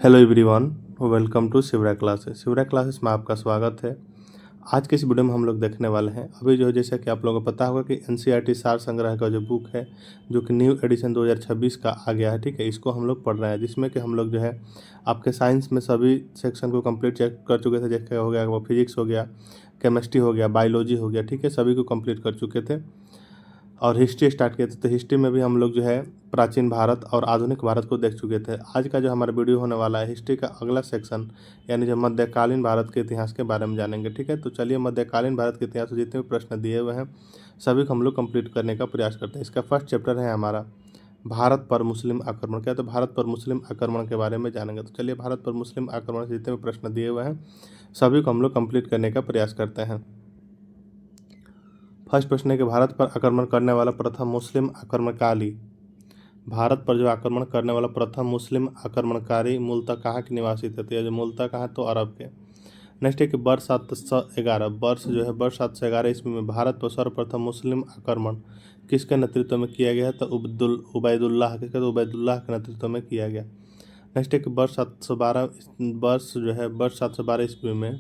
Hello everyone, welcome to Shivra classes. Shivra classes में आपका स्वागत है। आज के इस वीडियो में हम लोग देखने वाले हैं अभी जो जैसा कि आप लोगों को पता होगा कि एनसीईआरटी सार संग्रह का जो बुक है, जो कि न्यू एडिशन 2026 का आ गया है। ठीक है, इसको हम लोग पढ़ रहे हैं, जिसमें कि हम लोग जो है आपके साइंस में सभी सेक्शन को कंप्लीट चेक कर चुके थे। जैसे हो गया वो फिजिक्स हो गया, केमिस्ट्री हो गया, बायोलॉजी हो गया। ठीक है, सभी को कंप्लीट कर चुके थे और हिस्ट्री स्टार्ट किए थे। तो हिस्ट्री में भी हम लोग जो है प्राचीन भारत और आधुनिक भारत को देख चुके थे। आज का जो हमारा वीडियो होने वाला है हिस्ट्री का अगला सेक्शन, यानी जो मध्यकालीन भारत के इतिहास के बारे में जानेंगे। ठीक है, तो चलिए मध्यकालीन भारत के इतिहास में जितने भी प्रश्न दिए हुए हैं सभी को हम लोग कंप्लीट करने का प्रयास करते हैं। इसका फर्स्ट चैप्टर है हमारा भारत पर मुस्लिम आक्रमण। क्या तो भारत पर मुस्लिम आक्रमण के बारे में जानेंगे। तो चलिए भारत पर मुस्लिम आक्रमण से जितने भी प्रश्न दिए हुए हैं सभी को हम लोग कंप्लीट करने का प्रयास करते हैं। फर्स्ट प्रश्न है कि भारत पर आक्रमण करने वाला प्रथम मुस्लिम आक्रमणकारी, भारत पर जो आक्रमण करने वाला प्रथम मुस्लिम आक्रमणकारी मूलतः कहाँ के निवासी थे। तो ये जो मूलतः कहाँ, तो अरब के। नेक्स्ट है कि वर्ष 711, वर्ष जो है वर्ष 711 ईस्वी में भारत पर सर्वप्रथम मुस्लिम आक्रमण किसके नेतृत्व में किया गया है। तो उबैदुल्लाह किसके, तो उबैदुल्लाह के नेतृत्व में किया गया। नेक्स्ट है कि वर्ष 712, वर्ष जो है वर्ष 712 ईस्वी में,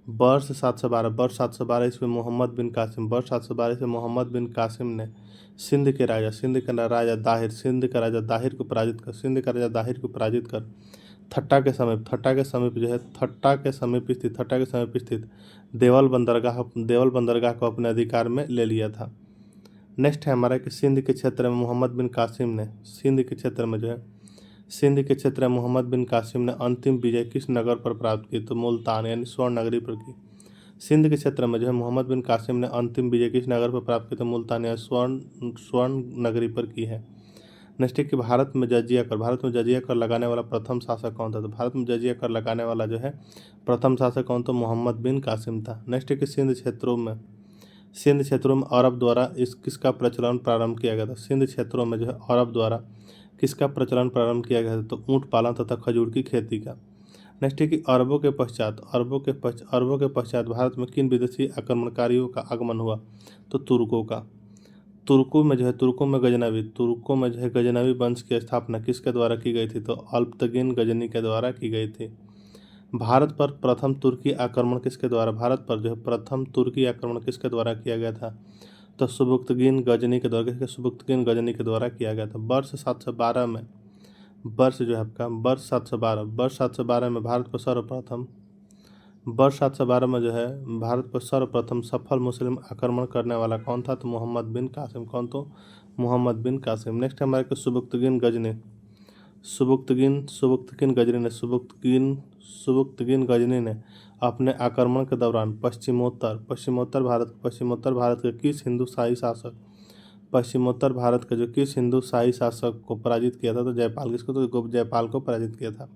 वर्ष 712 ईस्वी में मोहम्मद बिन कासिम, वर्ष 712 ईस्वी में मोहम्मद बिन कासिम ने सिंध के राजा दाहिर को पराजित कर थट्टा के समीप स्थित देवल बंदरगाह को अपने अधिकार में ले लिया था। नेक्स्ट है हमारा कि सिंध के क्षेत्र में मोहम्मद बिन कासिम ने अंतिम विजय किस नगर पर प्राप्त की। तो मुल्तान यानी स्वर्ण नगरी पर की। सिंध के क्षेत्र में जो है मोहम्मद बिन कासिम ने अंतिम विजय किस नगर पर प्राप्त की। तो मुल्तान या स्वर्ण नगरी पर की है। नेक्स्ट है कि भारत में जजिया कर लगाने वाला प्रथम शासक कौन था। तो भारत में जजिया कर लगाने वाला जो है प्रथम शासक कौन, तो मोहम्मद बिन कासिम था। नेक्स्ट है कि सिंध क्षेत्रों में अरब द्वारा किसका प्रचलन प्रारंभ किया गया था। सिंध क्षेत्रों में जो है अरब द्वारा किसका प्रचलन प्रारंभ किया गया था। तो ऊँट पालन तथा खजूर की खेती का। नेक्स्ट है कि अरबों के पश्चात भारत में किन विदेशी आक्रमणकारियों का आगमन हुआ। तो तुर्कों का। तुर्कों में जो है गजनवी वंश की स्थापना किसके द्वारा की गई थी। तो अल्पतगिन गजनी के द्वारा की गई थी। भारत पर प्रथम तुर्की आक्रमण किसके द्वारा किया गया था। तो सुबुक्तगिन गजनी के द्वारा किया गया था। वर्ष 712 में भारत पर सर्वप्रथम सफल मुस्लिम आक्रमण करने वाला कौन था। तो मोहम्मद बिन कासिम। नेक्स्ट हमारे को सुबुक्तगिन गजनी ने अपने आक्रमण के दौरान पश्चिमोत्तर भारत के किस हिंदू शाही शासक को पराजित किया था। तो जयपाल को पराजित किया था।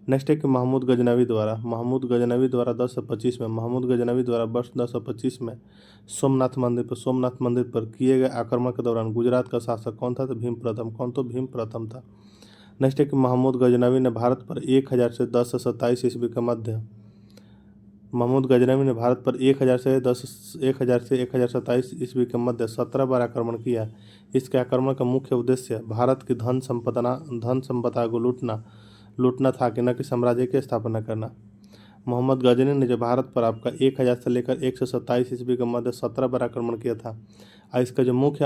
नेक्स्ट है कि महमूद गजनवी द्वारा वर्ष 1025 में सोमनाथ मंदिर पर किए गए आक्रमण के दौरान गुजरात का शासक कौन था। तो भीम प्रथम था। नेक्स्ट है कि महमूद गजनवी ने भारत पर 1000 से 1027 ईस्वी के मध्य 1027 ईस्वी के मध्य 17 बार आक्रमण किया। इसके आक्रमण का मुख्य उद्देश्य भारत की धन संपदा को लूटना था कि न कि साम्राज्य की स्थापना करना। मोहम्मद गजनी ने जो भारत पर आपका 1000 से लेकर 127 ईस्वी के मध्य 17 बार आक्रमण किया था, और इसका जो मुख्य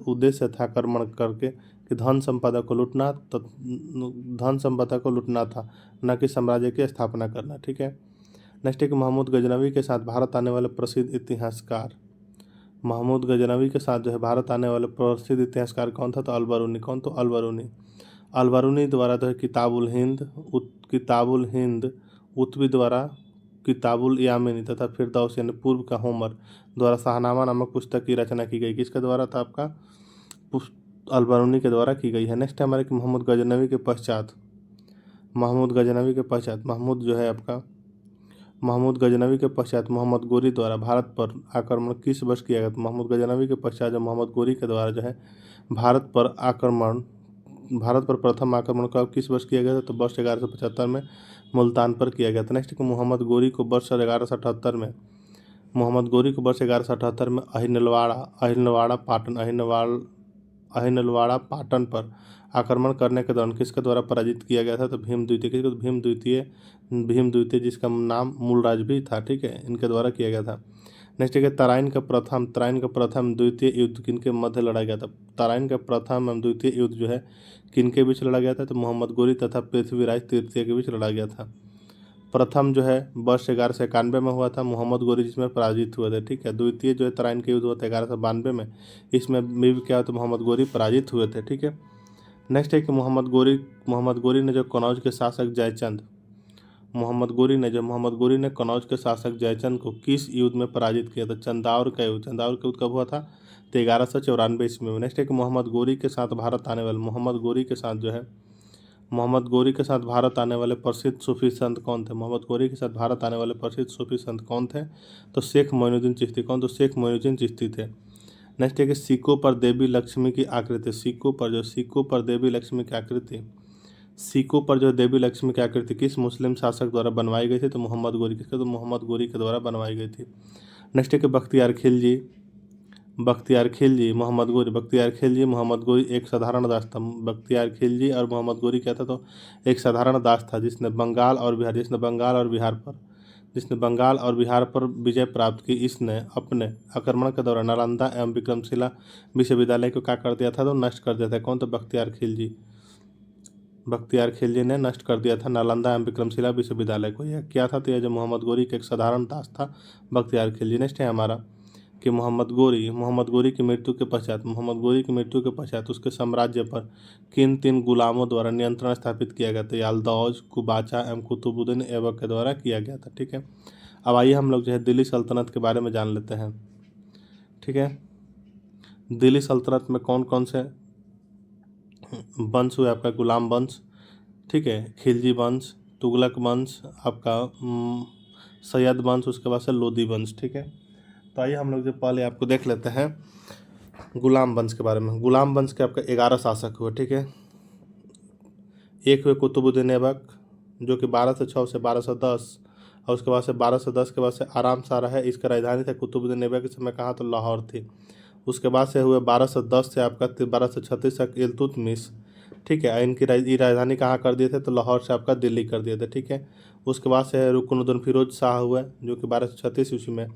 उद्देश्य था आक्रमण करके कि धन संपदा को लूटना था, न कि साम्राज्य की स्थापना करना। ठीक है। नेक्स्ट है कि महमूद गजनवी के साथ भारत आने वाले प्रसिद्ध इतिहासकार कौन था। तो अलबरूनी द्वारा जो है किताबुल हिंद, उत्बी द्वारा किताबुल यामिनी तथा फिरदौस यानी पूर्व का होमर द्वारा शाहनामा नामक पुस्तक की रचना की गई। किसके द्वारा था, आपका अलबरूनी के द्वारा की गई है। नेक्स्ट है हमारे कि महमूद गजनवी के पश्चात मोहम्मद गोरी द्वारा भारत पर आक्रमण किस वर्ष किया गया। मोहम्मद गजनवी के पश्चात जो मोहम्मद गोरी के द्वारा जो है भारत पर प्रथम आक्रमण का किस वर्ष किया गया था। तो वर्ष 1175 में मुल्तान पर किया गया था। नेक्स्ट मोहम्मद गोरी को वर्ष 1178 में अहिलवाड़ा अहिलवाड़ा पाटन पर आक्रमण करने के दौरान किसके द्वारा पराजित किया गया था? तो भीम द्वितीय। किसको? भीम द्वितीय जिसका नाम मूलराज भी था, ठीक है, इनके द्वारा किया गया था। नेक्स्ट है तराइन का प्रथम द्वितीय युद्ध किनके मध्य लड़ा गया था? तराइन का प्रथम एवं द्वितीय युद्ध जो है किनके बीच लड़ा गया था? तो मोहम्मद गोरी तथा पृथ्वीराज तृतीय के बीच लड़ा गया था। प्रथम जो है वर्ष 1191 में हुआ था, मोहम्मद गोरी जिसमें पराजित हुए थे, ठीक है। द्वितीय जो है तराइन के युद्ध हुआ था 1192 में, इसमें भी क्या हुआ था? मोहम्मद गोरी पराजित हुए थे, ठीक है। नेक्स्ट है कि मोहम्मद गोरी ने जो कनौज के शासक जयचंद मोहम्मद गोरी ने कनौज के शासक जयचंद को किस युद्ध में पराजित किया था? चंदावर का युद्ध कब हुआ था? तो 1194 ईस्वी में। नेक्स्ट है कि मोहम्मद गोरी के साथ भारत आने वाले प्रसिद्ध सूफी संत कौन थे? मोहम्मद गोरी के साथ भारत आने वाले प्रसिद्ध सूफी संत कौन थे? तो शेख मोइनुद्दीन चिश्ती। कौन? तो शेख मोइनुद्दीन चिश्ती थे। नेक्स्ट है कि सिक्कों पर देवी लक्ष्मी की आकृति किस मुस्लिम शासक द्वारा बनवाई गई थी? तो मोहम्मद गोरी। किसके? तो मोहम्मद गोरी के द्वारा बनवाई गई थी। नेक्स्ट है कि बख्तियार खिलजी मोहम्मद गोरी एक साधारण दास था। बख्तियार खिलजी और मोहम्मद गोरी क्या था? तो एक साधारण दास था जिसने बंगाल और बिहार पर विजय प्राप्त की। इसने अपने आक्रमण के दौरान नालंदा एवं विक्रमशिला विश्वविद्यालय को क्या कर दिया था? तो नष्ट कर दिया था। कौन? तो बख्तियार खिलजी ने नष्ट कर दिया था नालंदा एवं विक्रमशिला विश्वविद्यालय को। यह क्या था? तो यह जो मोहम्मद गोरी का एक साधारण दास था, बख्तियार खिलजी। नेक्स्ट है हमारा कि मोहम्मद गोरी की मृत्यु के पश्चात उसके साम्राज्य पर किन 3 गुलामों द्वारा नियंत्रण स्थापित किया गया था? यालदौज, कुबाचा एवं कुतुबुद्दीन ऐबक के द्वारा किया गया था, ठीक है। अब आइए हम लोग जो है दिल्ली सल्तनत के बारे में जान लेते हैं, ठीक है। दिल्ली सल्तनत में कौन कौन से वंश हुए? आपका गुलाम वंश, ठीक है, खिलजी वंश, तुगलक वंश, आपका सैयद वंश, उसके बाद से लोदी वंश, ठीक है। तो आइए हम लोग जो पहले आपको देख लेते हैं गुलाम वंश के बारे में। गुलाम वंश के आपका 11 शासक हुए, ठीक है। एक हुए कुतुबुद्दीन ऐबक जो कि 1206 से 1210, और उसके बाद से 1210 के बाद से आराम शाह रहा है। इसका राजधानी था कुतुबुद्दीन ऐबक के समय कहाँ? तो लाहौर थी। उसके बाद से हुए 1210 से आपका 1236 तक इल्तुतमिश, ठीक है। इनकी राजधानी कहाँ कर दिए थे? तो लाहौर से आपका दिल्ली कर दिए थे, ठीक है। उसके बाद से रुकनुद्दीन फिरोज शाह हुआ जो कि 1236 ईस्वी में।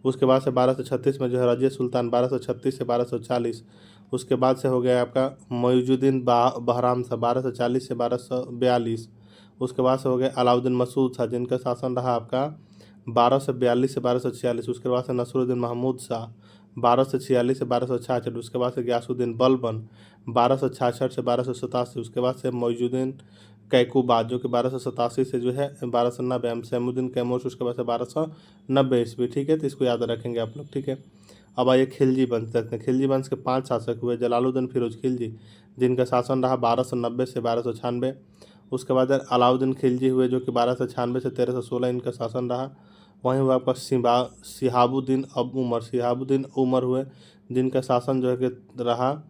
उसके बाद से 1236 में जो है रजिया सुल्तान 1236 से 1240। उसके बाद से हो गया आपका मोइजुद्दीन बहराम शाह 1240 से 1242। उसके बाद से हो गया अलाउद्दीन मसूद शाह जिनका शासन रहा आपका 1242 से 1246। उसके बाद से नसरुद्दीन महमूद शाह 1246 से 1266। उसके बाद से गयासुद्दीन बलबन 1266 से 1287। उसके बाद से मोइजुद्दीन कैकुबाद जो कि 1287 से जो है 1290। सैमुद्दीन कैमूर उसके बाद से 1290 ईस्वी, ठीक है। तो इसको याद रखेंगे आप लोग, ठीक है। अब आइए खिलजी वंश देखते हैं। खिलजी वंश के 5 शासक हुए। जलालुद्दीन फिरोज खिलजी जिनका शासन रहा 1290 से 1296। उसके बाद अलाउद्दीन खिलजी हुए जो कि 1296 से 1316 इनका शासन रहा। वहीं हुआ आपका शिहाबुद्दीन उमर हुए जिनका शासन जो है कि रहा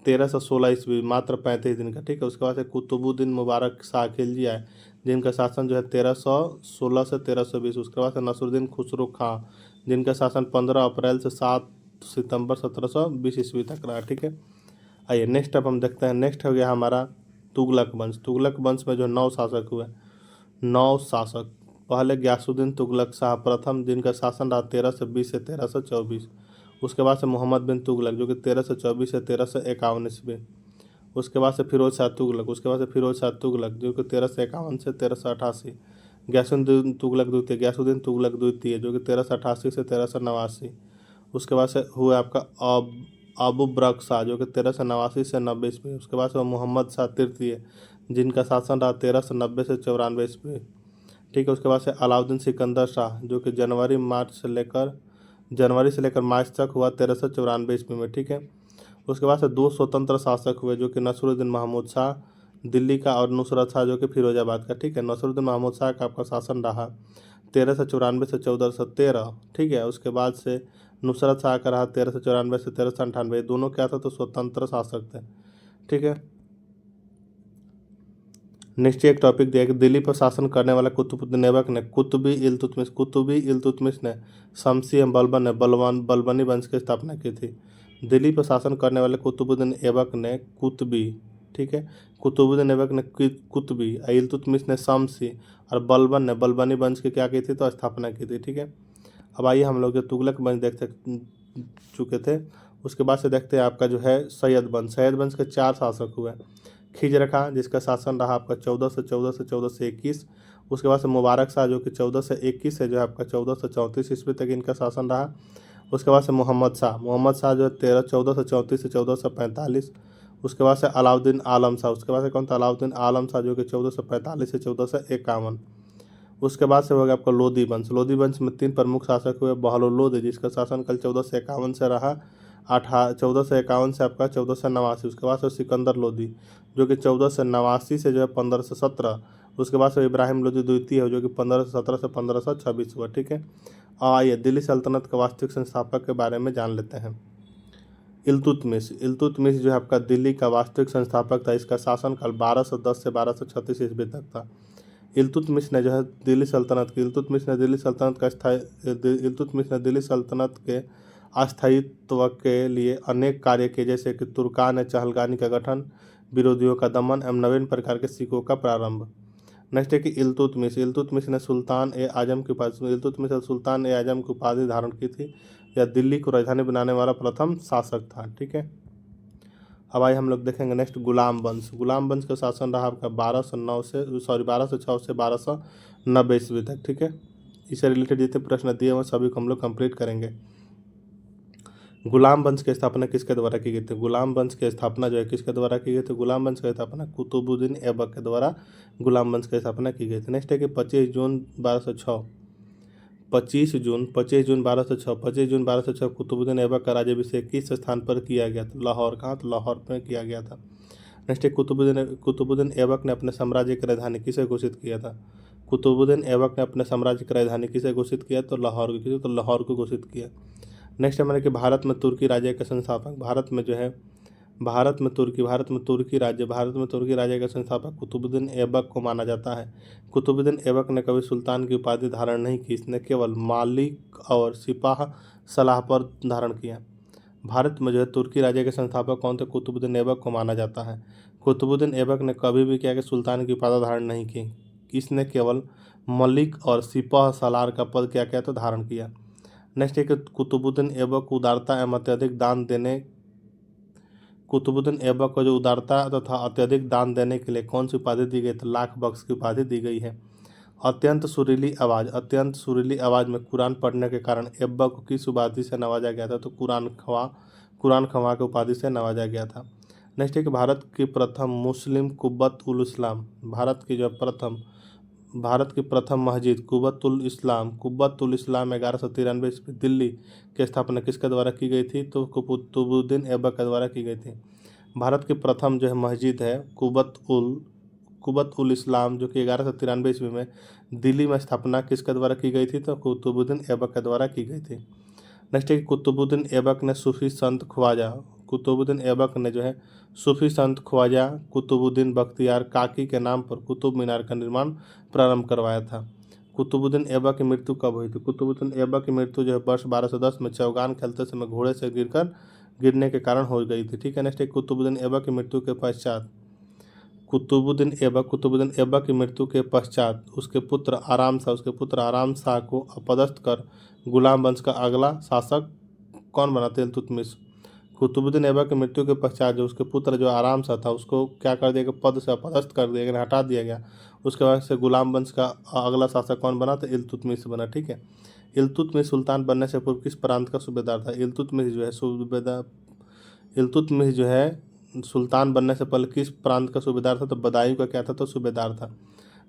1316 ईस्वी, मात्र 35 दिन का, ठीक है। उसके बाद से कुतुबुद्दीन मुबारक शाह खिलजी आए जिनका शासन जो है 1316 से 1320। उसके बाद से नसरुद्दीन खुसरो खां जिनका शासन 15 अप्रैल से 7 सितंबर 1720 ईस्वी तक रहा, ठीक है। आइए नेक्स्ट अब हम देखते हैं। नेक्स्ट हो गया हमारा तुगलक वंश में जो 9 शासक हुए। 9 शासक। पहले गयासुद्दीन तुगलक शाह प्रथम जिनका शासन रहा 1320 से 1324। उसके बाद से मोहम्मद बिन तुगलक जो कि 1324 से 1351 ईस्वी। उसके बाद से फिरोज शाह तुगलक जो कि 1351 से 1388। गयासुद्दीन तुगलक द्वितीय जो कि 1388 से 1389। उसके बाद से हुआ आपका अबू बरक शाह जो कि 1389 से 90 ईस्वी। उसके बाद से मोहम्मद शाह तृतीय जिनका शासन रहा 1390 से 94 ईस्वी, ठीक है। उसके बाद से अलाउद्दीन सिकंदर शाह जो कि जनवरी से लेकर मार्च तक हुआ 1394 ईस्वी में, ठीक है। उसके बाद से 2 स्वतंत्र शासक हुए जो कि नसरुद्दीन महमूद शाह दिल्ली का और नुसरत शाह जो कि फिरोजाबाद का, ठीक है। नसरुद्दीन महमूद शाह का आपका शासन रहा 1394 से 1413, ठीक है। उसके बाद से नुसरत शाह का रहा 1394 से 1398। दोनों क्या था? तो स्वतंत्र शासक थे, ठीक है। नेक्स्ट एक टॉपिक दिया कि दिल्ली पर शासन करने वाला कुतुबुद्दीन ऐबक ने कुतुबी इल्तुतमिश ने शमसी एवं बलबनी वंश की स्थापना की थी। दिल्ली पर शासन करने वाले कुतुबुद्दीन ऐबक ने कुतबी, ठीक है, कुतुबुद्दीन ऐबक ने कुतबी, इल्तुतमिश ने शमसी और बलबन ने बलबनी वंश की क्या की थी, तो स्थापना की थी। ठीक है, अब आइए हम लोग जो तुगलक वंश देख चुके थे, उसके बाद से देखते हैं आपका जो है सैयद वंश। सैयद वंश के 4 शासक हुए। खिजर खां जिसका शासन रहा आपका 1421। उसके बाद से मुबारक शाह जो कि 1421 से जो है आपका 1434 ईस्वी तक इनका शासन रहा। उसके बाद से मोहम्मद शाह जो है 1434 से 1445। उसके बाद से अलाउद्दीन आलम शाह, उसके बाद से कौन था, अलाउद्दीन आलम शाह जो कि 1445 से 1451। उसके बाद से हो गया आपका लोधी वंश। लोधी वंश में 3 प्रमुख शासक हुए। बहलोल जिसका शासनकाल 1451 से रहा 1451 से आपका 1489। उसके बाद से सिकंदर लोधी जो कि 1489 से जो है 1517। उसके बाद से इब्राहिम लोधी द्वितीय है जो कि 1517 से 1526 हुआ। ठीक है, आइए दिल्ली सल्तनत के वास्तविक संस्थापक के बारे में जान लेते हैं। इल्तुतमिश जो है आपका दिल्ली का वास्तविक संस्थापक था। इसका शासनकाल 1210 से 1236 ईस्वी तक था। इल्तुतमिश ने जो है इल्तुतमिश ने दिल्ली सल्तनत के अस्थायित्व के लिए अनेक कार्य किए, जैसे कि तुर्कान चहलगानी का गठन, विरोधियों का दमन एवं नवीन प्रकार के सिक्कों का प्रारंभ। नेक्स्ट है कि इल्तुतमिश ने सुल्तान ए आजम की उपाधि धारण की थी। यह दिल्ली को राजधानी बनाने वाला प्रथम शासक था। ठीक है, अब आइए हम लोग देखेंगे नेक्स्ट गुलाम वंश का शासन रहा आपका 1206 से 1290 ईस्वी तक। ठीक है, इससे रिलेटेड जितने प्रश्न दिए हुए सभी को हम लोग कंप्लीट करेंगे। गुलाम वंश की स्थापना किसके द्वारा की गई थी? गुलाम वंश की स्थापना जो है किसके द्वारा की गई थी? गुलाम वंश की स्थापना कुतुबुद्दीन ऐबक के द्वारा गुलाम वंश की स्थापना की गई थी। नेक्स्ट है कि 25 जून 1206 कुतुबुद्दीन ऐबक का राज्याभिषेक किस स्थान पर किया गया था? लाहौर। कहाँ? तो लाहौर में किया गया था। नेक्स्ट है कुतुबुद्दीन ऐबक ने अपने साम्राज्य की राजधानी किसे घोषित किया था? कुतुबुद्दीन ऐबक ने अपने साम्राज्य की राजधानी किसे घोषित किया? तो लाहौर को। किसे? तो लाहौर को घोषित किया। नेक्स्ट हमारे कि भारत में तुर्की राज्य के संस्थापक। भारत में तुर्की राज्य का संस्थापक कुतुबुद्दीन ऐबक को माना जाता है। कुतुबुद्दीन ऐबक ने कभी सुल्तान की उपाधि धारण नहीं की। इसने केवल मालिक और सिपाह सलाह पर धारण किया। भारत में जो है तुर्की राज्य के संस्थापक कौन थे? कुतुबुद्दीन ऐबक को माना जाता है। कुतुबुद्दीन ऐबक ने कभी भी क्या कि सुल्तान की उपाधि धारण नहीं की। इसने केवल मलिक और सिपाह सलार का पद क्या किया? तो धारण किया। नेक्स्ट है कि कुतुबुद्दीन ऐबक को उदारता एवं अत्यधिक दान देने कुतुबुद्दीन ऐबक को जो उदारता तथा अत्यधिक दान देने के लिए कौन सी उपाधि दी गई? तो लाख बख्श की उपाधि दी गई है। अत्यंत सुरीली आवाज़ में कुरान पढ़ने के कारण ऐबक को किस उपाधि से नवाजा गया था? तो कुरान खवा के उपाधि से नवाजा गया था। नेक्स्ट है कि भारत की प्रथम मुस्लिम कुब्बत उल इस्लाम, भारत की प्रथम मस्जिद कुब्बतुल इस्लाम 1193 ईस्वी दिल्ली की स्थापना किसके द्वारा की गई थी? तो कुतुबुद्दीन ऐबक के द्वारा की गई थी। भारत की प्रथम जो है मस्जिद है कुब्बत उल इस्लाम जो कि 1193 ईस्वी में दिल्ली में स्थापना किसके द्वारा की गई थी? तो कुतुबुद्दीन ऐबक के द्वारा की गई थी। नेक्स्ट है कि कुतुबुद्दीन ऐबक ने सूफी संत ख्वाजा कुतुबुद्दीन बख्तियार काकी के नाम पर कुतुब मीनार का निर्माण प्रारंभ करवाया था। कुतुबुद्दीन ऐबक की मृत्यु कब हुई थी? कुतुबुद्दीन ऐबक की मृत्यु जो है वर्ष 1210 में चौगान खेलते समय घोड़े से गिरने के कारण हो गई थी। ठीक है, नेक्स्ट है कुतुबुद्दीन ऐबक की मृत्यु के पश्चात उसके पुत्र आराम शाह को अपदस्थ कर गुलाम वंश का अगला शासक कौन बना? इल्तुतमिश। कुतुबुद्दीन ऐबक की मृत्यु के पश्चात जो उसके पुत्र जो आराम शाह था उसको क्या कर दिया गया? पद से अपदस्थ कर दिया गया, हटा दिया गया। उसके बाद से गुलाम वंश का अगला शासक कौन बना? तो इल्तुतमिश बना। ठीक है, इल्तुतमिश सुल्तान बनने से पूर्व किस प्रांत का सूबेदार था? इल्तुतमिश जो है सुल्तान बनने से पहले किस प्रांत का सूबेदार था? तो बदायूं का क्या था? तो सूबेदार था।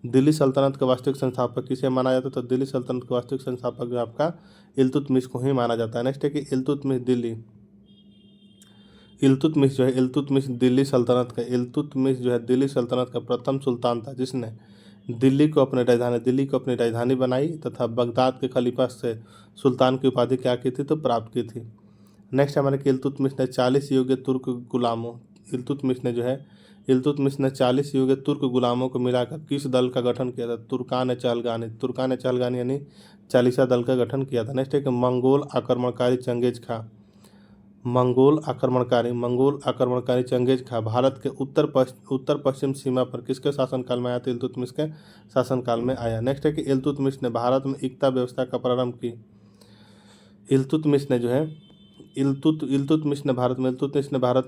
दिल्ली सल्तनत का वास्तविक संस्थापक किसे माना जाता है? तो दिल्ली सल्तनत का वास्तविक संस्थापक जो आपका इल्तुतमिश को ही माना जाता है। नेक्स्ट है कि इल्तुतमिश दिल्ली सल्तनत का प्रथम सुल्तान था जिसने दिल्ली को अपनी राजधानी बनाई तथा बगदाद के खलीफा से सुल्तान की उपाधि क्या की थी? तो प्राप्त की थी। नेक्स्ट हमारे कि इल्तुतमिश ने 40 योग्य तुर्क गुलामों को मिलाकर किस दल का गठन किया था? तुर्कान चहलगानी यानी 40 दल का गठन किया था। नेक्स्ट है कि मंगोल आक्रमणकारी चंगेज खां मंगोल आक्रमणकारी चंगेज खां भारत के उत्तर पश्चिम सीमा पर किसके शासनकाल में आया? तो इल्तुतमिश के शासनकाल में आया। नेक्स्ट है कि इल्तुतमिश ने भारत में एकता व्यवस्था का प्रारंभ की। इल्तुतमिश ने भारत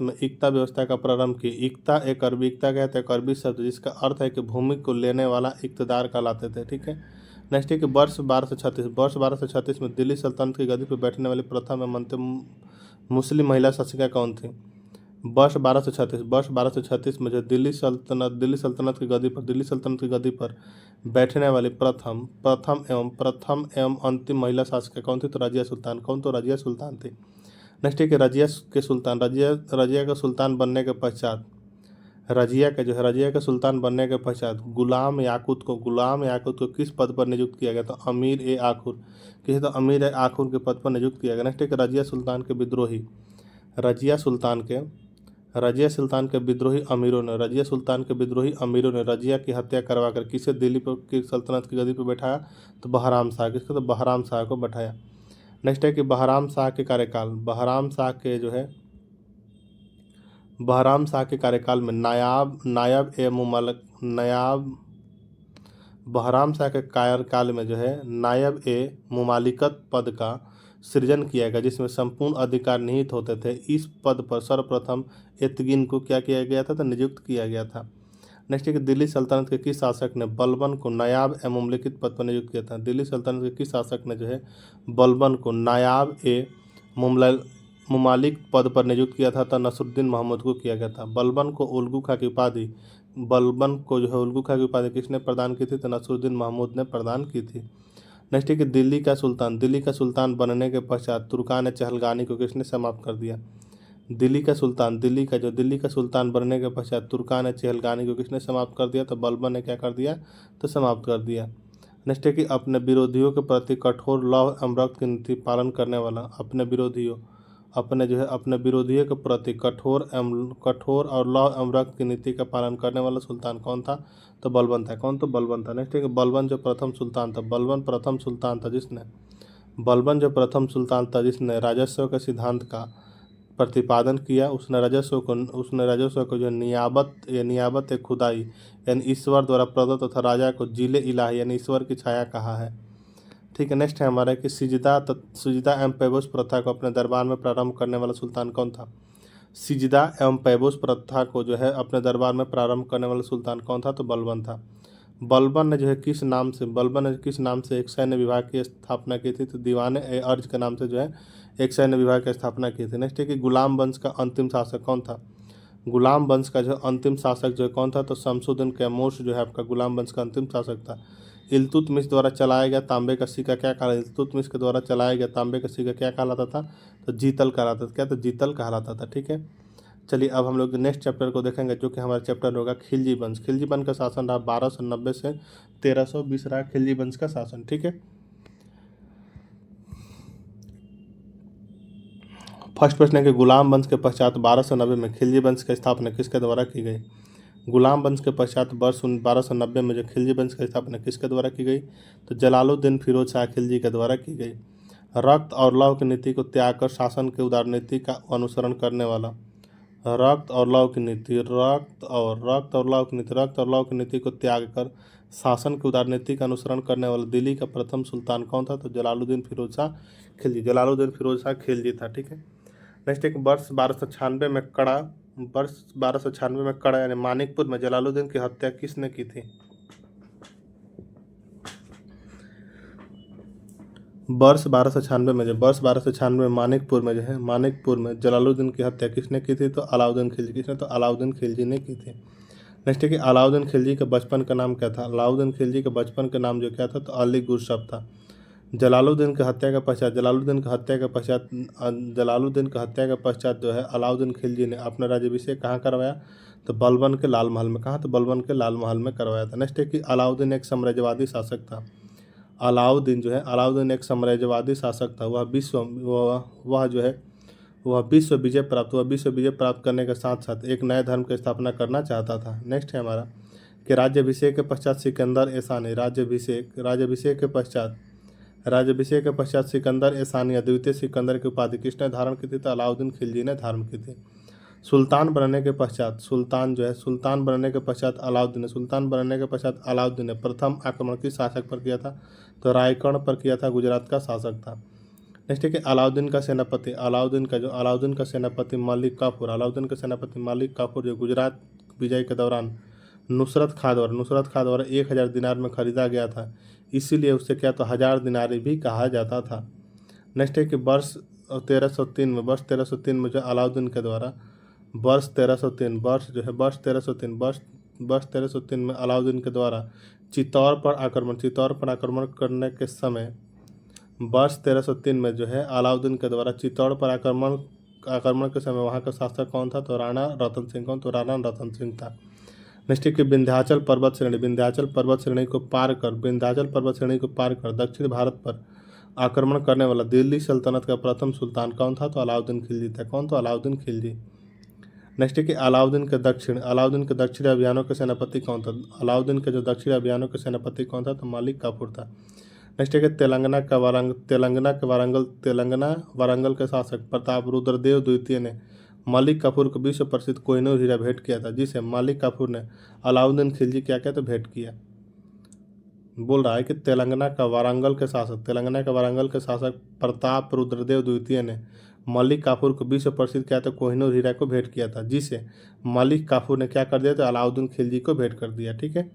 में एकता व्यवस्था का प्रारंभ की। एकता एक अरबी शब्द जिसका अर्थ है कि भूमि को लेने वाला इक़्तिदार कहलाते थे। ठीक है। नेक्स्ट है कि वर्ष 1236 में दिल्ली सल्तनत की गद्दी पर बैठने वाली प्रथम एवं अंतिम मुस्लिम महिला शासिका कौन थी? वर्ष 1236 में जो दिल्ली सल्तनत की गद्दी पर बैठने वाली प्रथम एवं अंतिम महिला शासिका कौन थी? तो रजिया सुल्तान। कौन? तो रजिया सुल्तान थी। नेक्स्ट है कि रजिया के सुल्तान बनने के पश्चात रजिया के सुल्तान बनने के पश्चात गुलाम याकूत को किस पद पर नियुक्त किया गया? तो अमीर ए आखुर के पद पर नियुक्त किया गया। नेक्स्ट है कि रजिया सुल्तान के विद्रोही अमीरों ने रजिया की हत्या करवाकर किसे दिल्ली पर की सल्तनत की गद्दी पर बैठाया? तो बहराम शाह। किसको? तो बहराम शाह को बैठाया। नेक्स्ट है कि बहराम शाह के कार्यकाल में नायब ए मुमालिकत पद का सृजन किया गया जिसमें संपूर्ण अधिकार निहित होते थे। इस पद पर सर्वप्रथम एतगिन को क्या किया गया था? तो नियुक्त किया गया था। नेक्स्ट है कि दिल्ली सल्तनत के किस शासक ने बलबन को नायाब ए मुमलिकत पद पर नियुक्त किया था? दिल्ली सल्तनत के किस शासक ने बलबन को नायाब ए मुमालिक पद पर नियुक्त किया था? तो नसरुद्दीन महमूद को किया गया था। बलबन को उल्गू खां की उपाधि किसने प्रदान की थी? तो नसरुद्दीन महमूद ने प्रदान की थी। नेक्स्ट है कि दिल्ली का सुल्तान बनने के पश्चात तुर्कान चहलगानी को किसने समाप्त कर दिया? दिल्ली का सुल्तान बनने के पश्चात तुर्कान चहलगानी को किसने समाप्त कर दिया? तो बलबन ने क्या कर दिया? तो समाप्त कर दिया। नेक्स्ट है कि अपने विरोधियों के प्रति कठोर लौह एवं रक्त की नीति पालन करने वाला अपने विरोधियों के प्रति कठोर और लौह एवं रक्त की नीति का पालन करने वाला सुल्तान कौन था? तो बलबन था। कौन? तो बलबन था। नेक्स्ट है कि बलबन जो प्रथम सुल्तान था जिसने राजस्व के सिद्धांत का प्रतिपादन किया। उसने राजस्व को जो नियाबत खुदाई यानी ईश्वर द्वारा प्रदत्त तथा राजा को जिले इलाही यानी ईश्वर की छाया कहा है। ठीक है। नेक्स्ट है हमारा कि सिजदा एवं पैबोस प्रथा को अपने दरबार में प्रारंभ करने वाला सुल्तान कौन था? सिजदा एवं पैबोस प्रथा को अपने दरबार में प्रारंभ करने वाला सुल्तान कौन था? तो बलबन था। बलबन ने किस नाम से एक सैन्य विभाग की स्थापना की थी? तो दीवाने ए अर्ज के नाम से एक सैन्य विभाग की स्थापना की थी। नेक्स्ट है कि गुलाम वंश का अंतिम शासक कौन था? गुलाम वंश का अंतिम शासक कौन था? तो शमसुद्दीन कैमूर आपका गुलाम वंश का अंतिम शासक था। इल्तुतमिश द्वारा चलाया गया तांबे का सिक्का क्या कहलाता? इल्तुतमिश के द्वारा चलाया गया तांबे का सिक्का क्या कहलाता था? तो जीतल कहलाता था। क्या? तो जीतल कहलाता था। ठीक है। चलिए अब हम लोग नेक्स्ट चैप्टर को देखेंगे जो कि हमारा चैप्टर होगा खिलजी वंश। खिलजी वंश का शासन रहा 1290 से 1320 रहा खिलजी वंश का शासन। ठीक है। फर्स्ट प्रश्न है कि गुलाम वंश के पश्चात 1290 में खिलजी वंश की स्थापना किसके द्वारा की गई? गुलाम वंश के पश्चात वर्ष 1290 में जो खिलजी वंश की स्थापना किसके द्वारा की गई? तो जलालुद्दीन फिरोज शाह खिलजी के द्वारा की गई। रक्त और लौह की नीति को त्याग कर शासन के उदारनीति का अनुसरण करने वाला रक्त और लौह की नीति को त्याग कर शासन के उदारनीति का अनुसरण करने वाला दिल्ली का प्रथम सुल्तान कौन था? तो जलालुद्दीन फिरोज शाह खिलजी था। ठीक है। नेक्स्ट एक वर्ष 1296 में कड़ा यानी मानिकपुर में जलालुद्दीन की हत्या किसने की थी? वर्ष 1296 में मानिकपुर में जलालुद्दीन की हत्या किसने की थी? तो अलाउद्दीन खिलजी ने की थी। नेक्स्ट है कि अलाउद्दीन खिलजी के बचपन का नाम क्या था? अलाउद्दीन खिलजी के बचपन का नाम क्या था? तो अली गुरशब था। जलालुद्दीन की हत्या के पश्चात अलाउद्दीन खिलजी ने अपना राज्याभिषेक कहाँ करवाया? तो बलबन के लाल महल में। कहाँ? तो बलबन के लाल महल में करवाया था। नेक्स्ट है कि अलाउद्दीन एक साम्राज्यवादी शासक था। अलाउद्दीन एक साम्राज्यवादी शासक था। वह विश्व विजय प्राप्त करने के साथ साथ एक नए धर्म की स्थापना करना चाहता था। नेक्स्ट है हमारा कि राज्याभिषेक के पश्चात सिकंदर ऐसा नहीं राज्याभिषेक के पश्चात राज्याभिषेक के पश्चात सिकंदर ए सानी अद्वितीय सिकंदर की उपाधि किसने धारण की थी? तो अलाउद्दीन खिलजी ने धारण की थी। सुल्तान बनने के पश्चात सुल्तान बनने के पश्चात अलाउद्दीन ने प्रथम आक्रमण किस शासक पर किया था? तो रायकर्ण पर किया था, गुजरात का शासक था। नेक्स्ट है कि अलाउद्दीन का सेनापति मलिक काफूर जो गुजरात विजय के दौरान नुसरत खां द्वारा 1000 दिनार में खरीदा गया था, इसीलिए उससे क्या तो 1000 दिनारी भी कहा जाता था। नेक्स्ट है कि वर्ष 1303 में जो अलाउद्दीन के द्वारा वर्ष 1303 में अलाउद्दीन के द्वारा चित्तौड़ पर आक्रमण करने के समय वर्ष 1303 में जो है अलाउद्दीन के द्वारा चित्तौड़ पर आक्रमण के समय वहाँ का शासक कौन था? तो राणा रतन सिंह था। नेक्स्ट है कि विंध्याचल पर्वत श्रेणी को पार कर दक्षिण भारत पर आक्रमण करने वाला दिल्ली सल्तनत का प्रथम सुल्तान कौन था? तो अलाउद्दीन खिलजी था। कौन? तो अलाउद्दीन खिलजी। नेक्स्ट है कि अलाउद्दीन के दक्षिणी अभियानों के सेनापति कौन था? अलाउद्दीन के जो दक्षिणी अभियानों के सेनापति कौन था? तो मलिक काफूर था। नेक्स्ट है कि तेलंगाना वारंगल के शासक प्रताप रुद्रदेव द्वितीय ने मलिक काफूर को विश्व प्रसिद्ध कोहिनूर हीरा भेंट किया था, जिसे मलिक काफूर ने अलाउद्दीन खिलजी क्या कहते तो भेंट किया। बोल रहा है कि तेलंगाना का वारंगल के शासक प्रताप रुद्रदेव द्वितीय ने मलिक काफूर को विश्व प्रसिद्ध क्या था कोहिनूर हीरा को भेंट किया था, जिसे मलिक काफूर ने क्या कर दिया? तो अलाउद्दीन खिलजी को भेंट कर दिया। ठीक है।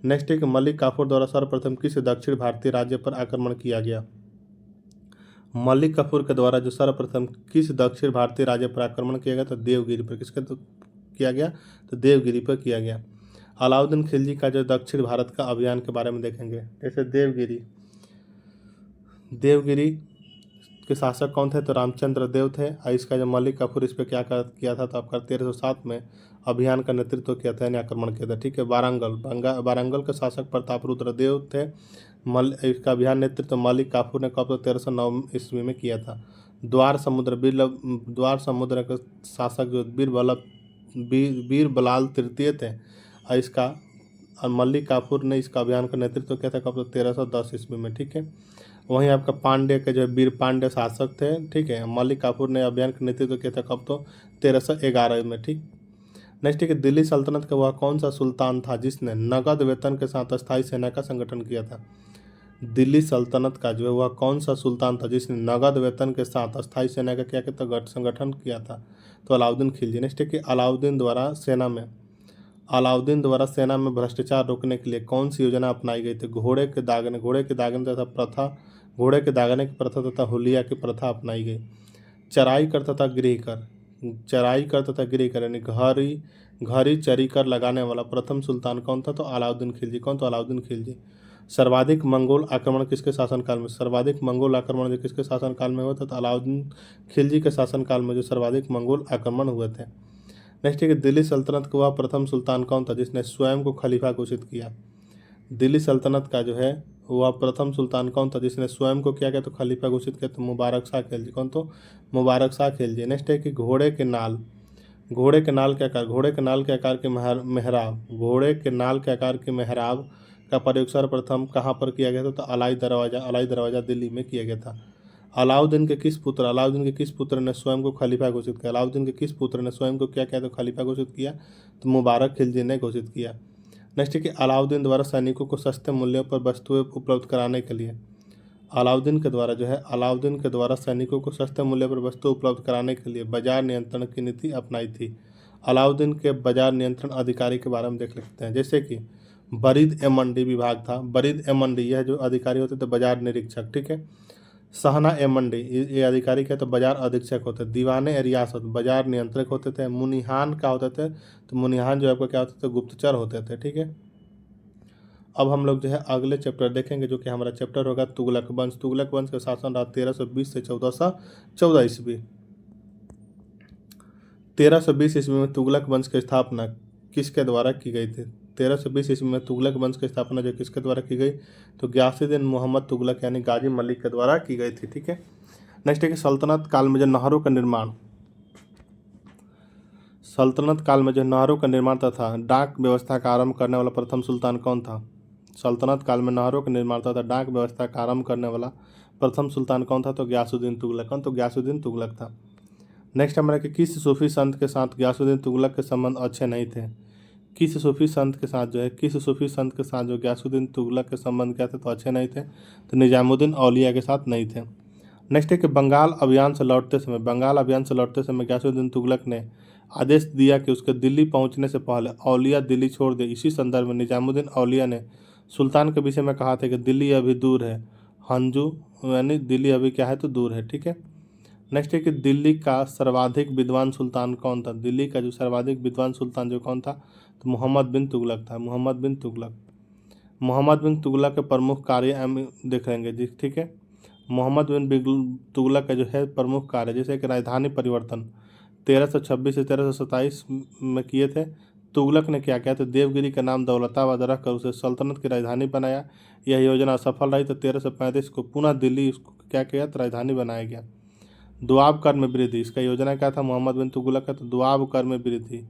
नेक्स्ट है कि मलिक काफूर द्वारा सर्वप्रथम किस दक्षिण भारतीय राज्य पर आक्रमण किया गया? मलिक काफूर के द्वारा जो सर्वप्रथम किस दक्षिण भारतीय राज्य पर आक्रमण किया गया? तो देवगिरी पर। किसके तो किया गया? तो देवगिरी पर किया गया। अलाउद्दीन खिलजी का जो दक्षिण भारत का अभियान के बारे में देखेंगे। जैसे देवगिरी के शासक कौन थे? तो रामचंद्र देव थे। और इसका जो मलिक काफूर इस पर क्या किया था? तो आपका 1307 में अभियान का नेतृत्व किया था, यानी आक्रमण किया था। ठीक है। वारंगल के शासक प्रताप रुद्रदेव थे। इसका अभियान नेतृत्व मलिक काफूर ने कब? तो 1309 ईस्वी में किया था। द्वार समुद्र के शासक जो वीर बलाल तृतीय थे, और इसका मलिक काफूर ने इसका अभियान का नेतृत्व किया था कब? तो 1310 ईस्वी में। ठीक है। वहीं आपका पांड्य के जो वीर पांड्य शासक थे, ठीक है, मलिक काफूर ने अभियान का नेतृत्व किया था कब? तो 1311 में। ठीक। नेक्स्ट है कि दिल्ली सल्तनत का वह कौन सा सुल्तान था जिसने नगद वेतन के साथ अस्थायी सेना का संगठन किया था? दिल्ली सल्तनत का जो है वह कौन सा सुल्तान था जिसने नगद वेतन के साथ अस्थायी सेना का क्या कहता है संगठन किया था? तो अलाउद्दीन खिलजी। नेक्स्ट है कि अलाउद्दीन द्वारा सेना में भ्रष्टाचार रोकने के लिए कौन सी योजना अपनाई गई थी? घोड़े के दागने की प्रथा तथा हुलिया की प्रथा अपनाई गई। चराई कर तथा गृह कर यानी घरी चरी कर लगाने वाला प्रथम सुल्तान कौन था? तो अलाउद्दीन खिलजी। कौन? तो अलाउद्दीन खिलजी। सर्वाधिक मंगोल आक्रमण किसके शासनकाल में? सर्वाधिक मंगोल आक्रमण जो किसके शासनकाल में हुआ था? तो अलाउद्दीन खिलजी के शासनकाल में जो सर्वाधिक मंगोल आक्रमण हुए थे। नेक्स्ट है कि दिल्ली सल्तनत का वह प्रथम सुल्तान कौन था जिसने स्वयं को खलीफा घोषित किया? दिल्ली सल्तनत का जो है वह प्रथम सुल्तान कौन था जिसने स्वयं को क्या किया? तो खलीफा घोषित किया। तो मुबारक शाह खिलजी। कौन? तो मुबारक शाह खिलजी। नेक्स्ट है कि घोड़े के नाल के आकार के मेहराब का प्रयोग सर्वप्रथम कहाँ पर किया गया था? तो अलाई दरवाजा दिल्ली में किया गया था। अलाउद्दीन के किस पुत्र ने स्वयं को खलीफा घोषित किया? अलाउद्दीन के किस पुत्र ने स्वयं को क्या किया? तो खलीफा घोषित किया? तो मुबारक खिलजी ने घोषित किया। नेक्स्ट है कि अलाउद्दीन द्वारा सैनिकों को सस्ते मूल्यों पर वस्तुएं उपलब्ध कराने के लिए अलाउद्दीन के द्वारा सैनिकों को सस्ते मूल्य पर वस्तु उपलब्ध कराने के लिए बाजार नियंत्रण की नीति अपनाई थी। अलाउद्दीन के बाजार नियंत्रण अधिकारी के बारे में देख लेते हैं। जैसे कि बरीद ए मंडी विभाग था। बरीद ए मंडी यह जो अधिकारी होते थे बाजार निरीक्षक। ठीक है। सहना ए मंडी ये अधिकारी क्या? तो बाजार अधीक्षक होते। दीवाने ए रियासत बाजार नियंत्रक होते थे। मुनिहान क्या होते थे? तो मुनिहान जो आपको क्या होते थे? गुप्तचर होते थे। ठीक है। अब हम लोग जो है अगले चैप्टर देखेंगे, जो कि हमारा चैप्टर होगा तुगलक वंश का शासन रहा 1320 से 1414 ईस्वी। 1320 ईस्वी में तुगलक वंश की स्थापना किसके द्वारा की गई थी? 1320 ईस्वी में तुगलक वंश की स्थापना जो किसके द्वारा की गई? तो गयासुद्दीन मोहम्मद तुगलक यानी गाजी मलिक के द्वारा की गई थी। ठीक है। नेक्स्ट है कि सल्तनत काल में जो नहरों का निर्माण तथा डाक व्यवस्था का आरंभ करने वाला प्रथम सुल्तान कौन था? सल्तनत काल में नहरों के निर्माण तथा डाक व्यवस्था का आरंभ करने वाला प्रथम सुल्तान कौन था? तो गयासुद्दीन तुगलक। कौन? तो गयासुद्दीन तुगलक था। नेक्स्ट हमारा कि किस सूफी संत के साथ गयासुद्दीन तुगलक के संबंध अच्छे नहीं थे? किस सूफी संत के साथ जो है, किस सूफी संत के साथ जो गयासुद्दीन तुगलक के संबंध क्या थे? तो अच्छे नहीं थे। तो निजामुद्दीन औलिया के साथ नहीं थे। नेक्स्ट है कि बंगाल अभियान से लौटते समय गयासुद्दीन तुगलक ने आदेश दिया कि उसके दिल्ली पहुंचने से पहले औलिया दिल्ली छोड़ दे। इसी संदर्भ में निजामुद्दीन औलिया ने सुल्तान के विषय में कहा था कि दिल्ली अभी दूर है, हंजू यानी दिल्ली अभी क्या है? तो दूर है। ठीक है। नेक्स्ट है कि दिल्ली का सर्वाधिक विद्वान सुल्तान कौन था? दिल्ली का जो सर्वाधिक विद्वान सुल्तान जो कौन था? तो मोहम्मद बिन तुगलक था। मोहम्मद बिन तुगलक के प्रमुख कार्य हम देख लेंगे जी। ठीक है। मोहम्मद बिन तुगलक का जो है प्रमुख कार्य, जैसे कि राजधानी परिवर्तन 1326 से 1327 में किए थे। तुगलक ने क्या किया? तो देवगिरी का नाम दौलताबाद रखकर उसे सल्तनत की राजधानी बनाया। यह योजना असफल रही तो 1335 को पुनः दिल्ली उसको क्या किया? तो राजधानी बनाया गया। दुआब कर में वृद्धि, इसका योजना क्या था मोहम्मद बिन तुगलक का? तो दुआब कर में वृद्धि।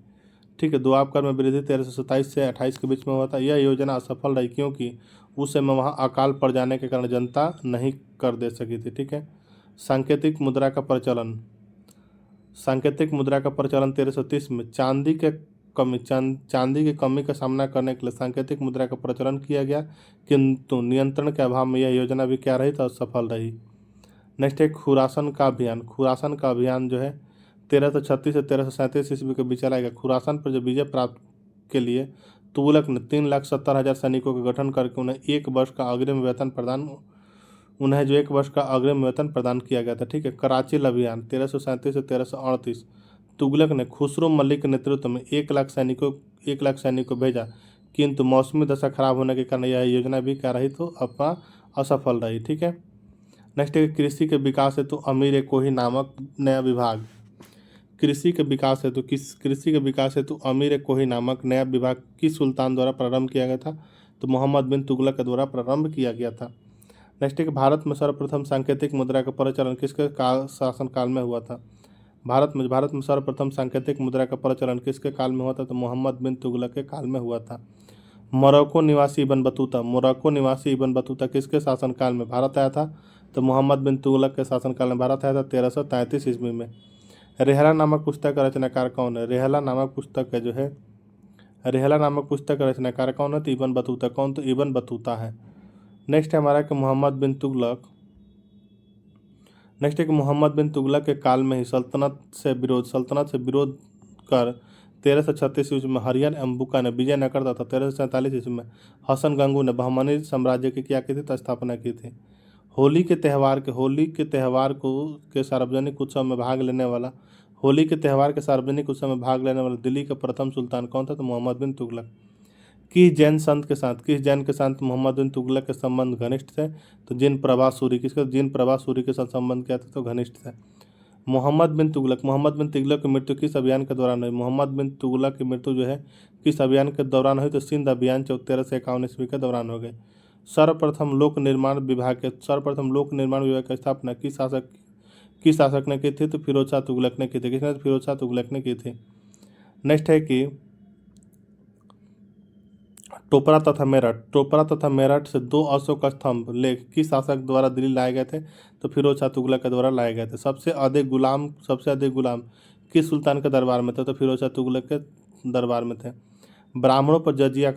ठीक है। दुआब कर में वृद्धि 1327 से 28 के बीच में हुआ था। यह योजना असफल रही क्योंकि उस समय वहाँ अकाल पड़ जाने के कारण जनता नहीं कर दे सकी थी। ठीक है। सांकेतिक मुद्रा का प्रचलन 1330 में चांदी की कमी का सामना करने के लिए सांकेतिक मुद्रा का प्रचलन किया गया, किंतु नियंत्रण के अभाव में यह योजना भी क्या रही? तो असफल रही। नेक्स्ट है खुरासन का अभियान जो है 1336 से 1337 ईस्वी के बीच चलाया गया। खुरासन पर जो विजय प्राप्त के लिए तुगलक ने 3,70,000 सैनिकों का गठन करके उन्हें एक वर्ष का अग्रिम वेतन प्रदान किया गया था। ठीक है। कराची अभियान 1337 से 1338 तुगलक ने खुसरो मलिक के नेतृत्व में 1 लाख सैनिकों भेजा, किंतु मौसमी दशा खराब होने के कारण यह योजना भी क्या रही? तो अपना असफल रही। ठीक है। नेक्स्ट है कृषि के विकास हेतु अमीर कोही नामक नया विभाग। कृषि के विकास हेतु अमीर कोही नामक नया विभाग किस सुल्तान द्वारा प्रारंभ किया गया था? तो मोहम्मद बिन तुगलक के द्वारा प्रारंभ किया गया था। नेक्स्ट है कि भारत में सर्वप्रथम सांकेतिक मुद्रा का प्रचलन किसके शासनकाल में हुआ था? भारत में सर्वप्रथम सांकेतिक मुद्रा का प्रचलन किसके काल में हुआ था? तो मोहम्मद बिन तुगलक के काल में हुआ था। मोरक्को निवासी इबन बतूता किसके शासनकाल में भारत आया था? तो मोहम्मद बिन तुगलक के शासनकाल में भारत आया था 1333 ईस्वी में। रेहला नामक पुस्तक का रचनाकार कौन है? रेहला नामक पुस्तक का रचनाकार कौन है? तो इबन बतूता। कौन? तो इबन बतूता है। नेक्स्ट है हमारा कि मोहम्मद बिन तुगलक के काल में ही सल्तनत से विरोध कर 1336 ईस्वी में हरियन एवं बुका ने विजयनगर तथा 1347 ईस्वी में हसन गंगू ने बहमनी साम्राज्य की क्या की थी? तो स्थापना की थी। होली के त्यौहार के सार्वजनिक उत्सव में भाग लेने वाला दिल्ली का प्रथम सुल्तान कौन था? तो मोहम्मद बिन तुगलक। किस जैन के साथ मोहम्मद बिन तुगलक के संबंध घनिष्ठ थे? तो जिन प्रभा सूरी के साथ संबंध क्या थे? तो घनिष्ठ थे। मोहम्मद बिन तुगलक की मृत्यु किस अभियान के दौरान हुई? मोहम्मद बिन तुगलक की मृत्यु जो है किस अभियान के दौरान हुई? तो सिंध अभियान 1351 ईस्वी के दौरान हो गए। सर्वप्रथम लोक निर्माण विभाग की स्थापना किस शासक ने की थी? तो फिरोज शाह तुगलक ने की थी। किसने? फिरोज शाह तुगलक ने की थी। नेक्स्ट है कि टोपरा तथा मेरठ से 2 अशोक स्तंभ लेख किस शासक द्वारा दिल्ली लाए गए थे? तो फिरोज शाह तुगलक के द्वारा लाए गए थे। सबसे अधिक गुलाम किस सुल्तान के दरबार में थे? तो फिरोज शाह तुगलक के दरबार में थे। ब्राह्मणों पर जजिया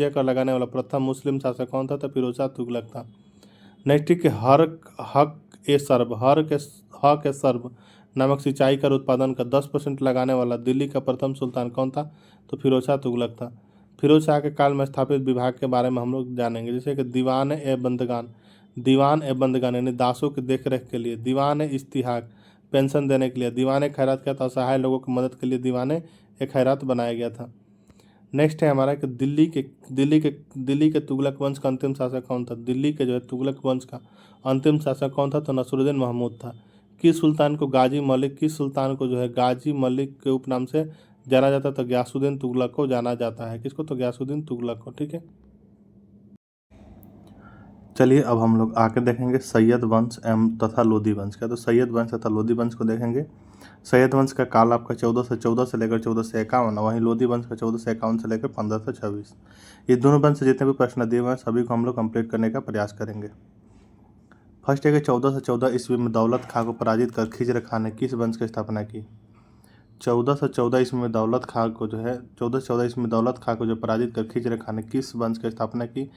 कर लगाने वाला प्रथम मुस्लिम शासक कौन था? तो फिरोज शाह तुगलक था। नेक्स्ट के हक ए सर्ब नामक सिंचाई कर उत्पादन का 10% लगाने वाला दिल्ली का प्रथम सुल्तान कौन था? तो फिरोज शाह तुगलक था। फिरोज शाह के काल में स्थापित विभाग के बारे में हम लोग जानेंगे, जैसे कि दीवान ए बंदगान यानी दासों की देखरेख के लिए, दीवान इस्तिहाक पेंशन देने के लिए, दीवान खैरात क्या था? असहाय लोगों की मदद के लिए दीवान खैरात बनाया गया था। नेक्स्ट है हमारा कि दिल्ली के तुगलक वंश का अंतिम शासक कौन था? दिल्ली के जो है तुगलक वंश का अंतिम शासक कौन था? तो नसरुद्दीन महमूद था। किस सुल्तान को जो है गाजी मलिक के उपनाम से जाना जाता? तो गयासुद्दीन तुगलक को जाना जाता है। किसको? तो गयासुद्दीन तुगलक को। ठीक है। चलिए अब हम लोग आके देखेंगे सैयद वंश एवं तथा लोधी वंश का। तो सैयद वंश तथा लोधी वंश को देखेंगे। सैयद वंश का काल आपका 1414 से लेकर 1451, वहीं लोधी वंश का 1451 से लेकर 1526। ये दोनों वंश से जितने भी प्रश्न दिए हुए हैं सभी को हम लोग कंप्लीट करने का प्रयास करेंगे। फर्स्ट है कि 1414 ईस्वी में दौलत खां को पराजित कर खिजर खां ने किस वंश की स्थापना की? 1414 ईस्वी में दौलत खां को जो है 1414 ईस्वी में दौलत खां को जो पराजित कर खिजर खां ने किस वंश की स्थापना की?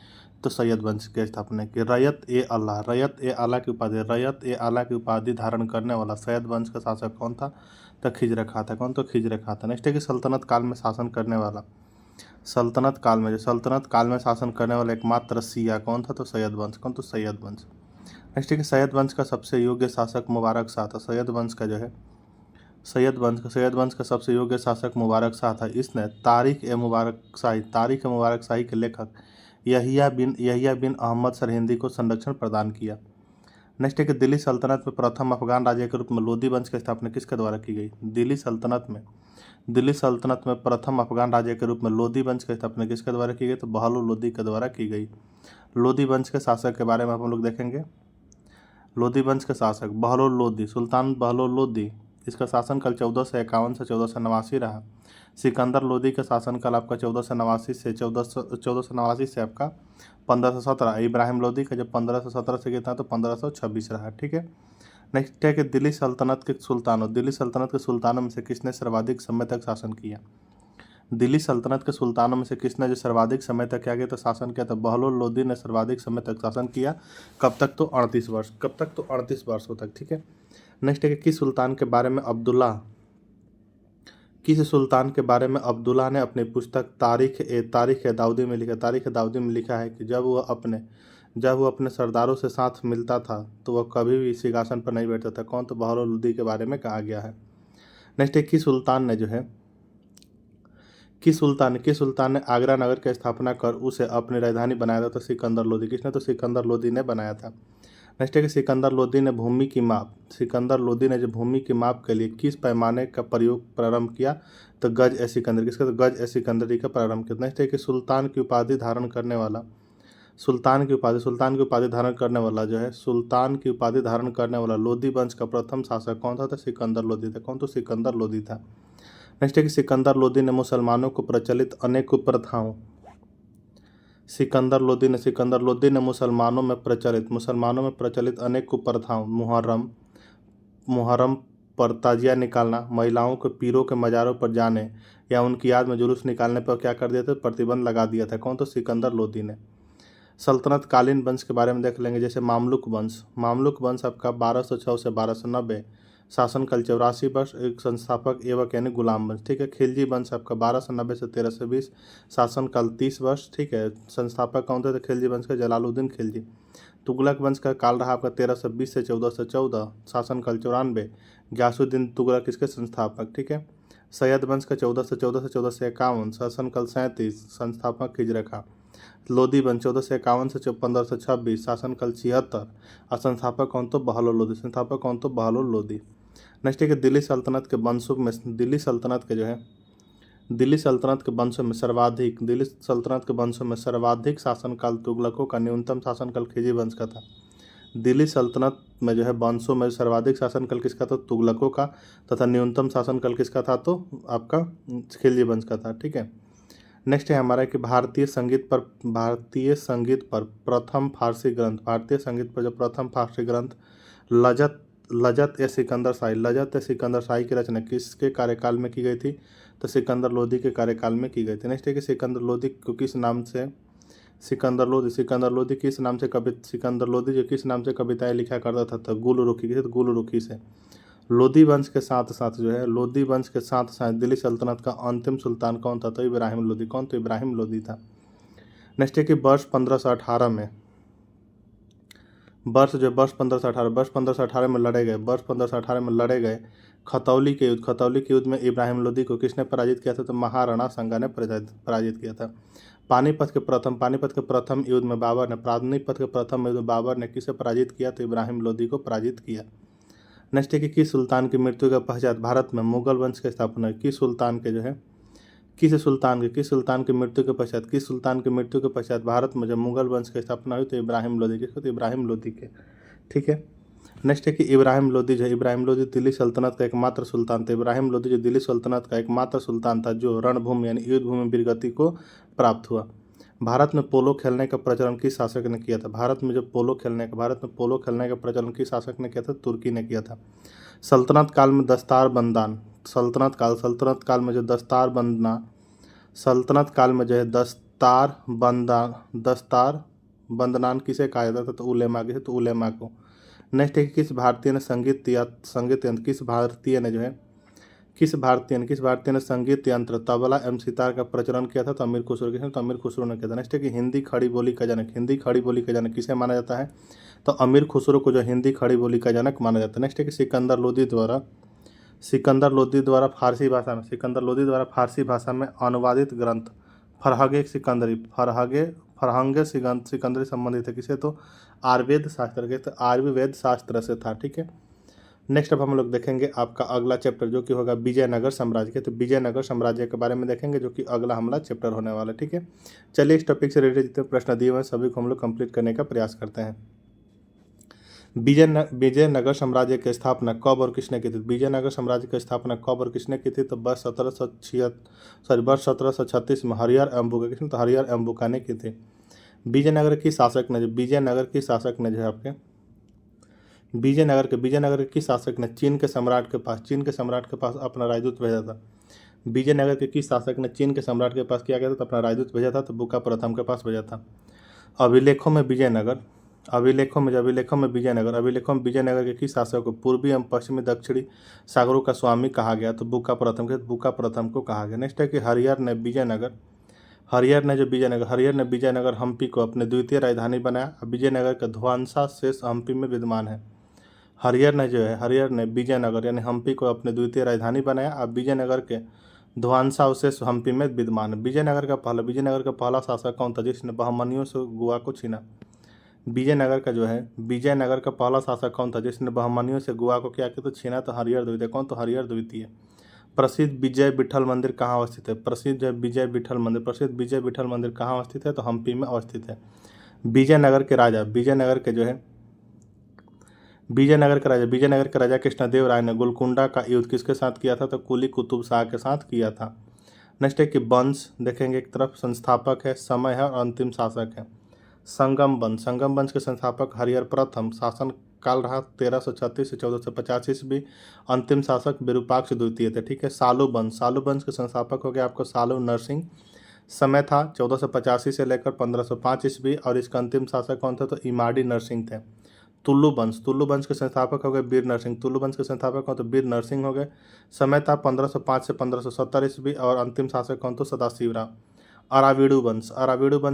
तो सैयद वंश की स्थापना की। रैयत ए आला की उपाधि धारण करने वाला सैयद वंश का शासक कौन था? तो खिजर खां था। कौन? तो खिजर खां था। नेक्स्ट है कि सल्तनत काल में शासन करने वाला सल्तनत काल में शासन करने वाला एकमात्र शिया कौन था? तो सैयद वंश। कौन? तो सैयद वंश। नेक्स्ट है कि सैयद वंश का सबसे योग्य शासक मुबारक शाह था। सैयद वंश का सबसे योग्य शासक मुबारक शाह था। इसने तारीख ए मुबारक शाही के लेखक यहिया बिन अहमद सरहिंदी को संरक्षण प्रदान किया। नेक्स्ट है कि दिल्ली सल्तनत में प्रथम अफगान राजा के रूप में लोधी वंश की स्थापना किसके द्वारा की गई? दिल्ली सल्तनत में प्रथम अफगान राजा के रूप में लोधी वंश की स्थापना किसके द्वारा की गई? तो बहलोल लोधी के द्वारा की गई। लोधी वंश के शासक के बारे में हम लोग देखेंगे। लोधी वंश के शासक बहलोल लोधी, सुल्तान बहलोल लोधी, इसका शासनकाल 1451 से 1489 रहा। सिकंदर लोधी का शासनकाल आपका 1489 से आपका 1517। इब्राहिम लोधी का जब 1517 से कितना तो 1526 रहा। ठीक है। नेक्स्ट है कि दिल्ली सल्तनत के सुल्तानों में से किसने सर्वाधिक समय तक शासन किया? दिल्ली सल्तनत के सुल्तानों में से किसने जो सर्वाधिक समय तक क्या किया तो शासन किया? तो बहलोल लोधी ने सर्वाधिक समय तक शासन किया। कब तक? तो 38 वर्ष। कब तक? तो 38 वर्षों तक। ठीक है। नेक्स्ट है कि किस सुल्तान के बारे में अब्दुल्ला ने अपनी पुस्तक तारीख ए दाऊदी में लिखा है कि जब वह अपने सरदारों से साथ मिलता था तो वह कभी भी सिंहासन पर नहीं बैठता था। कौन? तो बहलोल लोधी के बारे में कहा गया है। नेक्स्ट है किस सुल्तान ने आगरा नगर की स्थापना कर उसे अपनी राजधानी बनाया था? तो सिकंदर लोधी। किसने? तो सिकंदर लोधी ने बनाया था। नेक्स्ट है कि सिकंदर लोधी ने भूमि की माप के लिए किस पैमाने का प्रयोग प्रारंभ किया? तो गज ए सिकंदर। किसका? तो गज ए सिकंदरी का प्रारंभ किया। नेक्स्ट है कि सुल्तान की उपाधि धारण करने वाला लोधी वंश का प्रथम शासक कौन था? तो सिकंदर लोधी था। कौन? तो सिकंदर लोधी था। नेक्स्ट है कि सिकंदर लोधी ने मुसलमानों में प्रचलित अनेक कुप्रथाओं मुहर्रम पर ताजिया निकालना, महिलाओं को पीरों के मज़ारों पर जाने या उनकी याद में जुलूस निकालने पर क्या कर दिया था? प्रतिबंध लगा दिया था। कौन? तो सिकंदर लोधी ने। सल्तनत कालीन वंश के बारे में देख लेंगे। जैसे मामलुक वंश आपका 1206 से 1290, शासनकाल 84 वर्ष, एक संस्थापक एवं यानी गुलाम वंश। ठीक है। खिलजी वंश आपका 1290 से 1320, शासनकाल 30 वर्ष। ठीक है। संस्थापक कौन थे? तो खिलजी वंश का जलालुद्दीन खिलजी। तुगलक वंश का काल रहा आपका 1320 से 1414, शासनकाल 94, गयासुद्दीन तुगलक इसके संस्थापक। ठीक है। सैयद वंश का 1414 से 1451, शासनकाल 37, संस्थापक खिजर खां। लोधी वंश 1451 से 1526, शासनकाल 76 और संस्थापक कौन? तो बहलोल लोधी। नेक्स्ट है कि दिल्ली सल्तनत के वंशों में सर्वाधिक शासनकाल तुगलकों का, न्यूनतम शासनकाल खिलजी वंश का था। दिल्ली सल्तनत में जो है वंशों में सर्वाधिक शासनकाल किसका था? तुगलकों का, तथा न्यूनतम शासनकाल किसका था? तो आपका खिलजी वंश का था। ठीक है। नेक्स्ट है हमारा कि भारतीय संगीत पर प्रथम फारसी ग्रंथ लजत ए सिकंदर शाही की रचना किसके कार्यकाल में की गई थी? तो सिकंदर लोधी के कार्यकाल में की गई थी। नेक्स्ट है कि सिकंदर लोधी जो किस नाम से कविताएं लिखा करता था? तो गुलरुखी से। लोधी वंश के साथ साथ दिल्ली सल्तनत का अंतिम सुल्तान कौन था? तो इब्राहिम लोधी। कौन? तो इब्राहिम लोधी था। नेक्स्ट है कि वर्ष 1518 में लड़े गए खतौली के युद्ध में इब्राहिम लोधी को किसने पराजित किया था? तो महाराणा सांगा ने पराजित किया था। पानीपत के प्रथम युद्ध में बाबर ने किसे पराजित किया? तो इब्राहिम लोधी को पराजित किया। नेक्स्ट है कि किस सुल्तान की मृत्यु के पश्चात भारत में मुगल वंश की स्थापना? किस सुल्तान की मृत्यु के पश्चात भारत में जब मुगल वंश की स्थापना हुई तो इब्राहिम लोधी के। ठीक है। नेक्स्ट है कि इब्राहिम लोदी जो है, इब्राहिम लोदी दिल्ली सल्तनत का एकमात्र सुल्तान थे। इब्राहिम लोदी जो दिल्ली सल्तनत का एकमात्र सुल्तान था जो रणभूमि यानी युद्ध भूमि वीरगति को प्राप्त हुआ। भारत में पोलो खेलने का प्रचलन किस शासक ने किया था? भारत में पोलो खेलने का प्रचलन किस शासक ने किया था? तुर्की ने किया था। सल्तनत काल में दस्तार बंदान, सल्तनत काल में जो दस्तार बंदना, सल्तनत काल में जो है दस्तार बंदनान किसे कहा जाता था? तो उलेमा तो उलेमा को। नेक्स्ट है कि किस भारतीय ने संगीत यंत्र तबला एवं सितार का प्रचलन किया था? तो अमीर खुसरो ने किया था। नेक्स्ट है कि हिंदी खड़ी बोली का जनक किसे माना जाता है? तो अमीर खुसरो को जो हिंदी खड़ी बोली का जनक माना जाता है। नेक्स्ट है कि सिकंदर लोदी द्वारा फारसी भाषा में अनुवादित ग्रंथ फरहंगे सिकंदरी संबंधित है किसे? तो आयुर्वेद शास्त्र से था। ठीक है। नेक्स्ट अब हम लोग देखेंगे आपका अगला चैप्टर जो कि होगा विजयनगर साम्राज्य के। तो विजयनगर साम्राज्य के बारे में देखेंगे जो कि अगला हमारा चैप्टर होने वाला है। ठीक है। चलिए इस टॉपिक से रिलेटेड जितने प्रश्न दिए हुए हैं सभी को हम लोग कंप्लीट करने का प्रयास करते हैं। विजयनगर साम्राज्य की स्थापना कब और किसने की थी? विजयनगर साम्राज्य की स्थापना कब और किसने की थी? तो वर्ष 1736 में हरिहर एम्बुका ने की थी। विजयनगर की शासक ने जो है आपके विजयनगर के किस शासक ने चीन के सम्राट के पास अपना राजदूत भेजा था? विजयनगर के किस शासक ने चीन के सम्राट के पास किया गया था? तो अपना राजदूत भेजा था, तो बुका प्रथम के पास भेजा था। अभिलेखों में विजयनगर के किस शासक को पूर्वी एवं पश्चिमी दक्षिणी सागरों का स्वामी कहा गया? तो बुका प्रथम को कहा गया। नेक्स्ट है कि हरिहर ने विजयनगर हम्पी को अपने द्वितीय राजधानी बनाया। विजयनगर का ध्वंसावशेष हम्पी में विद्यमान है। हरिहर ने विजयनगर यानी हम्पी को अपने द्वितीय राजधानी बनाया। अब विजयनगर के ध्वंसावशेष हम्पी में विद्यमान है। विजयनगर का पहला शासक कौन था जिसने बहमनियों से गोवा को छीना? विजयनगर का पहला शासक कौन था जिसने बहमनियों से गोवा को क्या किया? तो छीना। तो हरिहर द्वितीय। कौन? तो हरिहर द्वितीय। प्रसिद्ध विजय विठल मंदिर कहाँ अवस्थित है? प्रसिद्ध विजय विठल मंदिर कहाँ अवस्थित है? तो हम्पी में अवस्थित है। विजयनगर के राजा कृष्णदेव राय ने गोलकुंडा का युद्ध किसके साथ किया था? तो कुली कुतुब शाह के साथ किया था। नेक्स्ट है कि वंश देखेंगे, एक तरफ संस्थापक है, समय है और अंतिम शासक है। संगम वंश के संस्थापक हरिहर प्रथम, शासन काल रहा 1336 से 1450 ईस्वी। अंतिम शासक विरूपाक्ष द्वितीय थे। ठीक है। सालू वंश के संस्थापक हो गए आपको सालू नरसिंह, समय था 1485 से लेकर 1505 ईस्वी और इसका अंतिम शासक कौन थे? तो इमाड़ी नरसिंह थे। तुल्लू वंश के संस्थापक हो गए वीर नरसिंह तो वीर नरसिंह हो गए, समय था 1505 से 1570 ईस्वी और अंतिम शासक कौन? तो सदाशिवराव। अराविडू वंश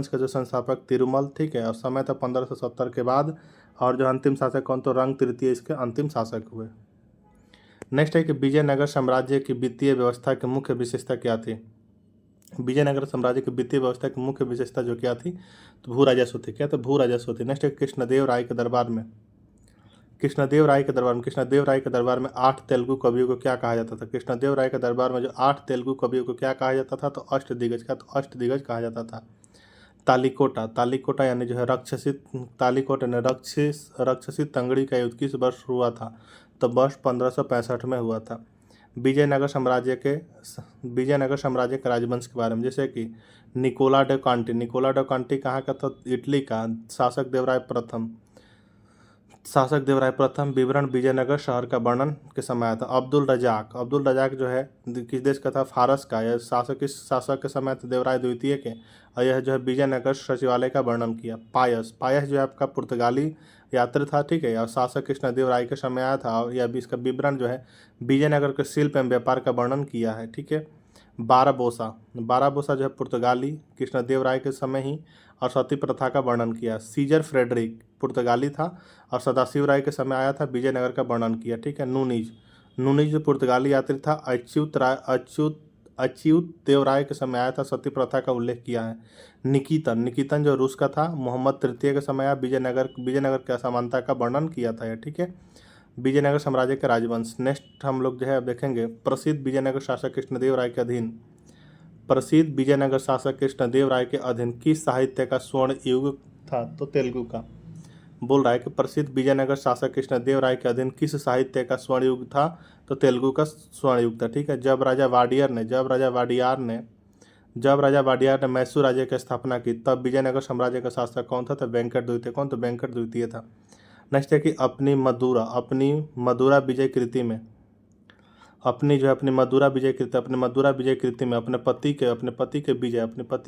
के जो संस्थापक तिरुमल, ठीक है, और समय था 1570 के बाद और जो अंतिम शासक कौन? तो रंग तृतीय इसके अंतिम शासक हुए। नेक्स्ट है कि विजयनगर साम्राज्य की वित्तीय व्यवस्था की मुख्य विशेषता क्या थी? विजयनगर साम्राज्य की वित्तीय व्यवस्था की मुख्य विशेषता जो क्या थी? तो भू राजस्व थी। क्या? तो भू राजस्व थी। नेक्स्ट है कृष्णदेव राय के दरबार में 8 तेलुगु कवियों को क्या कहा जाता था? कृष्णदेव राय के दरबार में जो 8 तेलुगु कवियों को क्या कहा जाता था? तो अष्टदिग्गज कहा जाता था। तालिकोटा यानी जो है राक्षसी तंगड़ी का युद्ध किस वर्ष हुआ था? तो वर्ष 1565 में हुआ था। विजयनगर साम्राज्य के राजवंश के बारे में, जैसे कि निकोला डे कांटी कहाँ का था? इटली का। शासक देवराय प्रथम विवरण विजयनगर शहर का वर्णन के समय आया था। अब्दुल रजाक जो है किस देश का था? फारस का। यह शासक के समय था देवराय द्वितीय के और यह जो है विजयनगर सचिवालय का वर्णन किया। पायस जो है आपका पुर्तगाली यात्री था। ठीक है। और शासक कृष्णदेव राय के समय आया था और यह इसका विवरण जो है विजयनगर के शिल्प एवं व्यापार का वर्णन किया है। ठीक है। बाराबोसा जो है पुर्तगाली, कृष्णदेव राय के समय ही और सती प्रथा का वर्णन किया। सीजर फ्रेडरिक पुर्तगाली था और सदाशिव राय के समय आया था, विजयनगर का वर्णन किया। ठीक है। नूनीज जो पुर्तगाली यात्री था, अच्युत देव राय के समय आया था, सती प्रथा का उल्लेख किया है। निकितन जो रूस का था, मोहम्मद तृतीय के समय आया, विजयनगर की असमानता का वर्णन किया था। ठीक है। विजयनगर साम्राज्य के राजवंश। नेक्स्ट हम लोग जो है अब देखेंगे प्रसिद्ध विजयनगर शासक कृष्णदेव राय के अधीन किस साहित्य का स्वर्ण युग था? तो तेलुगु का। बोल रहा है कि प्रसिद्ध विजयनगर शासक कृष्णदेव राय के अधीन किस साहित्य का स्वर्ण युग था? तो तेलुगु का स्वर्ण युग था। ठीक है। जब राजा वाडियार ने मैसूर राज्य की स्थापना की तब विजयनगर साम्राज्य का शासक कौन था? तो वेंकट द्वितीय। कौन? तो वेंकट द्वितीय था। नेक्स्ट है कि अपनी मदुरा विजय कृति में अपने मदुरा विजय कृति में अपने पति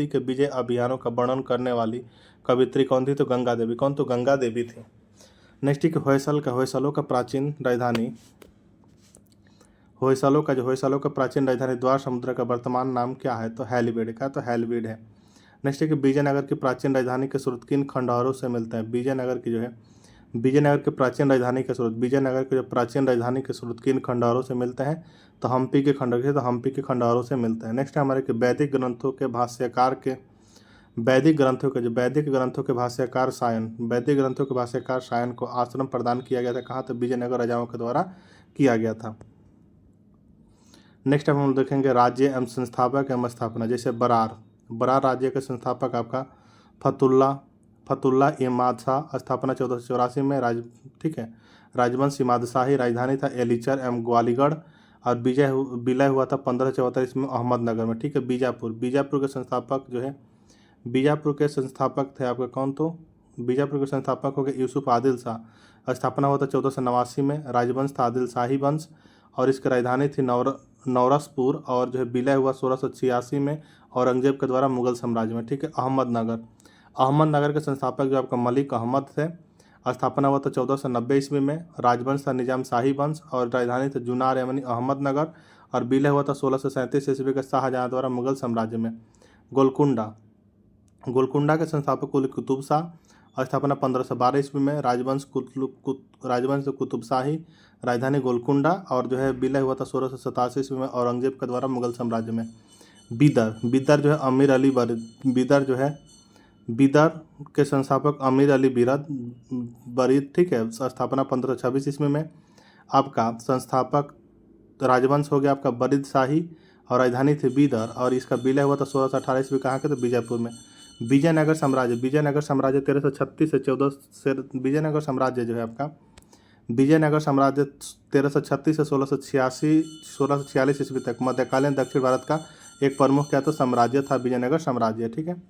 के विजय अभियानों का वर्णन करने वाली कवित्री कौन थी? तो गंगा देवी। कौन? तो गंगा देवी थी। नेक्स्ट है कि होयसलों का प्राचीन राजधानी द्वार समुद्र का वर्तमान नाम क्या है? तो हैलीवेड का। तो हैलीवेड है। नेक्स्ट है कि विजयनगर की प्राचीन राजधानी के स्रोत किन खंडहरों से मिलते हैं? विजयनगर के प्राचीन राजधानी के स्रोत किन खंडहरों से मिलते हैं? तो हम्पी के खंडहरों से मिलते हैं। नेक्स्ट है हमारे कि वैदिक ग्रंथों के भाष्यकार सायन को आश्रम प्रदान किया गया था। कहाँ? तो विजयनगर राजाओं के द्वारा किया गया था। नेक्स्ट हम देखेंगे राज्य एवं संस्थापक एवं स्थापना। जैसे बरार राज्य के संस्थापक आपका फतुल्ला इमाद शाह, स्थापना 1484 में ठीक है। राजवंश इमाद शाही, राजधानी था एलिचर एवं ग्वालिगढ़, और विलय हुआ था 1574 में अहमदनगर में। ठीक है। बीजापुर के संस्थापक थे आपके कौन? तो बीजापुर के संस्थापक हो गए यूसुफ आदिल शाह, स्थापना हुआ था 1489 में। राजवंश था आदिल शाही वंश, और इसकी राजधानी थी नौरसपुर, और विलय हुआ 1686 में औरंगजेब के द्वारा मुगल साम्राज्य में। ठीक है। अहमदनगर के संस्थापक जो आपका मलिक अहमद थे, स्थापना हुआ था 1490 ईस्वी में। राजवंश था निजाम शाही वंश, और राजधानी थी जुनार यानी अहमदनगर, और विलय हुआ था 1637 ईस्वी के शाहजहां द्वारा मुगल साम्राज्य में। गोलकुंडा के संस्थापक कुली कुतुब शाह, स्थापना 1512 ईस्वी में। राजवंश कुतुब शाही, राजधानी गोलकुंडा, और विलय हुआ था 1687 ईस्वी में औरंगजेब के द्वारा मुगल साम्राज्य में। बीदर के संस्थापक अमीर अली बरीद। ठीक है। स्थापना 1526 ईस्वी में। आपका संस्थापक राजवंश हो गया आपका बरीद शाही, और राजधानी थी बीदर, और इसका विलय हुआ था 1618 ईस्वी। कहाँ के? तो बीजापुर में। विजयनगर साम्राज्य 1336 से 14 से विजयनगर साम्राज्य जो है आपका विजयनगर साम्राज्य 1336 से 1646 ईस्वी तक मध्यकालीन दक्षिण भारत का एक प्रमुख क्या? तो साम्राज्य था विजयनगर साम्राज्य। ठीक है।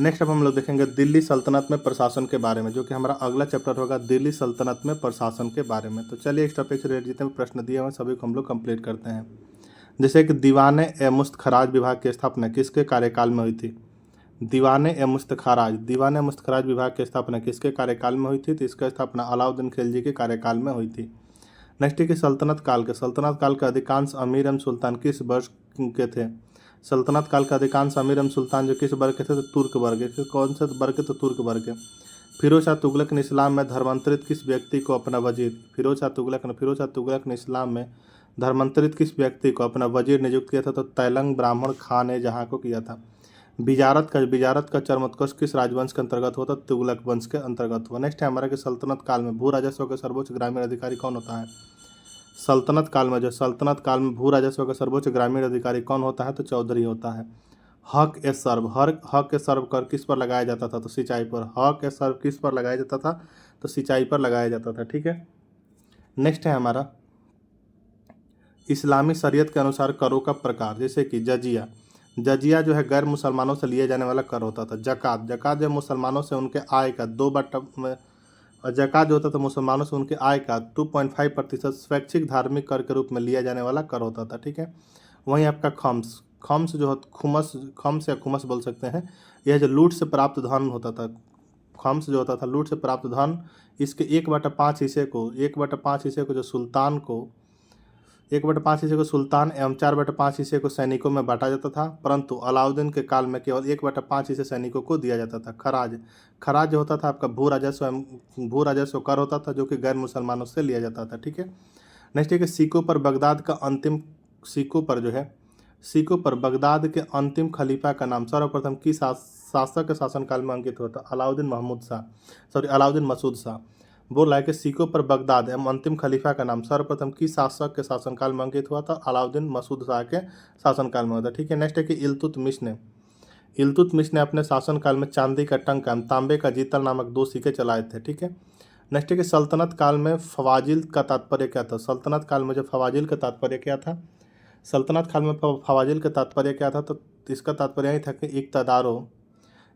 नेक्स्ट अब हम लोग देखेंगे दिल्ली सल्तनत में प्रशासन के बारे में, जो कि हमारा अगला चैप्टर होगा दिल्ली सल्तनत में प्रशासन के बारे में। तो चलिए इस टॉपिक से रिलेटेड जितने भी प्रश्न दिए हुए सभी को हम लोग कंप्लीट करते हैं। जैसे कि दीवाने ए मुस्तखराज विभाग की स्थापना किसके कार्यकाल में हुई थी? दीवाने ए मुस्तखराज विभाग की स्थापना किसके कार्यकाल में हुई थी? तो इसकी स्थापना अलाउद्दीन खिलजी के कार्यकाल में हुई थी। नेक्स्ट है कि सल्तनत काल के अधिकांश अमीर एवं सुल्तान किस वर्ष के थे? सल्तनत काल का अधिकांश अमीर एवं सुल्तान जो किस वर्ग के थे? तो तुर्क वर्ग के। कौन से वर्ग के? तो तुर्क वर्ग के। फिरोज शाह तुगलक ने इस्लाम में धर्मांतरित किस व्यक्ति को अपना वजीर? फिरोज शाह तुगलक ने इस्लाम में धर्मांतरित किस व्यक्ति को अपना वजीर नियुक्त किया था? तो तैलंग ब्राह्मण खान ने जहाँ को किया था। बिजारत का चरमोत्कर्ष किस राजवंश के अंतर्गत होता? तुगलक वंश के अंतर्गत हुआ। नेक्स्ट है हमारा कि सल्तनत काल में भू राजस्व का सर्वोच्च ग्रामीण अधिकारी कौन होता है? सल्तनत काल में भू राजस्व का सर्वोच्च ग्रामीण अधिकारी कौन होता है? तो चौधरी होता है। हक ए सर्व कर किस पर लगाया जाता था? तो सिंचाई पर। हक ए सर्व किस पर लगाया जाता था? तो सिंचाई पर लगाया जाता था। ठीक है। नेक्स्ट है हमारा इस्लामी शरीयत के अनुसार करों का प्रकार। जैसे कि जजिया जो है गैर मुसलमानों से लिए जाने वाला कर होता था। जकात जो मुसलमानों से उनके आय का 2.5% स्वैच्छिक धार्मिक कर के रूप में लिया जाने वाला कर होता था। ठीक है। वहीं आपका खम्स जो खम्स या खुमस बोल सकते हैं, यह जो लूट से प्राप्त धन होता था। खम्स जो होता था लूट से प्राप्त धन, इसके 1/5 हिस्से को जो सुल्तान एवं 4/5 हिस्से को सैनिकों में बांटा जाता था, परंतु अलाउद्दीन के काल में केवल 1/5 हिस्से सैनिकों को दिया जाता था। खराज जो होता था आपका भू राजस्व कर होता था, जो कि गैर मुसलमानों से लिया जाता था। ठीक है। नेक्स्ट है कि सिखों पर बगदाद के अंतिम खलीफा का नाम सर्वप्रथम किस शासक के शासनकाल में अंकित हुआ था? अलाउद्दीन मसूद शाह। बोल रहा है कि सिखों पर बगदाद एवं अंतिम खलीफा का नाम सर्वप्रथम किस शासक के शासनकाल में अंकित हुआ था? अलाउद्दीन मसूद शाह के शासनकाल में हुआ था। ठीक है। नेक्स्ट है कि इल्तुतमिश ने अपने शासनकाल में चांदी का टंक एवं तांबे का जीतल नामक 2 सिक्के चलाए थे। ठीक है। नेक्स्ट है कि सल्तनत काल में फवाजिल का तात्पर्य क्या था। सल्तनत काल में जो फवाजिल का तात्पर्य क्या था, सल्तनत काल में फवाजिल का तात्पर्य क्या था, तो इसका तात्पर्य यही था कि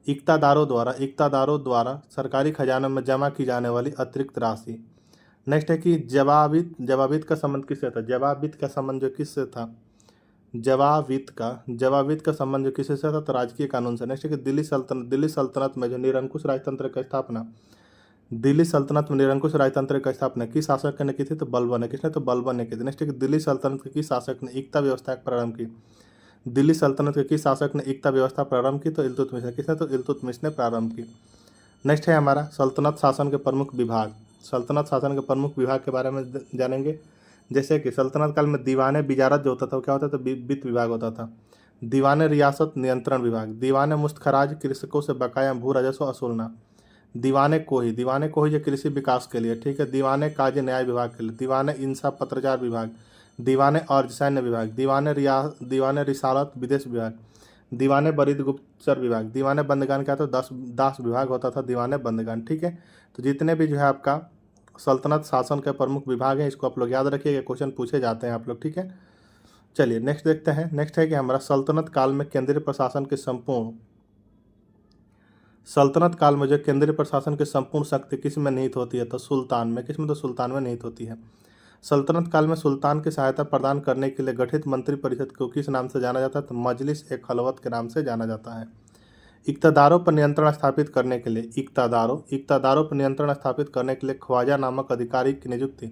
इक्तादारों द्वारा सरकारी खजाने में जमा की जाने वाली अतिरिक्त राशि। नेक्स्ट है कि जवाबित का संबंध किससे था। जवाबित का संबंध जो किससे था, जवाबित का संबंध जो किससे था, तो राजकीय कानून से। नेक्स्ट है कि दिल्ली सल्तनत में जो निरंकुश राजतंत्र की स्थापना, दिल्ली सल्तनत में निरंकुश राजतंत्र की स्थापना किस शासक ने की थी, तो बलबन ने। किसने, तो बलबन ने की थी। नेक्स्ट है कि दिल्ली सल्तनत के किस शासक ने एकता व्यवस्था प्रारंभ की। दिल्ली सल्तनत के किस शासक ने एकता व्यवस्था प्रारंभ की, तो इल्तुतमिश ने। किसने, तो इल्तुतमिश ने प्रारंभ की। नेक्स्ट है हमारा सल्तनत शासन के प्रमुख विभाग। सल्तनत शासन के प्रमुख विभाग के बारे में जानेंगे। जैसे कि सल्तनत काल में दीवाने बिजारत जो होता था वो क्या होता था, वित्त विभाग होता था। दीवाने रियासत नियंत्रण विभाग। दीवाने मुस्तखराज कृषकों से बकाया भू राजस्व वसूलना। दीवाने कोही जो कृषि विकास के लिए। ठीक है। दीवाने काज न्याय विभाग के लिए। दीवाने इंसाफ पत्रचार विभाग। दीवाने अर्ध सैन्य विभाग। दीवाने रिसालत विदेश विभाग। दीवाने बरीद गुप्तचर विभाग। दीवाने बंदगान क्या था, दास विभाग होता था दीवाने बंदगान। ठीक है। तो जितने भी जो है आपका सल्तनत शासन के प्रमुख विभाग हैं, इसको आप लोग याद रखिएगा, क्वेश्चन पूछे जाते हैं आप लोग। ठीक है। चलिए नेक्स्ट देखते हैं। नेक्स्ट है कि हमारा सल्तनत काल में केंद्रीय प्रशासन के संपूर्ण सल्तनत काल में जो केंद्रीय प्रशासन की संपूर्ण शक्ति किस में निहित होती है, तो सुल्तान में। किस में, तो सुल्तान में निहित होती है। सल्तनत काल में सुल्तान की सहायता प्रदान करने के लिए गठित मंत्री परिषद को किस नाम से जाना जाता है, तो मजलिस ए खलवत के नाम से जाना जाता है। इक्तदारों पर नियंत्रण स्थापित करने के लिए इक्तदारों पर नियंत्रण स्थापित करने के लिए ख्वाजा नामक अधिकारी की नियुक्ति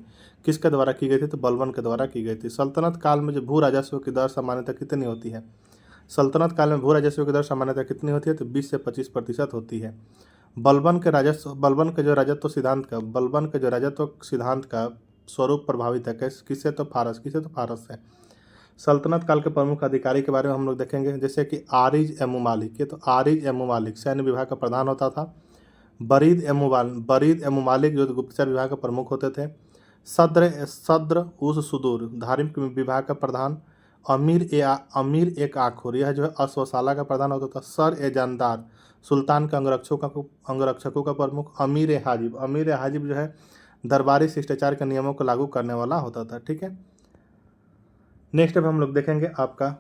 किसके द्वारा की गई थी, तो बलबन के द्वारा की गई थी। सल्तनत काल में जो भू राजस्व की दर सामान्यतः कितनी होती है। सल्तनत काल में भू राजस्व की दर सामान्यतः कितनी होती है, तो 20 से 25% होती है। बलबन के जो राजत्व सिद्धांत का स्वरूप प्रभावित है किससे, तो फारस से। सल्तनत काल के प्रमुख अधिकारी के बारे में हम लोग देखेंगे। जैसे कि आरिज एमु मालिक। ये तो आरिज एमु मालिक सैन्य विभाग का प्रधान होता था। बरीद एमु मालिक जो गुप्तचर विभाग का प्रमुख होते थे। सद्र उस सुदूर धार्मिक विभाग का प्रधान। अमीर एक आखुर, यह जो है अश्वशाला का प्रधान होता था। सर ए जानदार सुल्तान के अंगरक्षकों का प्रमुख। अमीर हाजिब जो है दरबारी शिष्टाचार के नियमों को लागू करने वाला होता था। ठीक है। नेक्स्ट अब हम लोग देखेंगे आपका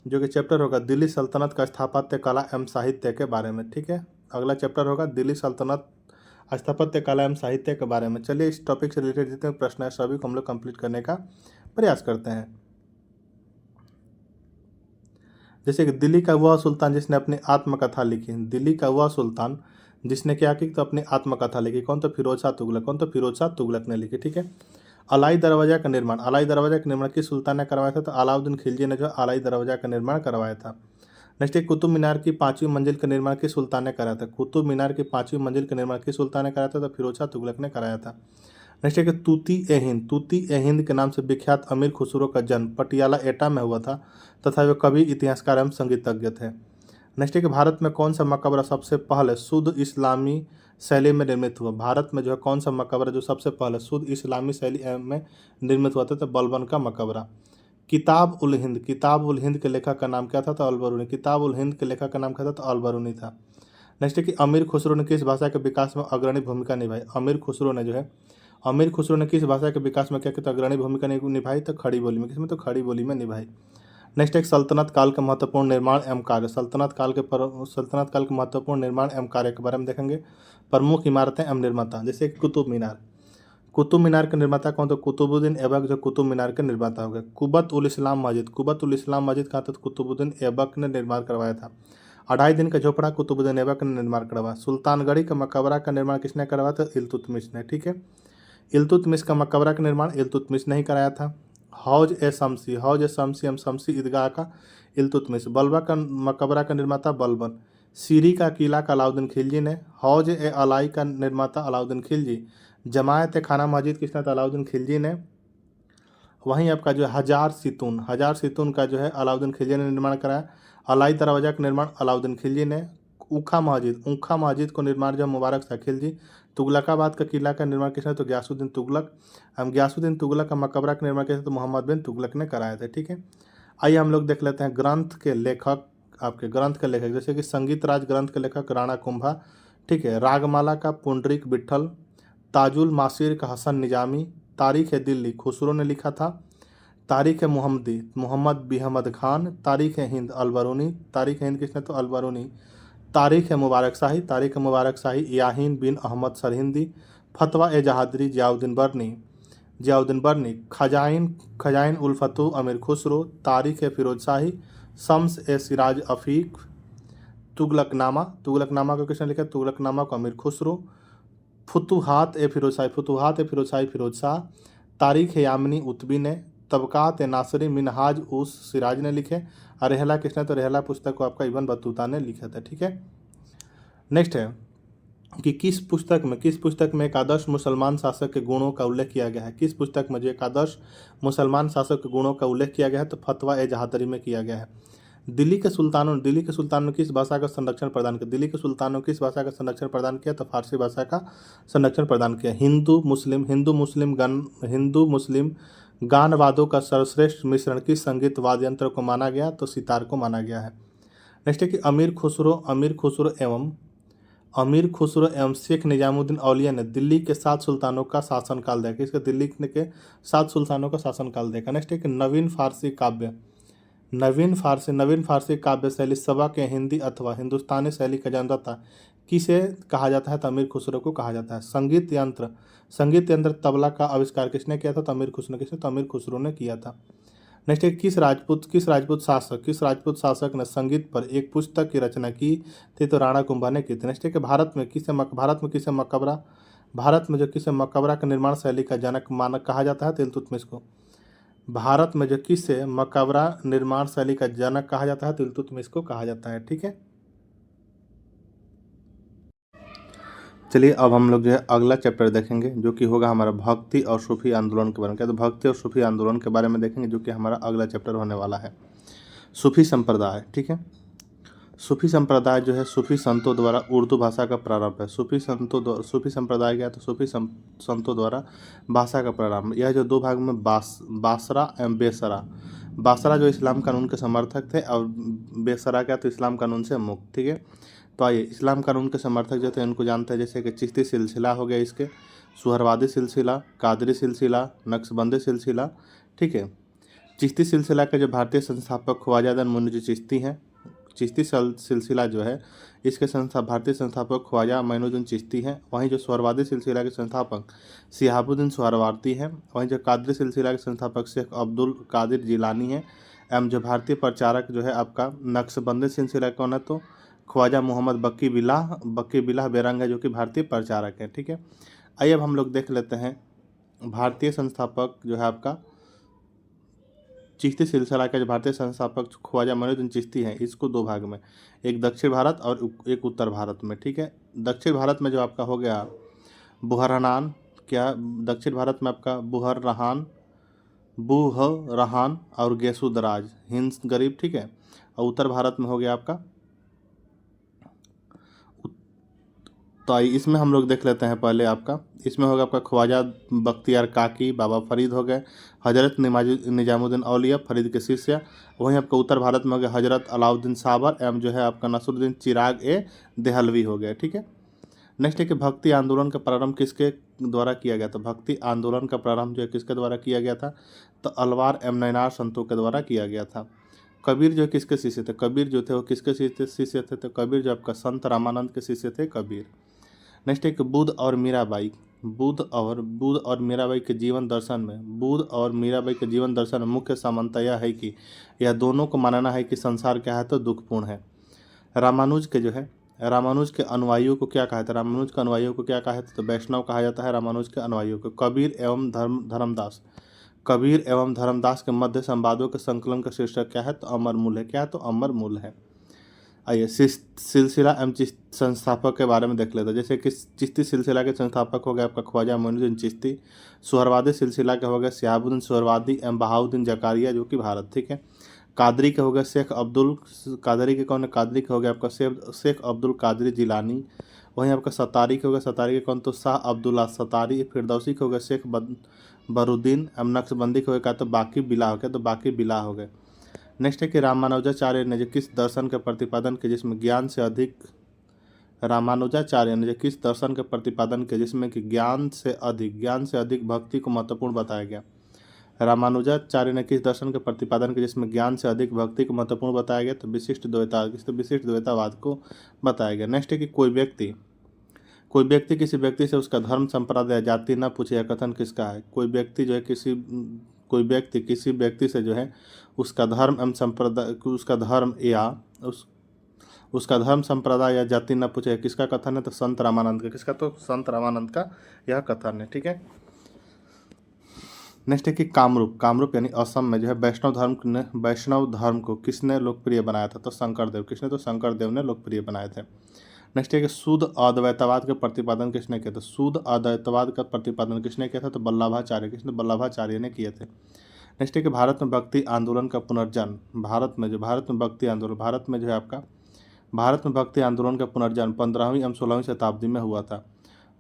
जो कि चैप्टर होगा दिल्ली सल्तनत का स्थापत्य कला एवं साहित्य के बारे में। ठीक है। अगला चैप्टर होगा दिल्ली सल्तनत स्थापत्य कला एवं साहित्य के बारे में। चलिए इस टॉपिक से रिलेटेड जितने प्रश्न है सभी को हम लोग कंप्लीट करने का प्रयास करते हैं। जैसे कि दिल्ली का वह सुल्तान जिसने अपनी आत्मकथा लिखी। दिल्ली का वह सुल्तान जिसने क्या की, तो अपनी आत्मकथा लिखी। कौन, तो फिरोज शाह तुगलक ने लिखी। ठीक है। अलाई दरवाजा का निर्माण किस सुल्तान ने करवाया था, तो अलाउद्दीन खिलजी ने जो अलाई दरवाजा का निर्माण करवाया था। नेक्स्ट है कुतुब मीनार की 5वीं मंजिल का निर्माण किस सुल्तान ने कराया था। कुतुब मीनार की 5वीं मंजिल का निर्माण किस सुल्तान ने कराया था, तो फिरोज शाह तुगलक ने कराया था। नेक्स्ट है कि तूती ए हिंद के नाम से विख्यात अमीर खुसरो का जन्म पटियाला एटा में हुआ था तथा वे कवि, इतिहासकार एवं संगीतज्ञ थे। नेक्स्ट है कि भारत में कौन सा मकबरा सबसे पहले शुद्ध इस्लामी शैली में निर्मित हुआ। भारत में जो है कौन सा मकबरा जो सबसे पहले शुद्ध इस्लामी शैली में निर्मित हुआ था, तो बलबन का मकबरा। किताब उल हिंद के लेखक का नाम क्या था, तो अलबरूनी। किताब उल हिंद के लेखक का नाम क्या था, तो अलबरूनी था। नेक्स्ट है कि अमीर खुसरो ने किस भाषा के विकास में अग्रणी भूमिका निभाई। अमीर खुसरो ने किस भाषा के विकास में क्या किया, तो अग्रणी भूमिका निभाई, तो खड़ी बोली में। किसमें, तो खड़ी बोली में निभाई। नेक्स्ट एक सल्तनत काल का महत्वपूर्ण निर्माण एवं कार्य। सल्तनत काल के महत्वपूर्ण निर्माण एवं कार्य के बारे में देखेंगे। प्रमुख इमारतें एवं निर्माता। जैसे कुतुब मीनार के निर्माता कौन, तो कुतुबुद्दीन ऐबक जो कुतुब मीनार के निर्माता हो गए। कुबत उल इस्लाम मस्जिद कहाँ था, कुतुबुद्दीन ऐबक ने निर्माण करवाया था। 2.5 दिन का झोपड़ा कुतुबुद्दीन ऐबक ने निर्माण करवाया। सुल्तानगढ़ी का मकबरा का निर्माण किसने करवाया था, इल्तुतमिश ने। ठीक है। इल्तुतमिश का मकबरा का निर्माण इल्तुतमिश ने ही कराया था। हौज ए शमसी एवं शमसी ईदगाह का इल्तुतमिश। बलबा का मकबरा का निर्माता बलबन। सीरी का किला का अलाउद्दीन खिलजी ने। हौज ए अलाई का निर्माता अलाउद्दीन खिलजी। जमायत खाना मस्जिद किसने, अलाउद्दीन खिलजी ने। वहीं आपका जो हजार सितून का जो है अलाउद्दीन खिलजी ने निर्माण कराया। अलाई दरवाजा का निर्माण अलाउद्दीन खिलजी ने। ऊखा मस्जिद को निर्माण जो मुबारक शाह खिलजी। तुगलकाबाद का किला का निर्माण किसने, तो गयासुद्दीन तुगलक का मकबरा का निर्माण किसने, तो मोहम्मद बिन तुगलक ने कराया था। ठीक है। आइए हम लोग देख लेते हैं ग्रंथ के लेखक आपके ग्रंथ के लेखक, जैसे कि संगीत राज ग्रंथ के लेखक राणा कुंभा, ठीक है। रागमाला का पुंडरीक विट्ठल, ताजुल मासीर का हसन निजामी, तारीख है दिल्ली खुसरो ने लिखा था, तारीख है मोहम्मदी मोहम्मद बिहमद खान, तारीख है हिंद अलबरूनी, तारीख है हिंद किसने तो अलबरूनी, तारीख है मुबारक शाही, तारीख है मुबारक शाही याहीन बिन अहमद सरहिंदी, फतवा ए जहादरी जियाउद्दीन बर्नी, खजाइन खजाइन उल फतू अमीर खुसरो, तारीख ए फिरोज शाही, शम्स ए सिराज अफीक, तुगलकनामा को किसने लिखा, तुगलकनामा को अमीर खुसरो, फुतुहात ए फिरोज शाही फिरोज शाह, तारीख ए यामिनी उतबी ने, तबकात ए नासरी मिनहाज उस सिराज ने लिखे, और रेहला किसने तो रेहला पुस्तक को आपका इब्न बतूता ने लिखा था, ठीक है। नेक्स्ट है कि किस पुस्तक में एक आदर्श मुसलमान शासक के गुणों का उल्लेख किया गया है, किस पुस्तक में जो एक आदर्श मुसलमान शासक के गुणों का उल्लेख किया गया है, तो फतवा ए जहादरी में किया गया है। दिल्ली के सुल्तानों ने किस भाषा का संरक्षण प्रदान किया, दिल्ली के सुल्तानों ने किस भाषा का संरक्षण प्रदान किया, तो फारसी भाषा का संरक्षण प्रदान किया। हिंदू मुस्लिम गानवादों का सर्वश्रेष्ठ मिश्रण किस संगीत वाद्य यंत्र को माना गया, तो सितार को माना गया है। नेक्स्ट है कि अमीर खुसरो एवं शेख निजामुद्दीन औलिया ने दिल्ली के 7 सुल्तानों का शासनकाल देखा, इसके दिल्ली के 7 सुल्तानों का शासनकाल देखा। नेक्स्ट है कि नवीन फारसी काव्य शैली सबा के हिंदी अथवा हिंदुस्तानी शैली का जन्मदाता किसे कहा जाता है, तो अमीर खुसरो को कहा जाता है। संगीत यंत्र तबला का आविष्कार किसने किया था, तो अमीर खुसरो ने किया था। नेक्स्ट है किस राजपूत शासक ने संगीत पर एक पुस्तक की रचना की थी, तो राणा कुंभा ने की थी। नेक्स्ट है कि भारत में जो किसे मकबरा के निर्माण शैली का जनक मानक कहा जाता है, तो इल्तुतमिश को। भारत में जो किसे मकबरा निर्माण शैली का जनक कहा जाता है, तो इल्तुतमिश को कहा जाता है, ठीक है। चलिए अब हम लोग जो है अगला चैप्टर देखेंगे, जो कि होगा हमारा भक्ति और सूफी आंदोलन के बारे में। क्या तो भक्ति और सूफी आंदोलन के बारे में देखेंगे, जो कि हमारा अगला चैप्टर होने वाला है। सूफी संप्रदाय, ठीक है। सूफी संप्रदाय जो है सूफी संतों द्वारा उर्दू भाषा का प्रारंभ है। सूफी संप्रदाय क्या है, तो सूफी संतों द्वारा भाषा का प्रारंभ। यह जो 2 भाग में बासरा एवं बेसरा, बासरा जो इस्लाम कानून के समर्थक थे, और बेसरा क्या, तो इस्लाम कानून से मुक्त, ठीक है। तो आइए इस्लाम कानून के समर्थक जो थे उनको जानते हैं, जैसे कि चिश्ती सिलसिला हो गया, इसके सुहरवादी सिलसिला, कादरी सिलसिला, नक्शबंदी सिलसिला, ठीक है। चिश्ती सिलसिला के जो भारतीय संस्थापक ख्वाजा मुइनुद्दीन चिश्ती हैं, चिश्ती सिलसिला जो है इसके भारतीय संस्थापक ख्वाजा मुइनुद्दीन चिश्ती हैं। वहीं जो सुहरवादी सिलसिला के संस्थापक शिहाबुद्दीन सुहरवार्दी हैं। वहीं जो कादरी सिलसिला के संस्थापक शेख अब्दुल कादिर जिलानी हैं। एवं जो भारतीय प्रचारक जो है आपका नक्शबंदी सिलसिला कौन है, तो ख्वाजा मोहम्मद बक्की बिलाह बेरंग है, जो कि भारतीय प्रचारक है, ठीक है। आइए अब हम लोग देख लेते हैं भारतीय संस्थापक जो है आपका चिश्ती सिलसिला का जो भारतीय संस्थापक ख्वाजा मुइनुद्दीन चिश्ती हैं, इसको 2 भाग में, एक दक्षिण भारत और एक उत्तर भारत में, ठीक है। दक्षिण भारत में जो आपका हो गया बुहरहान, क्या दक्षिण भारत में आपका बुहरहान और गेसुदराज हिंद गरीब, ठीक है। और उत्तर भारत में हो गया आपका, तो इसमें हम लोग देख लेते हैं पहले आपका, इसमें होगा आपका ख्वाजा बख्तियार काकी, बाबा फरीद हो गए, हजरत निजामुद्दीन औलिया फरीद के शिष्य। वहीं आपका उत्तर भारत में हो गया हजरत अलाउद्दीन साबर एवं जो है आपका नसरुद्दीन चिराग ए देहलवी हो गया, ठीक है। नेक्स्ट है कि भक्ति आंदोलन का प्रारंभ किसके द्वारा किया गया था, भक्ति आंदोलन का प्रारंभ जो है किसके द्वारा किया गया था, तो अलवार एवं नैनार संतों के द्वारा किया गया था। कबीर जो किसके शिष्य थे, कबीर जो थे वो किसके शिष्य थे, तो कबीर जो आपका संत रामानंद के शिष्य थे, कबीर। नेक्स्ट है कि बुद्ध और मीराबाई के जीवन दर्शन में मुख्य समानता यह है कि यह दोनों को मानना है कि संसार क्या है, तो दुखपूर्ण है। रामानुज के अनुयायियों को क्या कहा था, तो वैष्णव कहा जाता है रामानुज के अनुयायियों को। कबीर एवं धर्मदास के मध्य संवादों के संकलन का शीर्षक क्या है, तो अमर मूल है। आइए सिलसिला एवं संस्थापक के बारे में देख लेते हैं, जैसे कि चिश्ती सिलसिला के संस्थापक हो गए आपका ख्वाजा मुइनुद्दीन चिश्ती। सुहरवादी सिलसिला के हो गए शिहाबुद्दीन सुहरवादी एवं बहाउद्दीन जकारिया, जो कि भारत, ठीक है। कादरी के हो गए कादरी के हो गए आपका शेख अब्दुल कादिर जिलानी। वहीं आपका सतारी के कौन, तो शाह अब्दुल्ला सतारी। फिरदौसी के हो गए शेख बरुद्दीन एवं नक्शबंदी के हो गए तो बाकी बिला हो गए, नेक्स्ट है कि रामानुजाचार्य ने जो किस दर्शन के प्रतिपादन के जिसमें ज्ञान से अधिक, रामानुजाचार्य ने जो किस दर्शन के प्रतिपादन के जिसमें कि ज्ञान से अधिक भक्ति को महत्वपूर्ण बताया गया। रामानुजाचार्य ने किस दर्शन के प्रतिपादन के जिसमें ज्ञान से अधिक भक्ति को महत्वपूर्ण बताया गया, तो विशिष्ट द्वैतवाद को बताया गया। नेक्स्ट है कि कोई व्यक्ति किसी व्यक्ति से उसका धर्म संप्रदाय जाति न पूछे, यह कथन किसका है। कोई व्यक्ति किसी व्यक्ति से जो है उसका धर्म एवं संप्रदाय, उसका धर्म संप्रदाय या जाति न पूछे, किसका कथन है, तो संत रामानंद का। किसका, तो संत रामानंद का यह कथन है। ठीक है। नेक्स्ट है कि कामरूप यानी असम में जो है वैष्णव धर्म को किसने लोकप्रिय बनाया था, तो शंकरदेव। किसने, तो शंकरदेव ने लोकप्रिय बनाए थे। नेक्स्ट है कि शुद्ध अद्वैतवाद का प्रतिपादन किसने किया था। शुद्ध अद्वैतवाद का प्रतिपादन किसने किया था, तो वल्लभाचार्य। किसने, वल्लभाचार्य ने किए थे। नेक्स्ट है कि भारत में भक्ति आंदोलन का पुनर्जन्म, भारत में भक्ति आंदोलन का पुनर्जन्म 15वीं एवं 16वीं शताब्दी में हुआ था।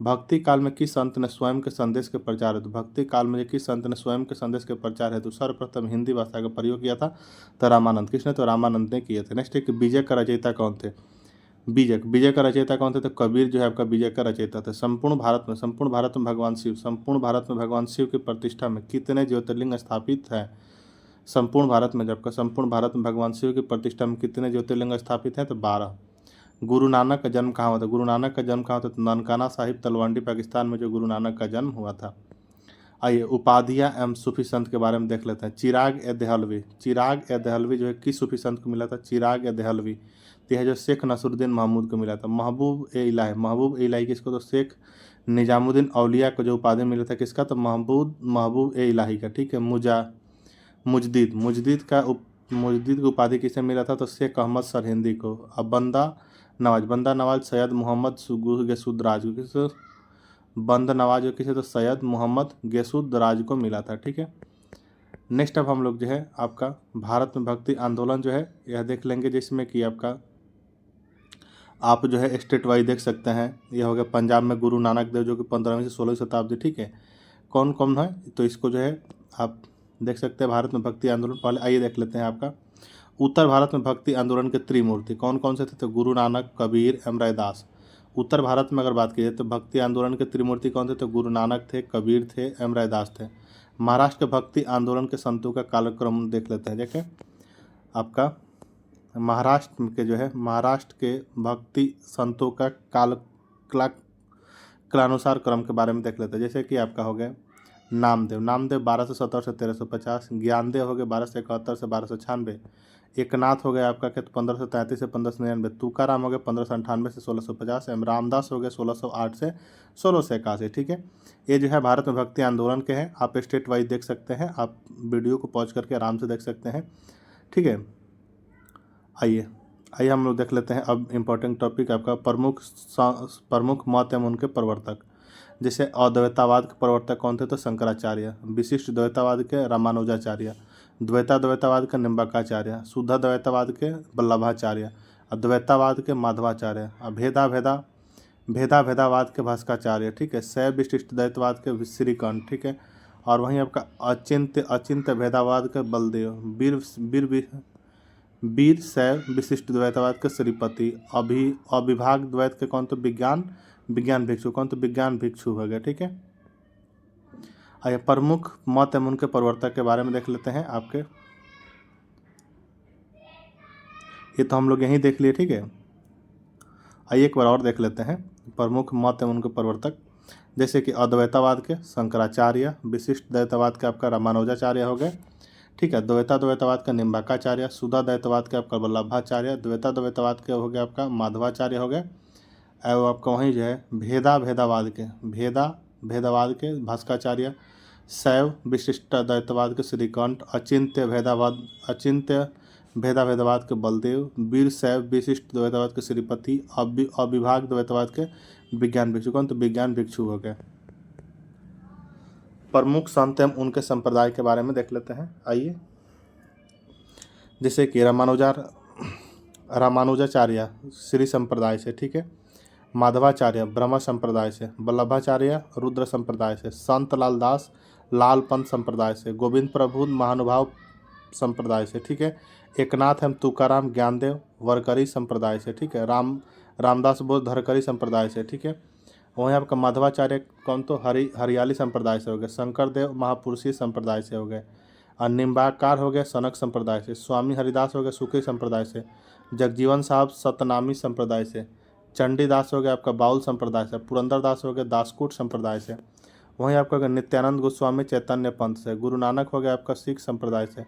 भक्ति काल में किस संत ने स्वयं के संदेश के प्रचार हेतु, भक्ति काल में किस संत ने स्वयं के संदेश के प्रचार हेतु सर्वप्रथम हिंदी भाषा का प्रयोग किया था, तो रामानंद। किसने, तो रामानंद ने किए थे। नेक्स्ट है कि बीजक का रचयिता कौन थे। बीजक का रचयिता कौन थे, तो कबीर जो है आपका बीजक का रचयिता थे। संपूर्ण भारत में भगवान शिव की प्रतिष्ठा में कितने ज्योतिर्लिंग स्थापित हैं। संपूर्ण भारत में भगवान शिव की प्रतिष्ठा में कितने ज्योतिर्लिंग स्थापित हैं, तो 12। गुरु नानक का जन्म कहाँ हुआ था। गुरु नानक का जन्म कहाँ हुआ था, तो ननकाना साहिब तलवंडी पाकिस्तान में जो गुरु नानक का जन्म हुआ था। आइए उपाधियाँ एवं सूफी संत के बारे में देख लेते हैं। चिराग ए दहलवी जो है किस सूफी संत को मिला था, चिराग ए दहलवी। तो यह जो शेख नसरुद्दीन महमूद को मिला था। महबूब ए इलाही किसको, तो शेख निजामुद्दीन औलिया को जो उपाधि मिला था किसका, तो महबूब ए इलाही का। ठीक है। मुजद्दिद की उपाधि किसे मिला था, तो शेख अहमद सरहिंदी को। अब बंदा नवाज सैयद मोहम्मद गेसुद्राज को। बंदा नवाज किसे, तो सैयद मोहम्मद गेसुद्राज को मिला था। ठीक है। नेक्स्ट अब हम लोग जो है आपका भारत में भक्ति आंदोलन जो है यह देख लेंगे, जिसमें कि आपका आप जो है स्टेट वाइज देख सकते हैं। यह हो गया पंजाब में गुरु नानक देव जो कि 15वीं से 16वीं शताब्दी। ठीक है। कौन कौन है, तो इसको जो है आप देख सकते हैं भारत में भक्ति आंदोलन। पहले आइए देख लेते हैं आपका उत्तर भारत में भक्ति आंदोलन के त्रिमूर्ति कौन कौन से थे, तो गुरु नानक, कबीर एवं रैदास। उत्तर भारत में अगर बात की जाए तो भक्ति आंदोलन के त्रिमूर्ति कौन थे, तो गुरु नानक थे, कबीर थे एवं रैदास थे। महाराष्ट्र के भक्ति आंदोलन के संतों का कालक्रम देख लेते हैं। देखिए आपका महाराष्ट्र के भक्ति संतों का कालानुसार क्रम के बारे में देख लेते हैं। जैसे कि आपका हो गया नामदेव 1270 से 1350, ज्ञानदेव हो गए 1271 से 1296, एकनाथ हो गया आपका 1533 से 1599, तुकाराम हो गए 1598 से 1650, एवं रामदास हो गए 1608 से 1681। ठीक है। ये जो है भारत में भक्ति आंदोलन के हैं। आप स्टेट वाइज देख सकते हैं, आप वीडियो को पॉज करके आराम से देख सकते हैं। ठीक है। आइए हम लोग देख लेते हैं अब इम्पोर्टेंट टॉपिक आपका प्रमुख मत एवं उनके प्रवर्तक। जैसे अद्वैतवाद के प्रवर्तक कौन थे, तो शंकराचार्य। विशिष्ट द्वैतवाद के रामानुजाचार्य, द्वैतवाद के निम्बकाचार्य, शुद्ध द्वैतवाद के वल्लभाचार्य, अद्वैतवाद के माधवाचार्य, भेदावाद के भास्कराचार्य। ठीक है। शैव विशिष्ट द्वैतवाद के श्रीकंठ। ठीक है। और वहीं आपका अचिंत्य भेदावाद के बलदेव, वीर शैव विशिष्ट द्वैतवाद के श्रीपति, अविभाग द्वैत के कौन, तो विज्ञान भिक्षु। कौन, तो विज्ञान भिक्षु हो गया। ठीक है। आइए प्रमुख मत एवं उनके प्रवर्तक के बारे में देख लेते हैं आपके। ये तो हम लोग यहीं देख लिए। ठीक है। आइए एक बार और देख लेते हैं प्रमुख मत एवं उनके प्रवर्तक। जैसे कि अद्वैतवाद के शंकराचार्य, विशिष्ट द्वैतवाद के आपका रामानुजाचार्य हो गए। ठीक है। द्वैतवाद का निम्बकाचार्य, शुद्ध द्वैतवाद के आपका वल्लभाचार्य, द्वैतवाद के हो गया आपका माधवाचार्य हो गए। एवं आपका वहीं जो है भेदावाद के भास्कराचार्य, शैव विशिष्ट द्वैतवाद के श्रीकंठ, अचिंत्य भेदावाद के बलदेव, वीर शैव विशिष्ट द्वैतवाद के श्रीपति, अविभाग द्वैतवाद के विज्ञान भिक्षु। कौन, तो विज्ञान भिक्षु हो गए। प्रमुख संत एवं उनके संप्रदाय के बारे में देख लेते हैं। आइए जैसे कि रामानुजाचार्य श्री संप्रदाय से। ठीक है। माधवाचार्य ब्रह्म संप्रदाय से, वल्लभाचार्य रुद्र संप्रदाय से, संत लालदास लालपंथ संप्रदाय से, गोविंद प्रभु महानुभाव संप्रदाय से। ठीक है। एकनाथ एवं तुकाराम ज्ञानदेव वरकरी संप्रदाय से, ठीक है। रामदास बोस धरकरी संप्रदाय से, ठीक है। वहीं आपका माधवाचार्य कौन, तो हरियाली संप्रदाय से हो गए। शंकर देव महापुरुषी संप्रदाय से हो गए। और निम्बाकार हो गए सनक संप्रदाय से। स्वामी हरिदास हो गए सुखी संप्रदाय से। जगजीवन साहब सतनामी संप्रदाय से। चंडीदास हो गए आपका बाउल संप्रदाय से। पुरंदरदास हो गए दासकूट संप्रदाय से। वहीं आपका हो गया नित्यानंद गोस्वामी चैतन्य पंथ से। गुरु नानक हो गया आपका सिख संप्रदाय से।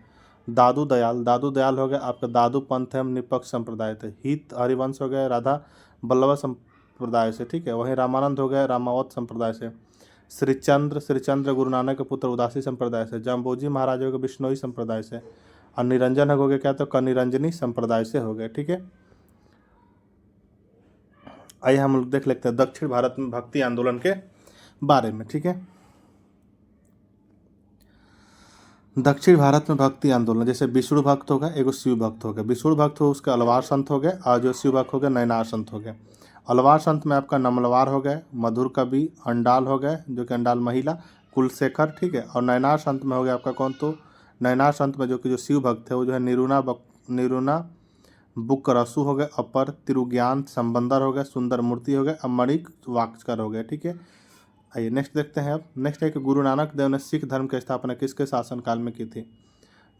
दादू दयाल हो गया आपका दादू पंथ एवं निपक्ष संप्रदाय से। हित हरिवंश हो गए राधा बल्लभ संप्रदाय से, ठीक है। वहीं रामानंद हो गए रामावत संप्रदाय से। श्रीचंद्र गुरु नानक के पुत्र उदासी संप्रदाय से। जम्बोजी महाराज हो गए बिश्नोई संप्रदाय से। और निरंजन हो गए क्या, तो कनिरंजनी संप्रदाय से हो गए, ठीक है। आइए हम लोग देख लेते हैं दक्षिण भारत में भक्ति आंदोलन के बारे में, ठीक है। दक्षिण भारत में भक्ति आंदोलन, जैसे विष्णु भक्त हो गया, एगो शिव भक्त हो गया। विष्णु भक्त हो उसके अलवार संत हो गए, और जो शिव भक्त हो गए नयनार संत हो गए। अलवार संत में आपका नमलवार हो गए, मधुर कवि, अंडाल हो गए जो कि अंडाल महिला, कुलशेखर, ठीक है। और नयनार संत में हो गया आपका कौन, तो नयनार संत में जो शिव भक्त है वो जो है निरुना बुक रसु हो गए, अपर तिरुज्ञान संबंदर हो गए, सुंदर मूर्ति हो गए, अमणिक वाक्सकर हो गए, ठीक है। आइए नेक्स्ट देखते हैं। अब नेक्स्ट है कि गुरु नानक देव ने सिख धर्म की स्थापना किसके शासनकाल में की थी।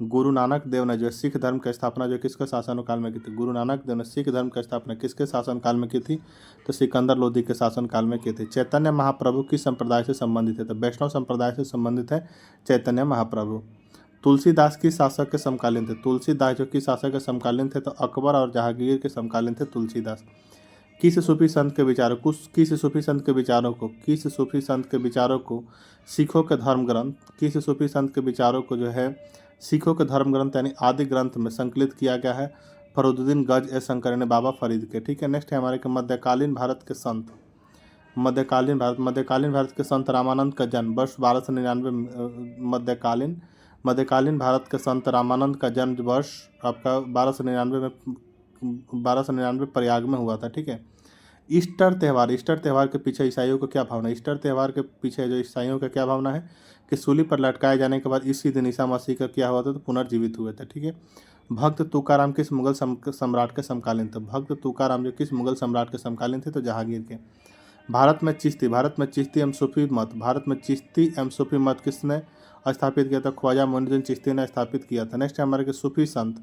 गुरु नानक देव ने जो सिख धर्म की स्थापना जो किसके शासनकाल में की थी। गुरु नानक देव ने सिख धर्म की स्थापना किसके शासनकाल में की थी, तो सिकंदर लोदी के शासनकाल में की थी। चैतन्य महाप्रभु किस संप्रदाय से संबंधित है, तो वैष्णव संप्रदाय से संबंधित है चैतन्य महाप्रभु। तुलसीदास किस शासक के समकालीन थे। तुलसीदास जो किस शासक के समकालीन थे, तो अकबर और जहांगीर के समकालीन थे तुलसीदास। किस सूफी संत के विचारों को सिखों के धर्म ग्रंथ, किस सूफी संत के विचारों को जो है सिखों के धर्म ग्रंथ यानी आदि ग्रंथ में संकलित किया गया है। फरुद्दीन गज ए शंकर ने बाबा फरीद के, ठीक है। नेक्स्ट है हमारे के मध्यकालीन भारत के संत। मध्यकालीन भारत के संत रामानंद का जन्म वर्ष 1299। मध्यकालीन भारत के संत रामानंद का जन्म वर्ष आपका 1299 प्रयाग में हुआ था, ठीक है। ईस्टर त्यौहार के पीछे ईसाइयों को क्या भावना है। ईस्टर त्यौहार के पीछे जो ईसाइयों का क्या भावना है कि सूली पर लटकाए जाने के बाद इसी दिन ईसा मसीह का क्या हुआ था, तो पुनर्जीवित हुए थे, ठीक है। भक्त तुकाराम किस मुगल सम्राट के समकालीन थे। भक्त तुकाराम जो किस मुगल सम्राट के समकालीन थे, तो जहांगीर के। भारत में चिश्ती एवं सूफी मत किसने स्थापित किया था, ख्वाजा मोइनुद्दीन चिश्ती ने स्थापित किया था। नेक्स्ट है हमारे सूफी संत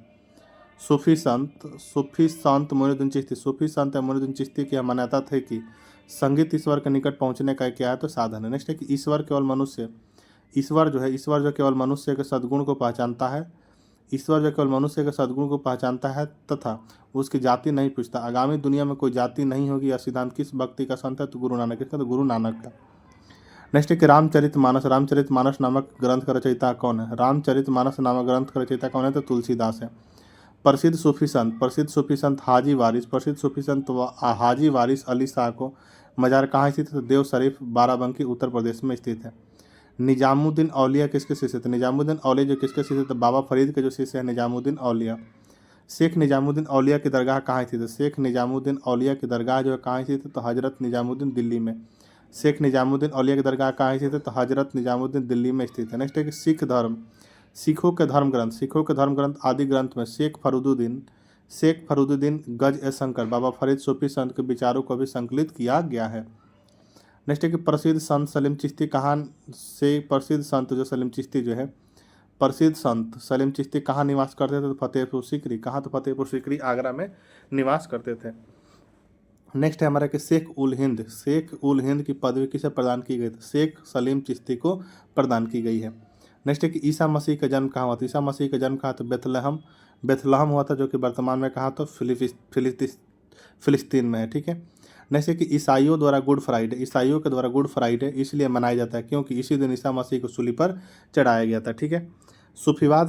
मोइनुद्दीन चिश्ती। सूफी संत मोइनुद्दीन चिश्ती की मान्यता थे कि संगीत ईश्वर के निकट पहुंचने का क्या है, तो साधन है। नेक्स्ट है कि ईश्वर जो केवल मनुष्य के सद्गुण को पहचानता है, तथा उसकी जाति नहीं पूछता। आगामी दुनिया में कोई जाति नहीं होगी, यह सिद्धांत किस भक्ति का संत है, तो गुरु नानक का, तो गुरु नानक का। नेक्स्ट है कि रामचरितमानस नामक ग्रंथ का रचयिता कौन है। रामचरितमानस नामक ग्रंथ का रचयिता कौन है, तो तुलसीदास है। प्रसिद्ध सूफी संत हाजी वारिस अली शाह को मजार कहाँ स्थित है, तो देव शरीफ बाराबंकी उत्तर प्रदेश में स्थित है। निजामुद्दीन औलिया किसके शिष्य थे। निजामुद्दीन औलिया जो किसके शिष्य थे, बाबा फरीद के जो शिष्य है निजामुद्दीन औलिया। शेख निजामुद्दीन औलिया की दरगाह कहाँ स्थित है। शेख निजामुद्दीन औलिया की दरगाह जो है कहाँ स्थित है, तो हजरत निजामुद्दीन दिल्ली में। शेख निजामुद्दीन औलिया की दरगाह कहाँ स्थित है, तो हजरत निजामुद्दीन दिल्ली में स्थित है। नेक्स्ट है कि सिखों के धर्म ग्रंथ आदि ग्रंथ में शेख फरुद्दीन गज ए शंकर बाबा फरीद सूफी संत के विचारों को भी संकलित किया गया है। नेक्स्ट है कि प्रसिद्ध संत सलीम चिश्ती कहाँ निवास करते थे, तो फतेहपुर सीकरी। कहाँ, तो फतेहपुर सीकरी आगरा में निवास करते थे। नेक्स्ट है हमारा कि शेख उल हिंद की पदवी किसे प्रदान की गई थी, शेख सलीम चिश्ती को प्रदान की गई है। नेक्स्ट है कि ईसा मसीह का जन्म कहाँ हुआ था। ईसा मसीह का जन्म कहाँ, तो बेथलहम हुआ था, जो कि वर्तमान में कहाँ, तो फिलिस्तीन में है, ठीक है। नेक्स्ट है कि ईसाइयों के द्वारा गुड फ्राइडे इसलिए मनाया जाता है क्योंकि इसी दिन ईसा मसीह को सूली पर चढ़ाया गया था, ठीक है। सूफीवाद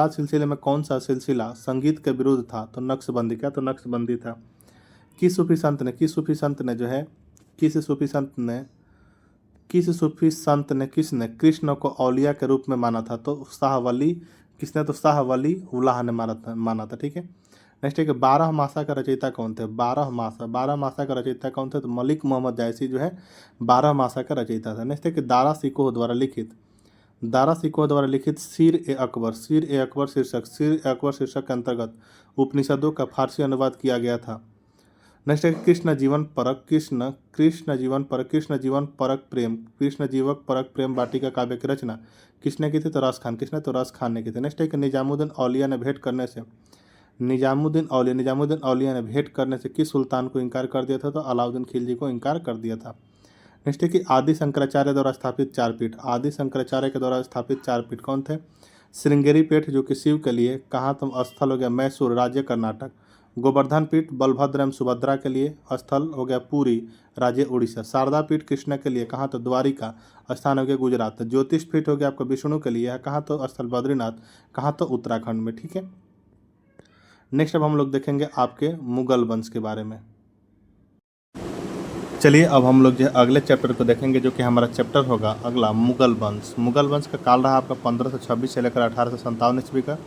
सिलसिले में कौन सा सिलसिला संगीत के विरुद्ध था, तो नक्शबंदी का, तो नक्शबंदी था। किस सूफी संत ने कृष्ण को औलिया के रूप में माना था, तो शाह वली उल्लाह ने माना था, ठीक है। नेक्स्ट है कि 12 मासा का रचयिता कौन थे। 12 मासा का रचयिता कौन थे, तो मलिक मोहम्मद जैसी जो है 12 मासा का रचयिता था। नेक्स्ट है कि दारा सिकोह द्वारा लिखित दारा सिकोह द्वारा लिखित सीर-ए-अकबर शीर्षक के अंतर्गत उपनिषदों का फारसी अनुवाद किया गया था। नेक्स्ट है कृष्ण जीवन परक कृष्ण जीवक परक प्रेम वाटिका काव्य की रचना किसने की थी? तो रस खान ने की थी। नेक्स्ट है कि निजामुद्दीन औलिया ने भेंट करने से किस सुल्तान को इनकार कर दिया था? तो अलाउद्दीन खिलजी को इनकार कर दिया था। नेक्स्ट है कि आदि शंकराचार्य द्वारा स्थापित चार पीठ कौन थे? श्रृंगेरी पीठ जो कि शिव के लिए, कहाँ तो स्थल हो गया मैसूर राज्य कर्नाटक। गोवर्धन पीठ बलभद्र एवं सुभद्रा के लिए, स्थल हो गया पुरी राज्य उड़ीसा। शारदा पीठ कृष्ण के लिए, कहाँ तो द्वारिका, स्थान हो गया गुजरात। ज्योतिष पीठ हो गया आपका विष्णु के लिए, कहाँ तो स्थल बद्रीनाथ, कहाँ तो उत्तराखंड में। ठीक है। नेक्स्ट अब हम लोग देखेंगे आपके मुगल वंश के बारे में। चलिए अब हम लोग जो है अगले चैप्टर को देखेंगे, जो कि हमारा चैप्टर होगा अगला मुगल वंश। मुगल वंश का काल रहा आपका 1526 से लेकर 1857 ईस्वी का।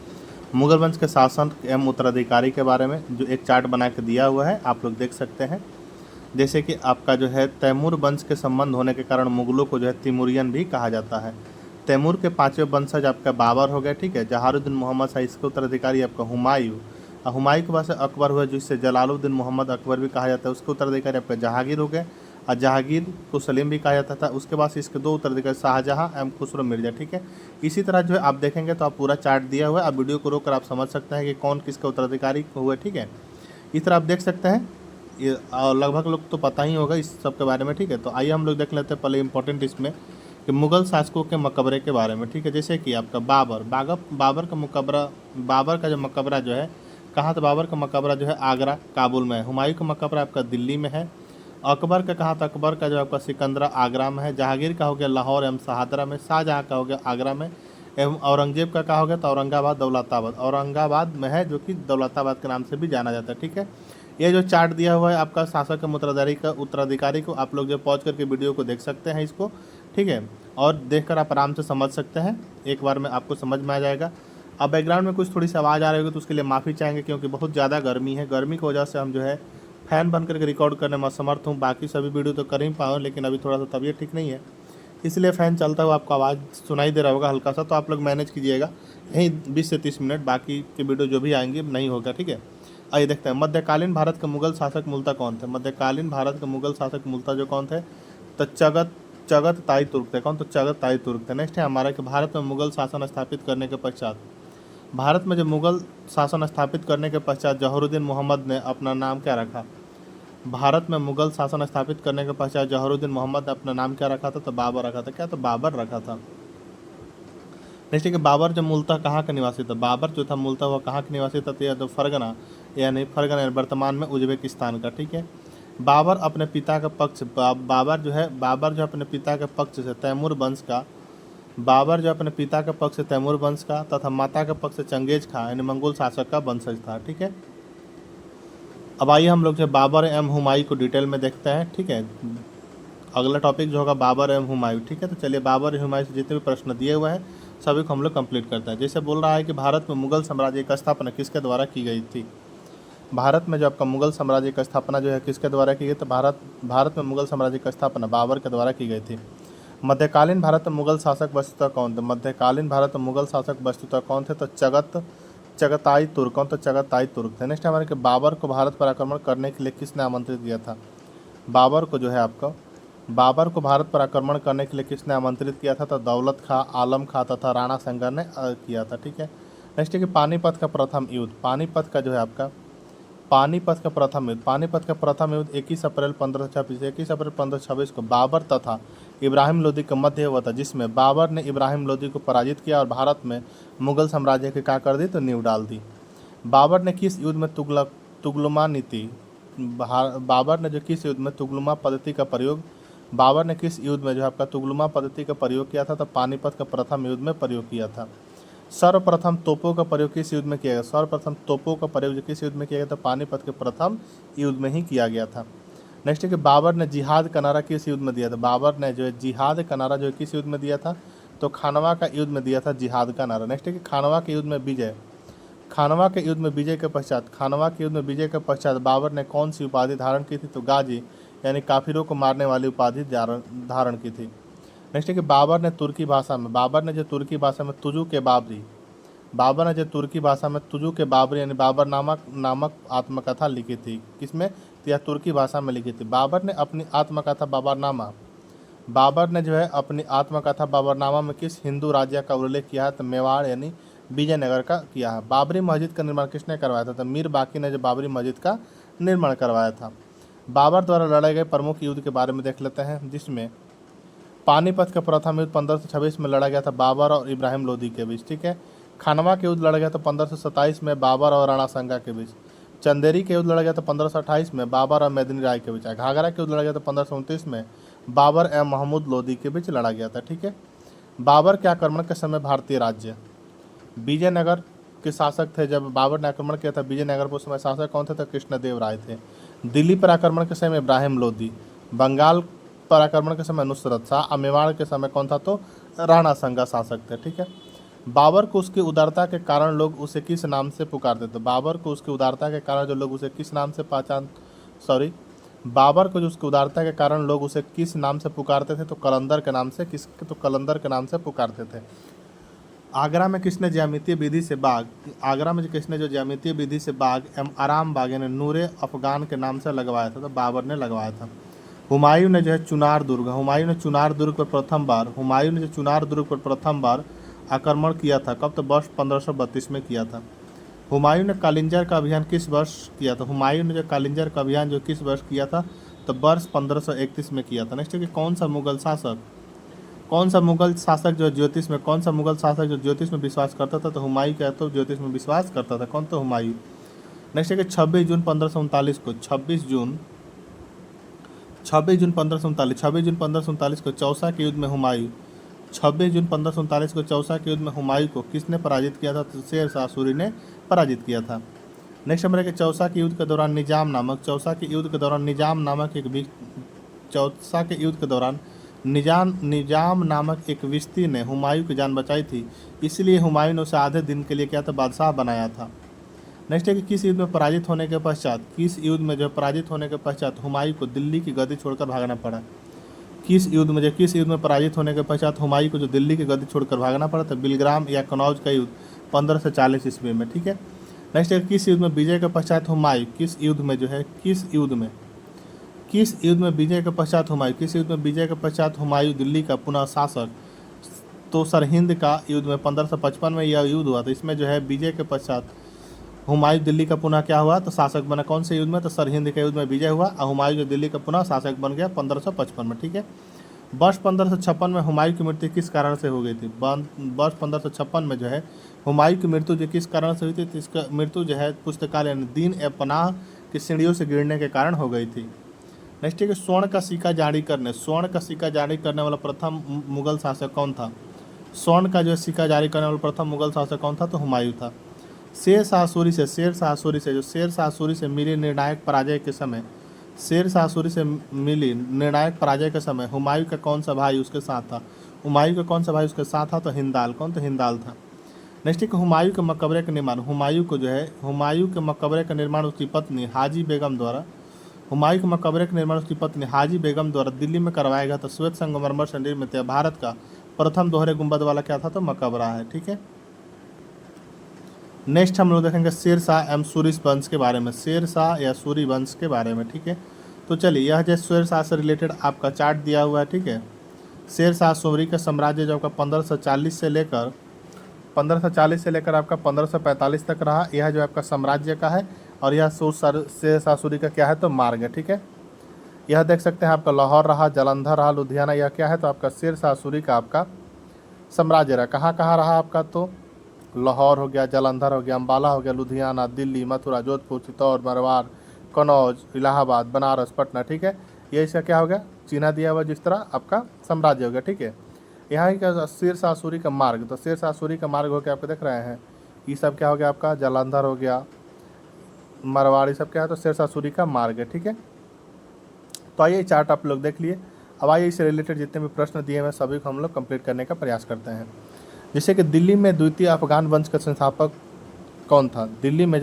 मुगल वंश के शासन एवं उत्तराधिकारी के बारे में जो एक चार्ट बना के दिया हुआ है, आप लोग देख सकते हैं। जैसे कि आपका जो है तैमूर वंश के संबंध होने के कारण मुगलों को जो है तिमूरियन भी कहा जाता है। तैमूर के पांचवें वंशज आपका बाबर हो गया, ठीक है। जहारुद्दीन मोहम्मद शाह, इसके उत्तराधिकारी आपका हुमायूं के बाद से अकबर हुआ, जिससे जलालुद्दीन मोहम्मद अकबर भी कहा जाता है। उसके उत्तराधिकारी आपका जहांगीर हो गए, और जहांगीर को सलीम भी कहा जाता था। उसके बाद इसके दो उत्तराधिकारी शाहजहां एवं खुसरो मिर्जा, ठीक है। इसी तरह जो है आप देखेंगे तो आप पूरा चार्ट दिया हुआ है, आप वीडियो को रोक कर आप समझ सकते हैं कि कौन किसका उत्तराधिकारी हुआ, ठीक है। इस तरह आप देख सकते हैं, ये लगभग लोग तो पता ही होगा इस सब के बारे में, ठीक है। तो आइए हम लोग देख लेते हैं पहले इंपॉर्टेंट इसमें कि मुगल शासकों के मकबरे के बारे में, ठीक है। जैसे कि आपका बाबर का जो मकबरा जो है, कहाँ तो बाबर का मकबरा जो है आगरा काबुल में है। हुमायूं का मकबरा आपका दिल्ली में है। अकबर का कहाँ था? अकबर का जो आपका सिकंदरा आगरा में है। जहांगीर का हो गया लाहौर एवं शाहदरा में। शाहजहाँ का हो गया आगरा में। एवं औरंगजेब का कहा हो गया? तो औरंगाबाद में है, जो कि दौलताबाद के नाम से भी जाना जाता है, ठीक है। ये जो चार्ट दिया हुआ है आपका शासक के उत्तराधिकारी को, आप लोग जो पॉज करके वीडियो को देख सकते हैं इसको, ठीक है। और देखकर आप आराम से समझ सकते हैं, एक बार में आपको समझ में आ जाएगा। अब बैकग्राउंड में कुछ थोड़ी सी आवाज़ आ रही होगी तो उसके लिए माफ़ी चाहेंगे, क्योंकि बहुत ज़्यादा गर्मी है। गर्मी की वजह से हम जो है फ़ैन बंद करके रिकॉर्ड करने में असमर्थ हूँ। बाकी सभी वीडियो तो कर ही पाऊँ, लेकिन अभी थोड़ा सा तबीयत ठीक नहीं है, इसलिए फ़ैन चलता हुआ आपको आवाज़ सुनाई दे रहा होगा हल्का सा, तो आप लोग मैनेज कीजिएगा यहीं 20 से 30 मिनट, बाकी के वीडियो जो भी आएंगे नहीं होगा, ठीक है। आइए देखते हैं मध्यकालीन भारत के मुगल शासक मूलतः कौन थे? मध्यकालीन भारत के मुगल शासक मूलतः जो कौन थे? तो चगताई तुर्क थे। कौन? तो चगताई तुर्क थे। नेक्स्ट है हमारा कि भारत में मुगल शासन स्थापित करने के पश्चात जहरुद्दीन मोहम्मद ने अपना नाम क्या रखा? भारत में मुगल शासन स्थापित करने के पश्चात जहरुद्दीन मोहम्मद ने अपना नाम क्या रखा था? तो बाबर रखा था। क्या? तो बाबर रखा था। नेक्स्ट है कि बाबर जो मूलतः कहाँ का निवासी था? बाबर जो था मूलतः वह कहाँ का निवासी था? तो यह तो फरगना वर्तमान में उज्बेकिस्तान का, ठीक है। बाबर जो अपने पिता के पक्ष से तैमूर वंश का तथा माता के पक्ष से चंगेज खां यानी मंगोल शासक का वंशज था, ठीक है। अब आइए हम लोग जो बाबर एवं हुमायूं को डिटेल में देखते हैं, ठीक है। अगला टॉपिक जो होगा बाबर एवं हुमायूं, ठीक है। तो चलिए बाबर एवं हुमायूं से जितने भी प्रश्न दिए हुए हैं सभी को हम लोग कंप्लीट करते हैं। जैसे बोल रहा है कि भारत में मुगल साम्राज्य की स्थापना किसके द्वारा की गई थी? भारत में जो आपका मुगल साम्राज्य की स्थापना जो है किसके द्वारा की गई? तो भारत में मुगल साम्राज्य की स्थापना बाबर के द्वारा की गई थी। मध्यकालीन भारत में मुगल शासक वस्तुतः कौन थे? मध्यकालीन भारत में मुगल शासक वस्तुतः कौन थे? तो चगताई तुर्क। कौन? तो चगताई तुर्क थे। नेक्स्ट हमारे कि बाबर को भारत पर आक्रमण करने के लिए किसने आमंत्रित किया था? बाबर को भारत पर आक्रमण करने के लिए किसने आमंत्रित किया था? तो दौलत खां, आलम खां तथा राणा संगा ने किया था, ठीक है। नेक्स्ट है कि पानीपत का प्रथम युद्ध पानीपत का प्रथम युद्ध 21 अप्रैल 1526 को बाबर तथा इब्राहिम लोदी के मध्य हुआ था, जिसमें बाबर ने इब्राहिम लोदी को पराजित किया और भारत में मुगल साम्राज्य की क्या कर दी? तो नींव डाल दी। बाबर ने किस युद्ध में तुगलमा पद्धति का प्रयोग किया था? तो पानीपत का प्रथम युद्ध में प्रयोग किया था। सर्वप्रथम तोपों का प्रयोग किस युद्ध में किया गया? किस युद्ध में किया गया? तो पानीपत के प्रथम युद्ध में ही किया गया था। नेक्स्ट है कि बाबर ने जिहाद का नारा किस युद्ध में दिया था? बाबर ने जो है जिहाद का नारा जो है किस युद्ध में दिया था? तो खानवा का युद्ध में दिया था जिहाद का नारा। नेक्स्ट है कि खानवा के युद्ध में विजय के पश्चात बाबर ने कौन सी उपाधि धारण की थी? तो गाजी यानी काफिरों को मारने वाली उपाधि धारण की थी। नेक्स्ट है कि बाबर ने जो तुर्की भाषा में तुजु के बाबरी, बाबर ने जो तुर्की भाषा में तुजु के बाबरी यानी बाबर नामक आत्मकथा लिखी थी। किसमें? तो यह तुर्की भाषा में लिखी थी। बाबर ने जो है अपनी आत्मकथा बाबरनामा में किस हिंदू राज्य का उल्लेख किया है? तो मेवाड़ यानी विजयनगर का किया है। बाबरी मस्जिद का निर्माण किसने करवाया था? तो मीर बाकी ने जो बाबरी मस्जिद का निर्माण करवाया था। बाबर द्वारा लड़े गए प्रमुख युद्ध के बारे में देख लेते हैं, जिसमें पानीपत का प्रथम युद्ध 1526 में लड़ा गया था बाबर और इब्राहिम लोदी के बीच। ठीक है। खानवा के युद्ध लड़ा गया था 1527 में बाबर और राणा सांगा के बीच। चंदेरी के युद्ध लड़ा गया था 1528 में बाबर और मेदिनी राय के बीच। घाघरा के युद्ध लड़ा गया था 1529 में बाबर एवं महमूद लोदी के बीच लड़ा गया था। ठीक है। बाबर के आक्रमण के समय भारतीय राज्य विजयनगर के शासक थे। जब बाबर ने आक्रमण किया था विजयनगर पर, उस समय शासक कौन थे? तो कृष्णदेव राय थे। दिल्ली पर आक्रमण के समय इब्राहिम लोदी, बंगाल पर आक्रमण के समय नुसरत शाह, और मेवाड़ के समय कौन था? तो राणा सांगा शासक थे। ठीक है। बाबर को उसकी उदारता के कारण लोग उसे किस नाम से पुकारते थे? बाबर को उसकी उदारता के कारण जो लोग उसे किस नाम से बाबर को जो उसकी उदारता के कारण लोग उसे किस नाम से पुकारते थे? तो कलंदर के नाम से। कलंदर के नाम से पुकारते थे। आगरा में किसने ज्यामितीय विधि से बाग एवं आराम बाग यानी नूरे अफगान के नाम से लगवाया था? तो बाबर ने लगवाया था। हुमायूं ने जो चुनार दुर्ग पर प्रथम बार आक्रमण किया था। कब? तो वर्ष 1532 में किया था। हुमायूं ने कालिंजर का अभियान किस वर्ष किया था? हुमायूं ने जो कालिंजर का अभियान जो किस वर्ष किया था? तो वर्ष 1531 में किया था। नेक्स्ट है कि कौन सा मुगल शासक जो ज्योतिष में विश्वास करता था? तो हुमायूं क्या तो ज्योतिष में विश्वास करता था। कौन? तो हुमायूं। नेक्स्ट है कि 26 जून 1539 को चौसा के युद्ध में हुमायूं को किसने पराजित किया था? तो शेर शाह सूरी ने पराजित किया था। नेक्स्ट नंबर है कि चौसा के युद्ध के दौरान निजाम नामक एक विस्ती ने हुमायूं की जान बचाई थी, इसलिए हुमायूं ने उसे आधे दिन के लिए क्या था? बादशाह बनाया था। नेक्स्ट है कि किस युद्ध में पराजित होने के पश्चात हुमायूं को दिल्ली की गद्दी छोड़कर भागना पड़ा? किस युद्ध में पराजित होने के पश्चात हुमायूं को जो दिल्ली की गद्दी छोड़कर भागना पड़ा था? बिलग्राम या कनौज का युद्ध 1540 ईस्वी में। ठीक है। नेक्स्ट है किस युद्ध में विजय के पश्चात हुमायूं दिल्ली का पुनः शासक? तो सरहिंद का युद्ध में 1555 में यह युद्ध हुआ था। इसमें जो है विजय के पश्चात हुमायूं दिल्ली का पुनः क्या हुआ? तो शासक बना। कौन से युद्ध में? तो सरहिंद के युद्ध में विजय हुआ और हुमायूं जो दिल्ली का पुनः शासक बन गया 1555 में। ठीक है। वर्ष 1556 में हुमायूं की मृत्यु किस कारण से हो गई थी? वर्ष 1556 में जो है हुमायूं की मृत्यु जो किस कारण से हुई थी? तो इसका मृत्यु जो है पुस्तकालय यानी दीन ए पनाह की सीढ़ियों से गिरने के कारण हो गई थी। नेक्स्ट है कि स्वर्ण का सिक्का जारी करने वाला प्रथम मुगल शासक कौन था? स्वर्ण का जो सिक्का जारी करने वाला प्रथम मुगल शासक कौन था? तो हुमायूं था। शेर शाह सूरी से मिली निर्णायक पराजय के समय हुमायूं का कौन सा भाई उसके साथ था? तो हिंदाल। कौन? तो हिंदाल था। नेक्स्ट है कि हुमायूं के मकबरे का निर्माण उसकी पत्नी हाजी बेगम द्वारा दिल्ली में करवाया गया था। श्वेत संगमरमर से निर्मित भारत का प्रथम दोहरे गुंबद वाला क्या था? तो मकबरा है। ठीक है। नेक्स्ट हम लोग देखेंगे शेर शाह एवं सूरी वंश के बारे में। ठीक है। तो चलिए यह जो शेर शाह से रिलेटेड आपका चार्ट दिया हुआ है। ठीक है। शेर शाह सूरी का साम्राज्य जो आपका 1540 से लेकर आपका 1545 तक रहा। यह जो आपका साम्राज्य का है और यह शेर शाह सूरी का क्या है? तो मार्ग है। ठीक है। यह देख सकते हैं आपका लाहौर रहा, जालंधर रहा, लुधियाना, यह क्या है? तो आपका शेर शाह सूरी का आपका साम्राज्य रहा। कहाँ रहा आपका? तो लाहौर हो गया, जालंधर हो गया, अम्बाला हो गया, लुधियाना, दिल्ली, मथुरा, जोधपुर, चित्तौड़, मरवार, कनौज, इलाहाबाद, बनारस, पटना। ठीक है। ये इसका क्या हो गया? चिन्ह दिया हुआ जिस तरह आपका साम्राज्य हो गया। ठीक है। यहाँ ही क्या शेर शाह सूरी का मार्ग, तो शेर शाह सूरी का मार्ग हो गया आपको देख रहे हैं। ये सब क्या हो गया आपका? जालंधर हो गया, मरवाड़ी, सब क्या है? तो शेर शाह सूरी का मार्ग है। ठीक है। तो आइए चार्ट आप लोग देख लिए। अब आइए इससे रिलेटेड जितने भी प्रश्न दिए हैं सभी को हम लोग कंप्लीट करने का प्रयास करते हैं। जैसे कि दिल्ली में द्वितीय अफगान वंश का संस्थापक कौन था? दिल्ली में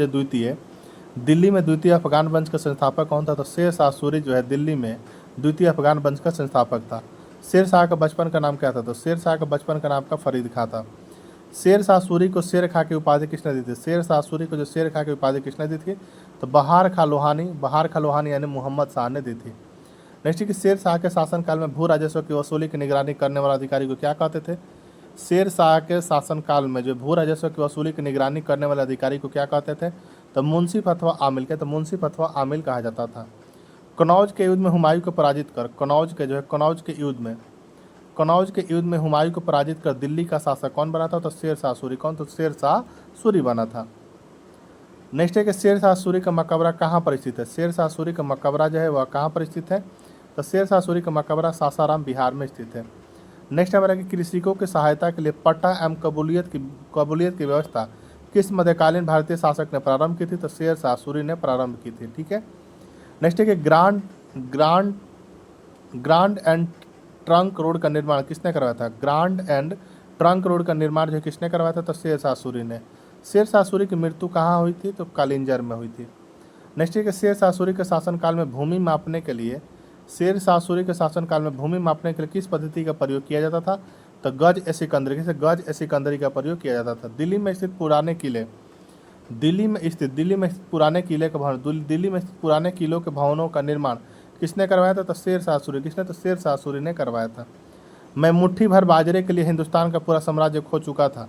द्वितीय अफगान वंश का संस्थापक कौन था? तो शेर शाह सूरी जो है दिल्ली में द्वितीय अफगान वंश का संस्थापक था। शेर शाह का बचपन का नाम क्या था? तो शेर शाह का बचपन का नाम का फरीद खां था। शेर शाह सूरी को शेर खां की उपाधि किसने दी थी? शेर शाह सूरी को जो शेर खां की उपाधि किसने दी थी? तो बहार खां लोहानी यानी मोहम्मद शाह ने दी थी। नेक्स्ट है कि शेर शाह के शासनकाल में भू राजस्व की वसूली की निगरानी करने वाला अधिकारी को क्या कहते थे? शेर शाह के शासनकाल में जो भू राजस्व की वसूली की निगरानी करने वाले अधिकारी को क्या कहते थे? तो मुंसिफ अथवा आमिल के, तो मुंसिफ अथवा आमिल कहा जाता था। कनौज के युद्ध में हुमायूं को पराजित कर, कनौज के युद्ध में हुमायूं को पराजित कर दिल्ली का शासक कौन बना था? तो शेर शाह सूरी। कौन? तो शेर शाह सूरी बना था। नेक्स्ट है कि शेर शाह सूरी का मकबरा कहाँ पर स्थित है? शेर शाह सूरी का मकबरा जो है वह कहाँ पर स्थित है? तो शेर शाह सूरी का मकबरा सासाराम बिहार में स्थित है। नेक्स्ट हमारा कि कृषकों की सहायता के लिए पट्टा एवं कबूलियत की व्यवस्था किस मध्यकालीन भारतीय शासक ने प्रारंभ की थी? तो शेर शाह सूरी ने प्रारंभ की थी। ठीक है। नेक्स्ट है कि ग्रांड एंड ट्रंक रोड का निर्माण किसने करवाया था? ग्रांड एंड ट्रंक रोड का निर्माण जो किसने करवाया था? तो शेर शाह सूरी ने। शेर शाह सूरी की मृत्यु कहाँ हुई थी? तो कालिंजर में हुई थी। नेक्स्ट है कि शेर शाह सूरी के शासनकाल में भूमि मापने के लिए किस पद्धति का प्रयोग किया जाता था? तो गज ए सिकंदरी का प्रयोग किया जाता था। दिल्ली में स्थित पुराने किलों के भवनों का निर्माण किसने करवाया था? तो शेर शाह सूरी। किसने? तो शेर शाह सूरी ने करवाया था। मैं मुट्ठी भर बाजरे के लिए हिंदुस्तान का पूरा साम्राज्य खो चुका था।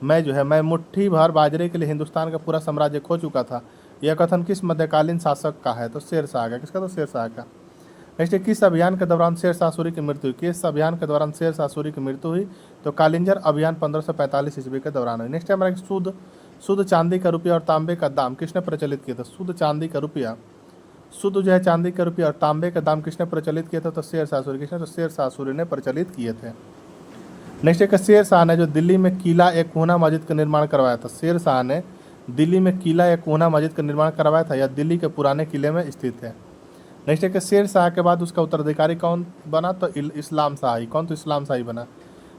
मैं मुट्ठी भर बाजरे के लिए हिंदुस्तान का पूरा साम्राज्य खो चुका था। यह कथन किस मध्यकालीन शासक का है? तो शेर शाह का। किसका? तो शेर शाह का। नेक्स्ट, किस अभियान के दौरान शेर शाह सूरी की मृत्यु हुई? तो कालिंजर अभियान 1545 ईस्वी के दौरान हुई। नेक्स्ट हमारा शुद्ध चांदी का रुपया और तांबे का दाम किसने प्रचलित किया था? शुद्ध चांदी का रुपया और तांबे का दाम किसने प्रचलित किया था? तो शेर शाह सूरी। किसने? तो शेर शाह सूरी ने प्रचलित किए थे। नेक्स्ट है शेर शाह ने जो दिल्ली में किला एक कोहना मस्जिद का निर्माण करवाया था। शेर शाह ने दिल्ली में किला एक कोहना मस्जिद का निर्माण करवाया था। यह दिल्ली के पुराने किले में स्थित है। नेक्स्ट है कि शेर शाह के बाद उसका उत्तराधिकारी कौन बना? तो इस्लाम शाही। कौन? तो इस्लाम शाही बना।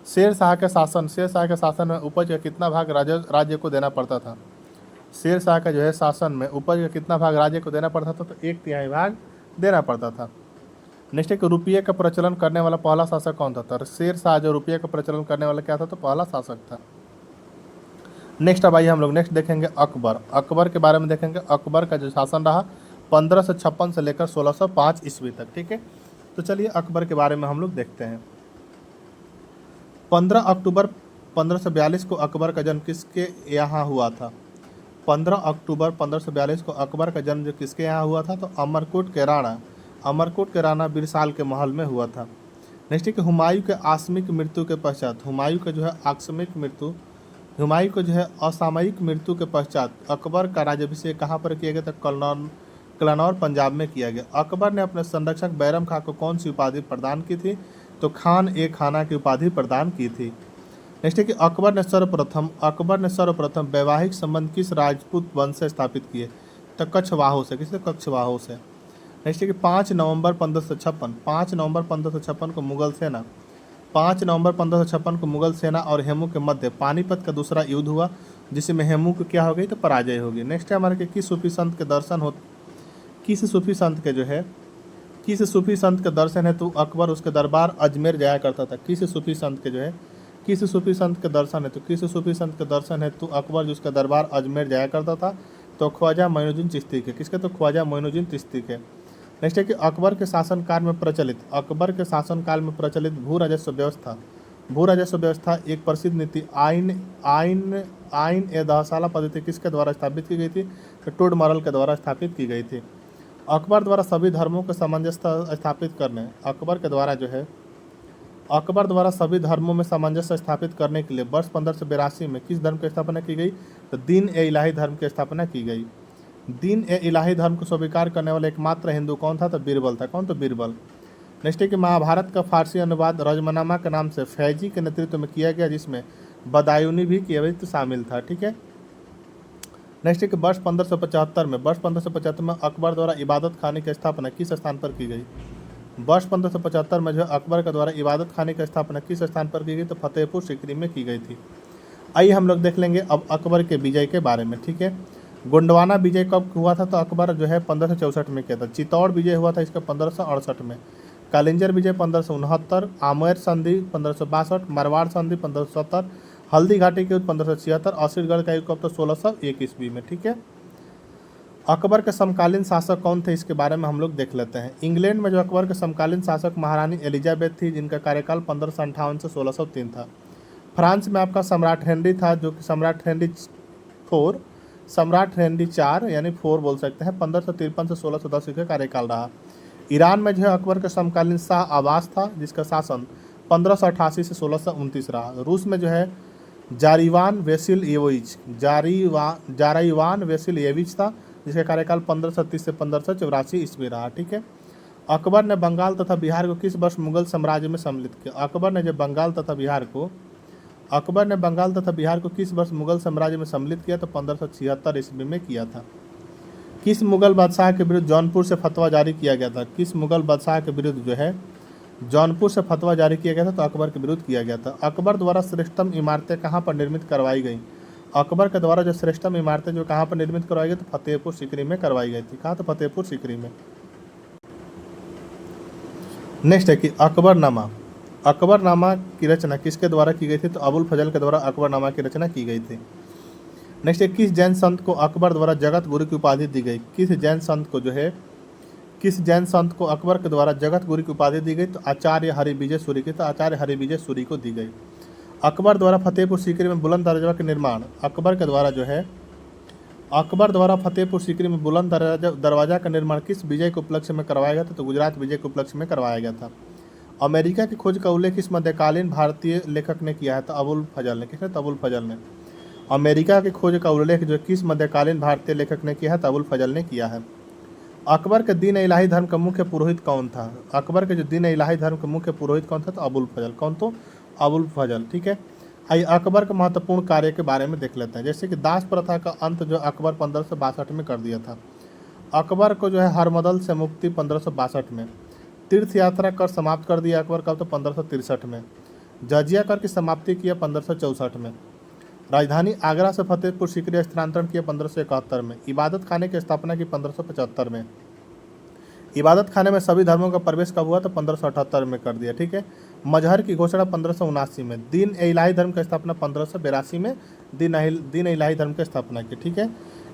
शेर शाह के शासन में उपज का कितना भाग राज्य को देना पड़ता था? शेर शाह का जो है शासन में उपज का कितना भाग राज्य को देना पड़ता था? तो 1/3 भाग देना पड़ता था। नेक्स्ट है कि रुपये का प्रचलन करने वाला पहला शासक कौन था? तो शेर शाह जो रुपये का प्रचलन करने वाला क्या था? तो पहला शासक था। नेक्स्ट अब आइए हम लोग नेक्स्ट देखेंगे अकबर के बारे में देखेंगे। अकबर का जो शासन रहा 1556 से लेकर 1605 ईस्वी तक। ठीक है, तो चलिए अकबर के बारे में हम लोग देखते हैं। 15 अक्टूबर 1542 को अकबर का जन्म किसके यहाँ हुआ था? 15 अक्टूबर 1542 को अकबर का जन्म जो किसके यहाँ हुआ था? तो अमरकोट के राणा बिरसाल के महल में हुआ था। नेक्स्ट है कि हुमायूं के असामयिक मृत्यु के पश्चात अकबर का राज्याभिषेक कहाँ पर किया गया था? कलनौर पंजाब में किया गया। अकबर ने अपने संरक्षक बैरम खां को कौन सी उपाधि प्रदान की थी? तो खाना की उपाधि प्रदान की थी। नेक्स्ट है कि अकबर ने सर्वप्रथम वैवाहिक संबंध किस राजपूत वंश से स्थापित किए? तो कछवाहों से। किससे? कछवाहों से। नेक्स्ट है कि 5 नवंबर 1556 को मुगल सेना और हेमू के मध्य पानीपत का दूसरा युद्ध हुआ, जिसमें हेमू को क्या हो गई? तो पराजय होगी। नेक्स्ट है हमारे किस सूफी संत के दर्शन हेतु अकबर उसके दरबार अजमेर जाया करता था। किस सूफी संत के दर्शन हेतु अकबर जिसका दरबार अजमेर जाया करता था? तो ख्वाजा मोइनुद्दीन चिश्ती के। किसके? तो ख्वाजा मोइनुद्दीन चिश्ती के। नेक्स्ट है कि अकबर के शासनकाल में प्रचलित भू राजस्व व्यवस्था एक प्रसिद्ध नीति आइन ए दहसाला पद्धति किसके द्वारा स्थापित की गई थी? तो टोडरमल के द्वारा स्थापित की गई थी। अकबर द्वारा सभी धर्मों में सामंजस्य स्थापित करने के लिए वर्ष 1582 में किस धर्म की स्थापना की गई? तो दीन ए इलाही धर्म की स्थापना की गई। दीन ए इलाही धर्म को स्वीकार करने वाला एकमात्र हिंदू कौन था? तो बीरबल था। कौन? तो बीरबल। नेक्स्ट है कि महाभारत का फारसी अनुवाद रजमनामा के नाम से फैजी के नेतृत्व में किया गया, जिसमें बदायूनी भी शामिल था। ठीक है। नेक्स्ट है कि वर्ष 1575 में अकबर द्वारा इबादत खाने की स्थापना किस स्थान पर की गई? वर्ष 1575 में जो अकबर के द्वारा इबादत खाने की स्थापना किस स्थान पर की गई? तो फतेहपुर सीकरी में की गई थी। आइए हम लोग देख लेंगे अब अकबर के विजय के बारे में। ठीक है, गोंडवाना विजय कब हुआ था? तो अकबर जो है 1564 में किया था। चित्तौड़ विजय हुआ था इसका 1568 में। कालिंजर विजय 1569, आमेर संधि 1562, मारवाड़ संधि 1570, हल्दी घाटी के युद्ध 1576, असीरगढ़ का युद्ध कब तो 1601 ईस्वी में। ठीक है। अकबर के समकालीन शासक कौन थे, इसके बारे में हम लोग देख लेते हैं। इंग्लैंड में जो अकबर के समकालीन शासक महारानी एलिजाबेथ थी, जिनका कार्यकाल 1558 से 1603 था। फ्रांस में आपका सम्राट हेनरी था, जो कि सम्राट हेनरी 4, सम्राट हेनरी 4 यानी 4 बोल सकते हैं, 1553 से 1610 का कार्यकाल रहा। ईरान में जो है अकबर के समकालीन शाह अब्बास था, जिसका शासन 1588 से 1629 रहा। रूस में जो है जारीवान वेसिलिएविच था, जिसका कार्यकाल 1530 से 1584 ईस्वी रहा। ठीक है। अकबर ने बंगाल तथा बिहार को किस वर्ष मुगल साम्राज्य में सम्मिलित किया? अकबर ने बंगाल तथा बिहार को किस वर्ष मुगल साम्राज्य में सम्मिलित किया? तो 1576 ईस्वी में किया था। किस मुगल बादशाह के विरुद्ध जौनपुर से फतवा जारी किया गया था? किस मुगल बादशाह के विरुद्ध जो है जौनपुर से फतवा जारी किया गया था? तो अकबर के विरुद्ध किया गया था। अकबर द्वारा श्रेष्ठतम इमारतें कहाँ पर निर्मित करवाई गई? अकबर के द्वारा जो श्रेष्ठतम इमारतें जो कहाँ पर निर्मित करवाई गई? तो फतेहपुर सीकरी में करवाई गई थी। कहाँ? तो फतेहपुर सीकरी में। नेक्स्ट है कि अकबरनामा की रचना किसके द्वारा की गई थी? तो अबुल फजल के द्वारा अकबरनामा की रचना की गई थी। नेक्स्ट है किस जैन संत को अकबर द्वारा जगत गुरु की उपाधि दी गई? किस जैन संत को अकबर के द्वारा जगत गुरु की उपाधि दी गई? तो आचार्य हरिविजय सूरी की। तो आचार्य हरिविजय सूरी को दी गई। अकबर द्वारा फतेहपुर सीकरी में बुलंद दरवाजा का निर्माण अकबर द्वारा फतेहपुर सीकरी में बुलंद दरवाजा का निर्माण किस विजय के उपलक्ष्य में करवाया गया था? तो गुजरात विजय के उपलक्ष्य में करवाया गया था। अमेरिका की खोज का उल्लेख किस मध्यकालीन भारतीय लेखक ने किया है? तो अबुल फजल ने। किसने? तो अबुल फजल ने। अमेरिका की खोज का उल्लेख जो किस मध्यकालीन भारतीय लेखक ने किया है? तो अबुल फजल ने किया है। अकबर के दीन इलाही धर्म का मुख्य पुरोहित कौन था? अकबर के जो दीन इलाही धर्म का मुख्य पुरोहित कौन था? तो अबुल फजल। कौन? तो अबुल फजल। ठीक है। आइए अकबर के महत्वपूर्ण कार्य के बारे में देख लेते हैं। जैसे कि दास प्रथा का अंत जो अकबर 1562 में कर दिया था। अकबर को जो है हरमदल से मुक्ति 1562 में। तीर्थ यात्रा कर समाप्त कर दिया अकबर कब? तो 1563 में। जजिया कर की समाप्ति किया 1564 में। राजधानी आगरा से फतेहपुर सीकरी स्थानांतरण किया 1571 में। इबादत खाने की स्थापना की 1575 में। इबादत खाने में सभी धर्मों का प्रवेश कब हुआ? तो 1578 में कर दिया। ठीक है। मजहर की घोषणा 1579 में। दीन इलाही धर्म की स्थापना 1582 में दीन इलाही धर्म की स्थापना की। ठीक है।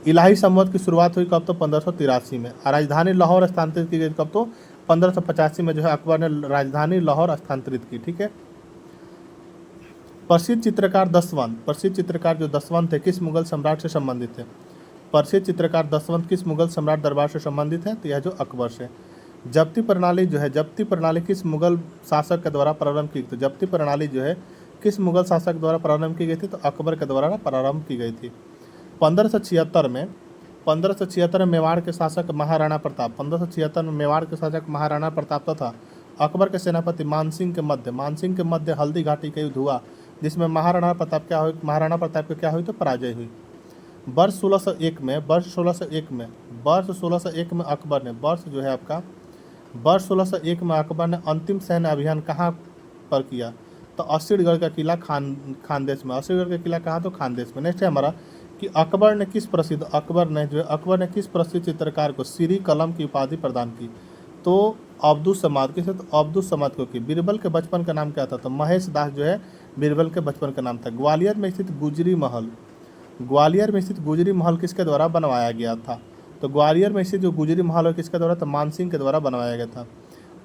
इलाही संवत की शुरुआत हुई कब? तो 1583 में। राजधानी लाहौर स्थानांतरित की गई कब? तो 1585 में जो है अकबर ने राजधानी लाहौर स्थानांतरित की। ठीक है। प्रसिद्ध चित्रकार जो दसवंत थे किस मुगल सम्राट से संबंधित थे? प्रसिद्ध चित्रकार दसवंत किस मुगल सम्राट दरबार से संबंधित है? तो यह जो अकबर से। जब्ती प्रणाली किस मुगल शासक के द्वारा प्रारंभ की गई? तो जब्ती प्रणाली जो है किस मुगल शासक द्वारा प्रारंभ की गई थी? तो अकबर के द्वारा प्रारंभ की गई थी। 1576 में मेवाड़ के शासक महाराणा प्रताप तथा अकबर के सेनापति मानसिंह के मध्य हल्दी घाटी का युद्ध हुआ, जिसमें महाराणा प्रताप की क्या हुई? तो पराजय हुई। वर्ष 1601 में अकबर ने अंतिम सैन्य अभियान कहाँ पर किया? तो असीरगढ़ का किला खानदेश में। असीरगढ़ का किला कहाँ? तो खानदेश में। नेक्स्ट है हमारा कि अकबर ने किस प्रसिद्ध चित्रकार को सीरी कलम की उपाधि प्रदान की? तो अब्दुस समाद। किसे? तो अब्दुस समाद को की। बीरबल के बचपन का नाम क्या था? तो महेश दास जो है बीरबल के बचपन का नाम था। ग्वालियर में स्थित गुजरी महल किसके द्वारा बनवाया गया था? तो ग्वालियर में स्थित जो गुजरी महल है किसके द्वारा? तो मानसिंह के द्वारा बनवाया गया था।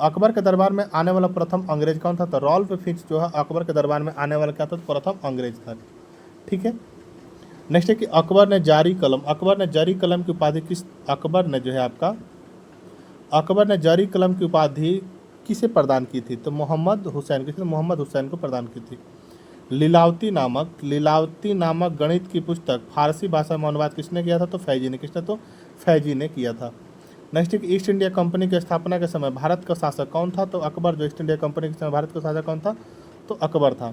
अकबर के दरबार में आने वाला प्रथम अंग्रेज कौन था? तो रॉल्फ फिंच जो है अकबर के दरबार में आने वाला क्या था? तो प्रथम अंग्रेज था। ठीक है। नेक्स्ट है कि अकबर ने जारी कलम की उपाधि किसे प्रदान की थी? तो मोहम्मद हुसैन को प्रदान की थी। लीलावती नामक गणित की पुस्तक फारसी भाषा में अनुवाद किसने किया था? तो फैजी ने किया था। नेक्स्ट है कि ईस्ट इंडिया कंपनी की स्थापना के समय भारत का शासक कौन था? तो अकबर। जो ईस्ट इंडिया कंपनी के समय भारत का शासक कौन था? तो अकबर था।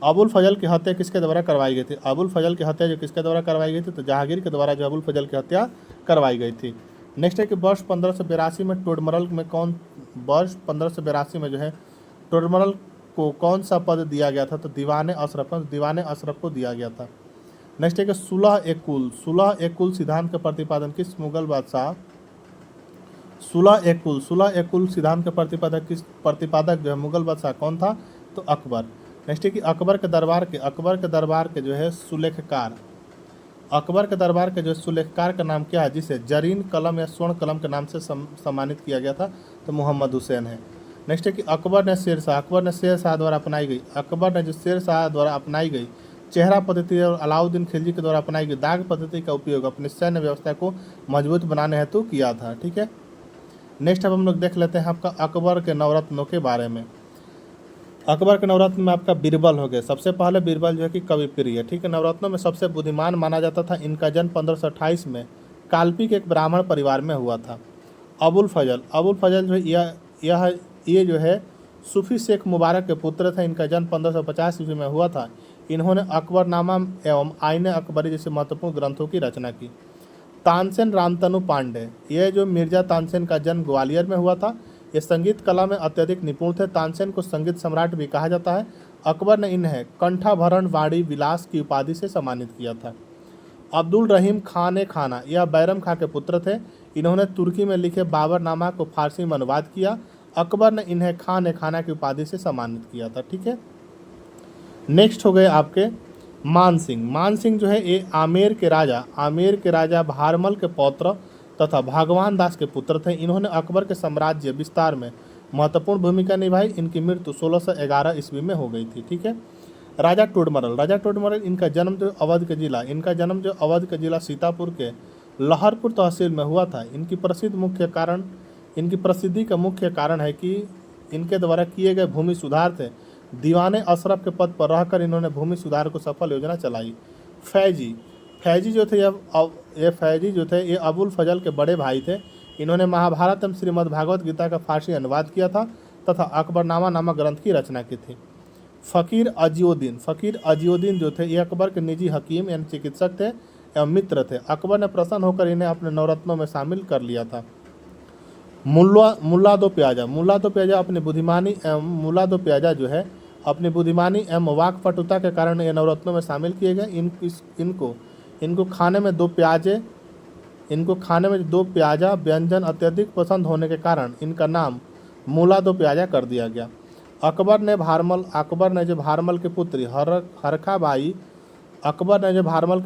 अबुल फजल की हत्या किसके द्वारा करवाई गई थी? अबुल फजल की हत्या जो किसके द्वारा करवाई गई थी? तो जहांगीर के द्वारा जो अबुल फजल की हत्या करवाई गई थी। नेक्स्ट है कि वर्ष 1582 में टोडरमल में जो है टोडरमल को कौन सा पद दिया गया था? तो दीवाने अशरफ को दिया गया था। नेक्स्ट है कि सुलह ए कुल सिद्धांत का प्रतिपादन किस मुगल बादशाह सुलह ए कुल सिद्धांत के प्रतिपादक जो है मुगल बादशाह कौन था? तो अकबर। नेक्स्ट है कि अकबर के दरबार के जो है सुलेखकार, अकबर के दरबार के जो सुलेखकार का नाम क्या है, जिसे जरीन कलम या स्वर्ण कलम के नाम से सम्मानित किया गया था? तो मोहम्मद हुसैन है। नेक्स्ट है कि अकबर ने शेर शाह द्वारा अपनाई गई चेहरा पद्धति और अलाउद्दीन खिलजी के द्वारा अपनाई गई दाग पद्धति का उपयोग अपनी सैन्य व्यवस्था को मजबूत बनाने हेतु किया था। ठीक है। नेक्स्ट अब हम लोग देख लेते हैं आपका अकबर के नवरत्नों के बारे में। अकबर के नवरत्न में आपका बीरबल हो गया। सबसे पहले बीरबल जो है कि कवि प्रिय, ठीक है। नवरत्नों में सबसे बुद्धिमान माना जाता था। इनका जन्म 1528 में काल्पी के एक ब्राह्मण परिवार में हुआ था। अबुल फजल जो है ये जो है सूफी शेख मुबारक के पुत्र थे। इनका जन्म 1550 ईस्वी में हुआ था। इन्होंने अकबरनामा एवं आईन अकबरी जैसे महत्वपूर्ण ग्रंथों की रचना की। तानसेन रामतनु पांडे, यह जो मिर्जा तानसेन का जन्म ग्वालियर में हुआ था। ये संगीत कला में अत्यधिक निपुण थे। तानसेन को संगीत सम्राट भी कहा जाता है। अकबर ने इन्हें कंठाभरण वाणी विलास की उपाधि से सम्मानित किया था। अब्दुल रहीम खान खाना, यह बैरम खां के पुत्र थे। इन्होंने तुर्की में लिखे बाबरनामा को फारसी में अनुवाद किया। अकबर ने इन्हें खाना की उपाधि से सम्मानित किया था। ठीक है। नेक्स्ट हो गए आपके मान सिंह जो है ये आमेर के राजा भारमल के पौत्र तथा भगवान दास के पुत्र थे। इन्होंने अकबर के साम्राज्य विस्तार में महत्वपूर्ण भूमिका निभाई। इनकी मृत्यु 1611 ईस्वी में हो गई थी। ठीक है। राजा टोडरमल, इनका जन्म जो अवध के जिला सीतापुर के लहरपुर तहसील में हुआ था। इनकी प्रसिद्धि का मुख्य कारण है कि इनके द्वारा किए गए भूमि सुधार थे। दीवाने अशरफ के पद पर रहकर इन्होंने भूमि सुधार को सफल योजना चलाई। फैजी जो थे ये अबुल फजल के बड़े भाई थे। इन्होंने महाभारत एवं श्रीमद् भागवत गीता का फारसी अनुवाद किया था तथा अकबरनामा नामक ग्रंथ की रचना की थी। फ़कीर अजीउद्दीन जो थे ये अकबर के निजी हकीम यानी चिकित्सक थे एवं मित्र थे। अकबर ने प्रसन्न होकर इन्हें अपने नवरत्नों में शामिल कर लिया था। मुल्ला दो प्याजा अपनी बुद्धिमानी एवं वाक्पटुता के कारण ये नवरत्नों में शामिल किए गए। इनको खाने में दो प्याजा व्यंजन अत्यधिक पसंद होने के कारण इनका नाम मुल्ला दो प्याजा कर दिया गया। अकबर ने जो भारमल की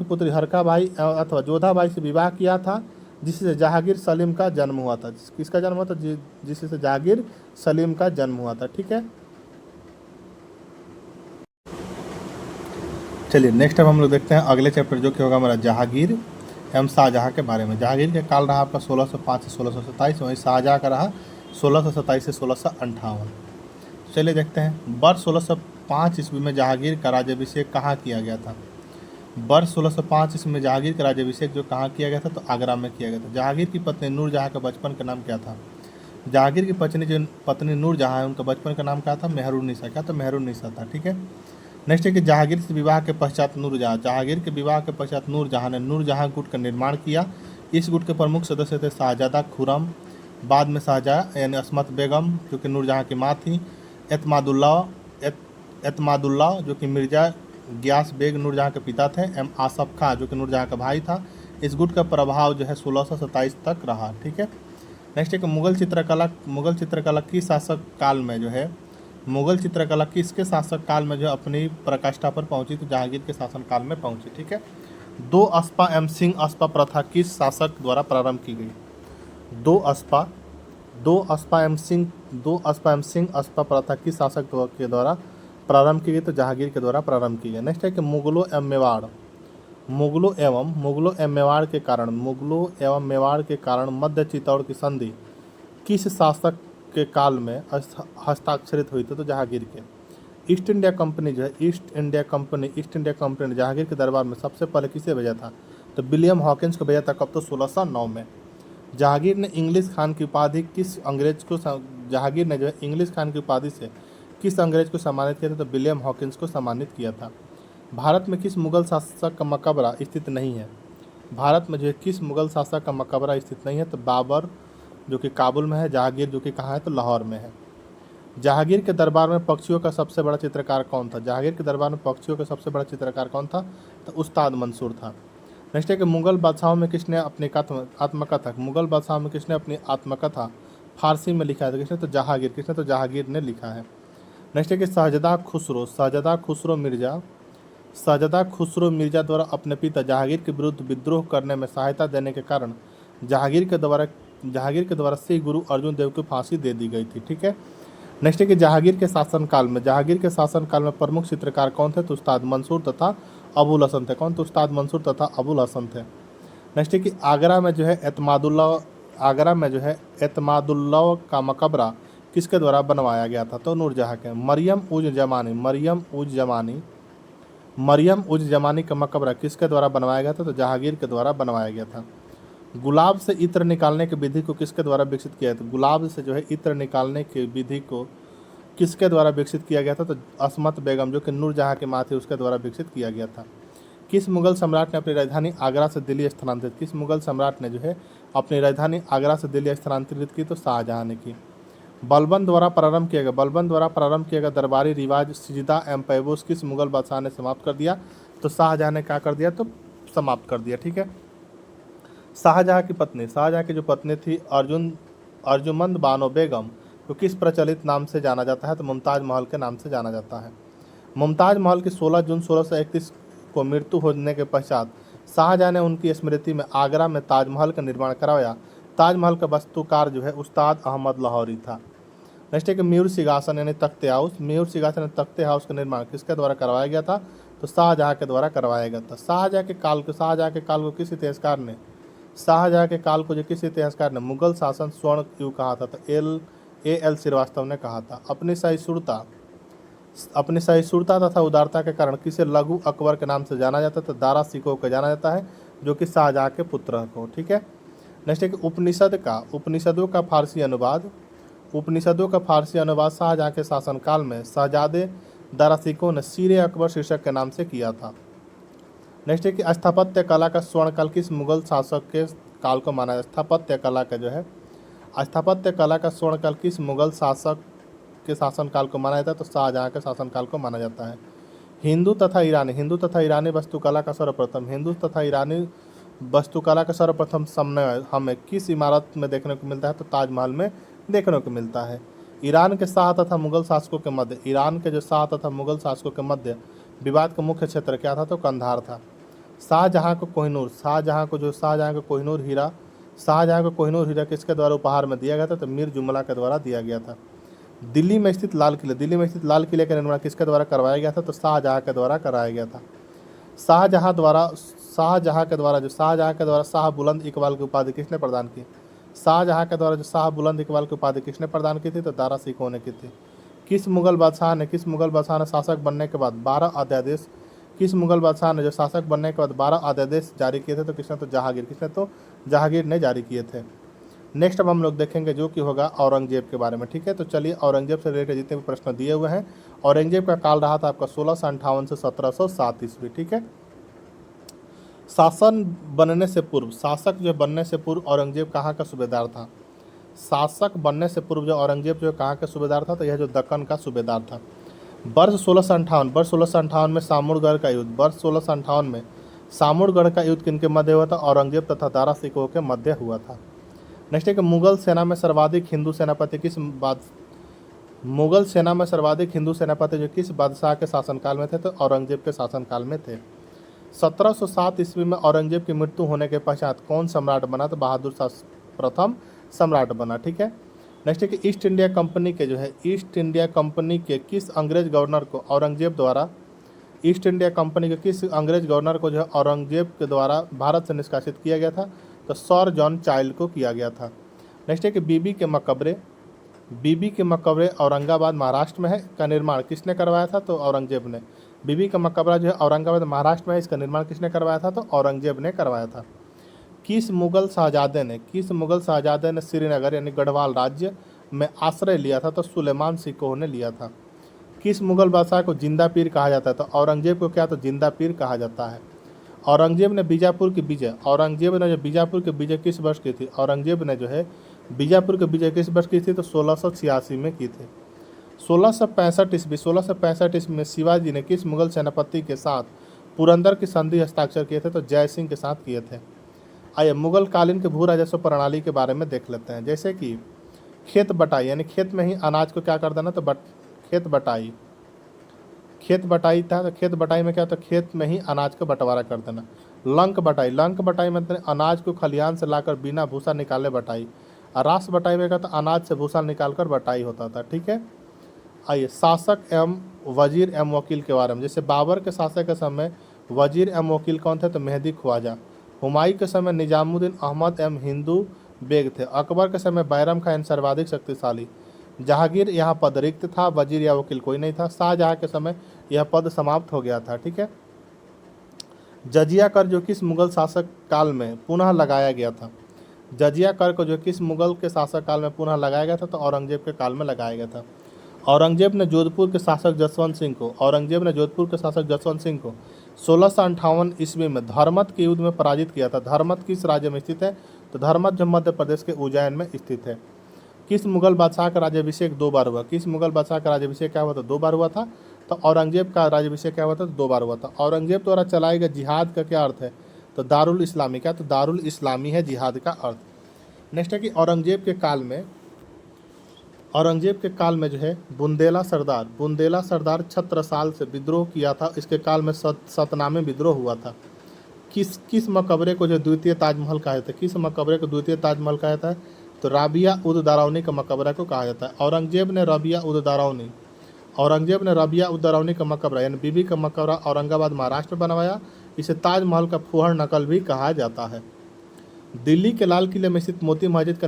पुत्री हरखाबाई अथवा जोधाबाई से विवाह किया था, जिससे जहांगीर सलीम का जन्म हुआ था। किसका जन्म हुआ था? जिससे जहांगीर सलीम का जन्म हुआ था। ठीक है। चलिए नेक्स्ट अब हम लोग देखते हैं अगले चैप्टर जो कि होगा हमारा जहांगीर एवं शाहजहाँ के बारे में। जहांगीर का काल रहा आपका 1605 से 1627, वहीं शाहजहाँ का रहा 1627 से 1658। चलिए देखते हैं वर्ष 1605 ईस्वी में जहांगीर का राज्याभिषेक कहाँ किया गया था। वर्ष 1605 ईस्वी में जहांगीर का राज्याभिषेक जो कहाँ किया गया था? तो आगरा में किया गया था। जहांगीर की पत्नी नूरजहाँ का बचपन का नाम क्या था? जहांगीर की पत्नी नूरजहाँ है, उनका बचपन का नाम क्या था? मेहरुन्निसा। क्या? तो मेहरुन्निसा था। ठीक है। नेक्स्ट है कि जहांगीर के विवाह के पश्चात नूरजहाँ ने नूरजहाँ गुट का निर्माण किया। इस गुट के प्रमुख सदस्य थे शाहजादा खुरम, बाद में शाहजहाँ यानी अस्मत बेगम जो कि नूरजहाँ की माँ थी, एतमादुल्ला जो कि मिर्जा गियास बेग नूरजहाँ के पिता थे, एवं आसफ खां जो कि नूरजहाँ का भाई था। इस गुट का प्रभाव जो है 1627 तक रहा। ठीक है। नेक्स्ट है कि मुगल चित्रकला किस शासक काल में जो है किसके शासक काल में जो अपनी प्रकाष्ठा पर पहुंची? तो जहांगीर के शासन काल में पहुंची। ठीक है। दो अस्पा एवं सिंह अस्पा प्रथा किस शासक द्वारा प्रारंभ की गई? दो अस्पा एवं सिंह अस्पा प्रथा किस शासक के द्वारा प्रारंभ की गई? तो जहांगीर के द्वारा प्रारंभ की गई। नेक्स्ट है कि मुगलों एवं मेवाड़ के कारण मध्य चित्तौड़ की संधि किस शासक के काल में हस्ताक्षरित हुई थी? तो जहांगीर के। ईस्ट इंडिया कंपनी ने जहांगीर के दरबार में सबसे पहले किसे भेजा था? तो विलियम हॉकिंस को भेजा था। कब? तो 1609 में। जहांगीर ने इंग्लिश खान की उपाधि से किस अंग्रेज को सम्मानित किया था? तो विलियम हॉकिंस को सम्मानित किया था। भारत में किस मुगल शासक का मकबरा स्थित नहीं है? तो बाबर जो कि काबुल में है, जहांगीर जो कि कहाँ है? तो लाहौर में है। जहांगीर के दरबार में पक्षियों का सबसे बड़ा चित्रकार कौन था? तो उस्ताद मंसूर था। नेक्स्ट है कि मुगल बादशाहों में किसने अपनी आत्मकथा मुगल बादशाहों में किसने अपनी आत्मकथा फारसी में लिखा है? तो किसने? तो जहांगीर ने लिखा है। नेक्स्ट है कि शहजादा खुसरो मिर्जा द्वारा अपने पिता जहांगीर के विरुद्ध विद्रोह करने में सहायता देने के कारण जहांगीर के द्वारा सिख गुरु अर्जुन देव को फांसी दे दी गई थी। ठीक है। नेक्स्ट है कि जहांगीर के शासनकाल में प्रमुख चित्रकार कौन थे? तो उस्ताद मंसूर तथा अबुल हसन थे। कौन? तो उस्ताद मंसूर तथा अबुल हसन थे। नेक्स्ट है कि आगरा में जो है एतमादुल्ला का मकबरा किसके द्वारा बनवाया गया था? तो नूरजहाँ के। मरियम उज जमानी का मकबरा किसके द्वारा बनवाया गया था? तो जहांगीर के द्वारा बनवाया गया था। गुलाब से इत्र निकालने की विधि को किसके द्वारा विकसित किया था? गुलाब से जो है इत्र निकालने की विधि को किसके द्वारा विकसित किया गया था? तो असमत बेगम जो कि नूरजहाँ की माँ थी उसके द्वारा विकसित किया गया था। किस मुगल सम्राट ने अपनी राजधानी आगरा से दिल्ली स्थानांतरित की? तो शाहजहाँ ने की। बलबन द्वारा प्रारंभ किया गया दरबारी रिवाज सिजदा एम पैबूस किस मुगल बादशाह ने समाप्त कर दिया? तो शाहजहाँ ने क्या कर दिया? तो समाप्त कर दिया। ठीक है। शाहजहाँ की जो पत्नी थी अर्जुमंद बानो बेगम को किस प्रचलित नाम से जाना जाता है? तो मुमताज महल के नाम से जाना जाता है। मुमताज महल की 16 जून 1631 को मृत्यु होने के पश्चात शाहजहाँ ने उनकी स्मृति में आगरा में ताजमहल का निर्माण करवाया। ताजमहल का वास्तुकार जो है उस्ताद अहमद लाहौरी था। नेक्स्ट है कि मयूर सिंहासन यानी तख्ते हाउस का निर्माण किसके द्वारा करवाया गया था? तो शाहजहाँ के द्वारा करवाया गया था। शाहजहाँ के काल को किस इतिहासकार ने मुगल शासन स्वर्ण युग कहा था? तो एल श्रीवास्तव ने कहा था। अपनी सहिष्णुता तथा उदारता के कारण किसे लघु अकबर के नाम से जाना जाता है? तो दारा सिकोह को जाना जाता है जो कि शाहजहाँ के पुत्र को। ठीक है। नेक्स्ट है कि उपनिषदों का फारसी अनुवाद शाहजहाँ के शासनकाल में शहजादे दारा सिकोह ने सीरे अकबर शीर्षक के नाम से किया था। नेक्स्ट है कि स्थापत्य कला का स्वर्णकाल किस मुगल शासक के काल को माना जाता है? स्थापत्य कला का स्वर्णकाल किस मुगल शासक के शासनकाल को माना जाता है? तो शाहजहाँ के शासनकाल को माना जाता है। हिंदू तथा ईरानी वास्तुकला का सर्वप्रथम समन्वय हमें किस इमारत में देखने को मिलता है? तो ताजमहल में देखने को मिलता है। ईरान के शाह तथा मुगल शासकों के मध्य विवाद का मुख्य क्षेत्र क्या था? तो कंधार था। शाहजहाँ को कोहिनूर हीरा किसके द्वारा उपहार में दिया गया था? तो मीर जुमला के द्वारा दिया गया था। दिल्ली में स्थित लाल किले का निर्माण किसके द्वारा करवाया गया था? तो शाहजहाँ के द्वारा कराया गया था। शाहजहाँ के द्वारा शाह बुलंद इकबाल की उपाधि किसने प्रदान की? तो दारा सिकोह ने की थी। किस मुगल बादशाह ने शासक बनने के बाद 12 अध्यादेश जारी किए थे? तो किसने? तो जहांगीर ने जारी किए थे। नेक्स्ट अब हम लोग देखेंगे जो कि होगा औरंगजेब के बारे में। ठीक है। तो चलिए औरंगजेब से रिलेटेड जितने भी प्रश्न दिए हुए हैं। औरंगजेब का काल रहा था आपका 1658 से 1707 ईस्वी। ठीक है। शासक बनने से पूर्व औरंगजेब कहाँ का सूबेदार था? कहाँ का सूबेदार था? तो यह जो दक्कन का सूबेदार था। वर्ष 1658 में सामूरगढ़ का युद्ध किनके मध्य हुआ था? औरंगजेब तथा दारा सिकोह के मध्य हुआ था। नेक्स्ट है कि मुगल सेना में सर्वाधिक हिंदू सेनापति जो किस बादशाह के शासनकाल में थे? तो औरंगजेब के शासनकाल में थे। 1707 ईस्वी में औरंगजेब की मृत्यु होने के पश्चात कौन सम्राट बना? तो बहादुर शाह प्रथम सम्राट बना। ठीक है। नेक्स्ट है कि ईस्ट इंडिया कंपनी के किस अंग्रेज गवर्नर को औरंगजेब के द्वारा भारत से निष्कासित किया गया था? तो सर जॉन चाइल्ड को किया गया था। नेक्स्ट है कि बीबी के मकबरे औरंगाबाद महाराष्ट्र में है का निर्माण किसने करवाया था? तो औरंगजेब ने। बीबी का मकबरा जो है औरंगाबाद महाराष्ट्र में है, इसका निर्माण किसने करवाया था? तो औरंगजेब ने करवाया था। किस मुगल शहजादे ने श्रीनगर यानी गढ़वाल राज्य में आश्रय लिया था? तो सुलेमान सिकोह ने लिया था। किस मुगल बादशाह को जिंदा पीर कहा जाता है? तो औरंगजेब को क्या? तो जिंदा पीर कहा जाता है। औरंगजेब ने बीजापुर की विजय किस वर्ष की थी? औरंगजेब ने जो है बीजापुर की विजय किस वर्ष की थी? तो 1686 में की थी। 1665 ईस्वी में शिवाजी ने किस मुगल सेनापति के साथ पुरंदर की संधि हस्ताक्षर किए थे? तो जय सिंह के साथ किए थे। आइए मुगल कालीन के भू राजस्व प्रणाली के बारे में देख लेते हैं। जैसे कि खेत बटाई, यानी खेत में ही अनाज को क्या कर देना, तो खेत बटाई, खेत बटाई था। तो खेत बटाई में क्या होता है, खेत में ही अनाज का बंटवारा कर देना। लंक बटाई, लंक बटाई मतलब अनाज को खलिहान से लाकर बिना भूसा निकाले बटाई। और रास बटाई में क्या था, अनाज से भूसा निकालकर बटाई होता था। ठीक है। आइए शासक एवं वजीर एवं वकील के बारे में। जैसे बाबर के शासक के समय वजीर एवं वकील कौन थे, तो मेहदी ख्वाजा। हुमायूं के समय निजामुद्दीन अहमद एवं हिंदू बेग थे। अकबर के समय बैरम खान सर्वाधिक शक्तिशाली। जहांगीर यहाँ पद रिक्त था, वजीर या वकील कोई नहीं था। शाहजहां के समय यह पद समाप्त हो गया था। ठीक है। जजिया कर जो किस मुगल शासक काल में पुनः लगाया गया था? जजिया कर को जो किस मुगल के शासक काल में पुनः लगाया गया था? तो औरंगजेब के काल में लगाया गया था। औरंगजेब ने जोधपुर के शासक जसवंत सिंह को 1658 ईस्वी में धर्मत के युद्ध में पराजित किया था। धर्मत किस राज्य में स्थित है? तो धर्मत जो मध्य प्रदेश के उज्जैन में स्थित है। किस मुगल बादशाह का राज्याभिषेक 2 बार हुआ? किस मुगल बादशाह का राज्याभिषेक क्या हुआ था? 2 बार हुआ था। तो औरंगजेब का राज्याभिषेक क्या हुआ था? 2 बार हुआ था। औरंगजेब द्वारा चलाए गए जिहाद का क्या अर्थ है? तो दारुल इस्लामी। क्या? तो दारुल इस्लामी है जिहाद का अर्थ। नेक्स्ट है कि औरंगजेब के काल में जो है बुंदेला सरदार छत्रसाल से विद्रोह किया था। इसके काल में सतनामी विद्रोह हुआ था। किस मकबरे को जो द्वितीय ताजमहल कहा जाता है? किस मकबरे को द्वितीय ताजमहल कहा जाता है? तो राबिया उद दारौनी का मकबरा को कहा जाता है। औरंगजेब ने रबिया उद दारौनी का मकबरा यानी बीबी का मकबरा औरंगाबाद महाराष्ट्र में बनवाया। इसे ताजमहल का फुहड़ नकल भी कहा जाता है। दिल्ली के लाल किले में स्थित मोती मस्जिद का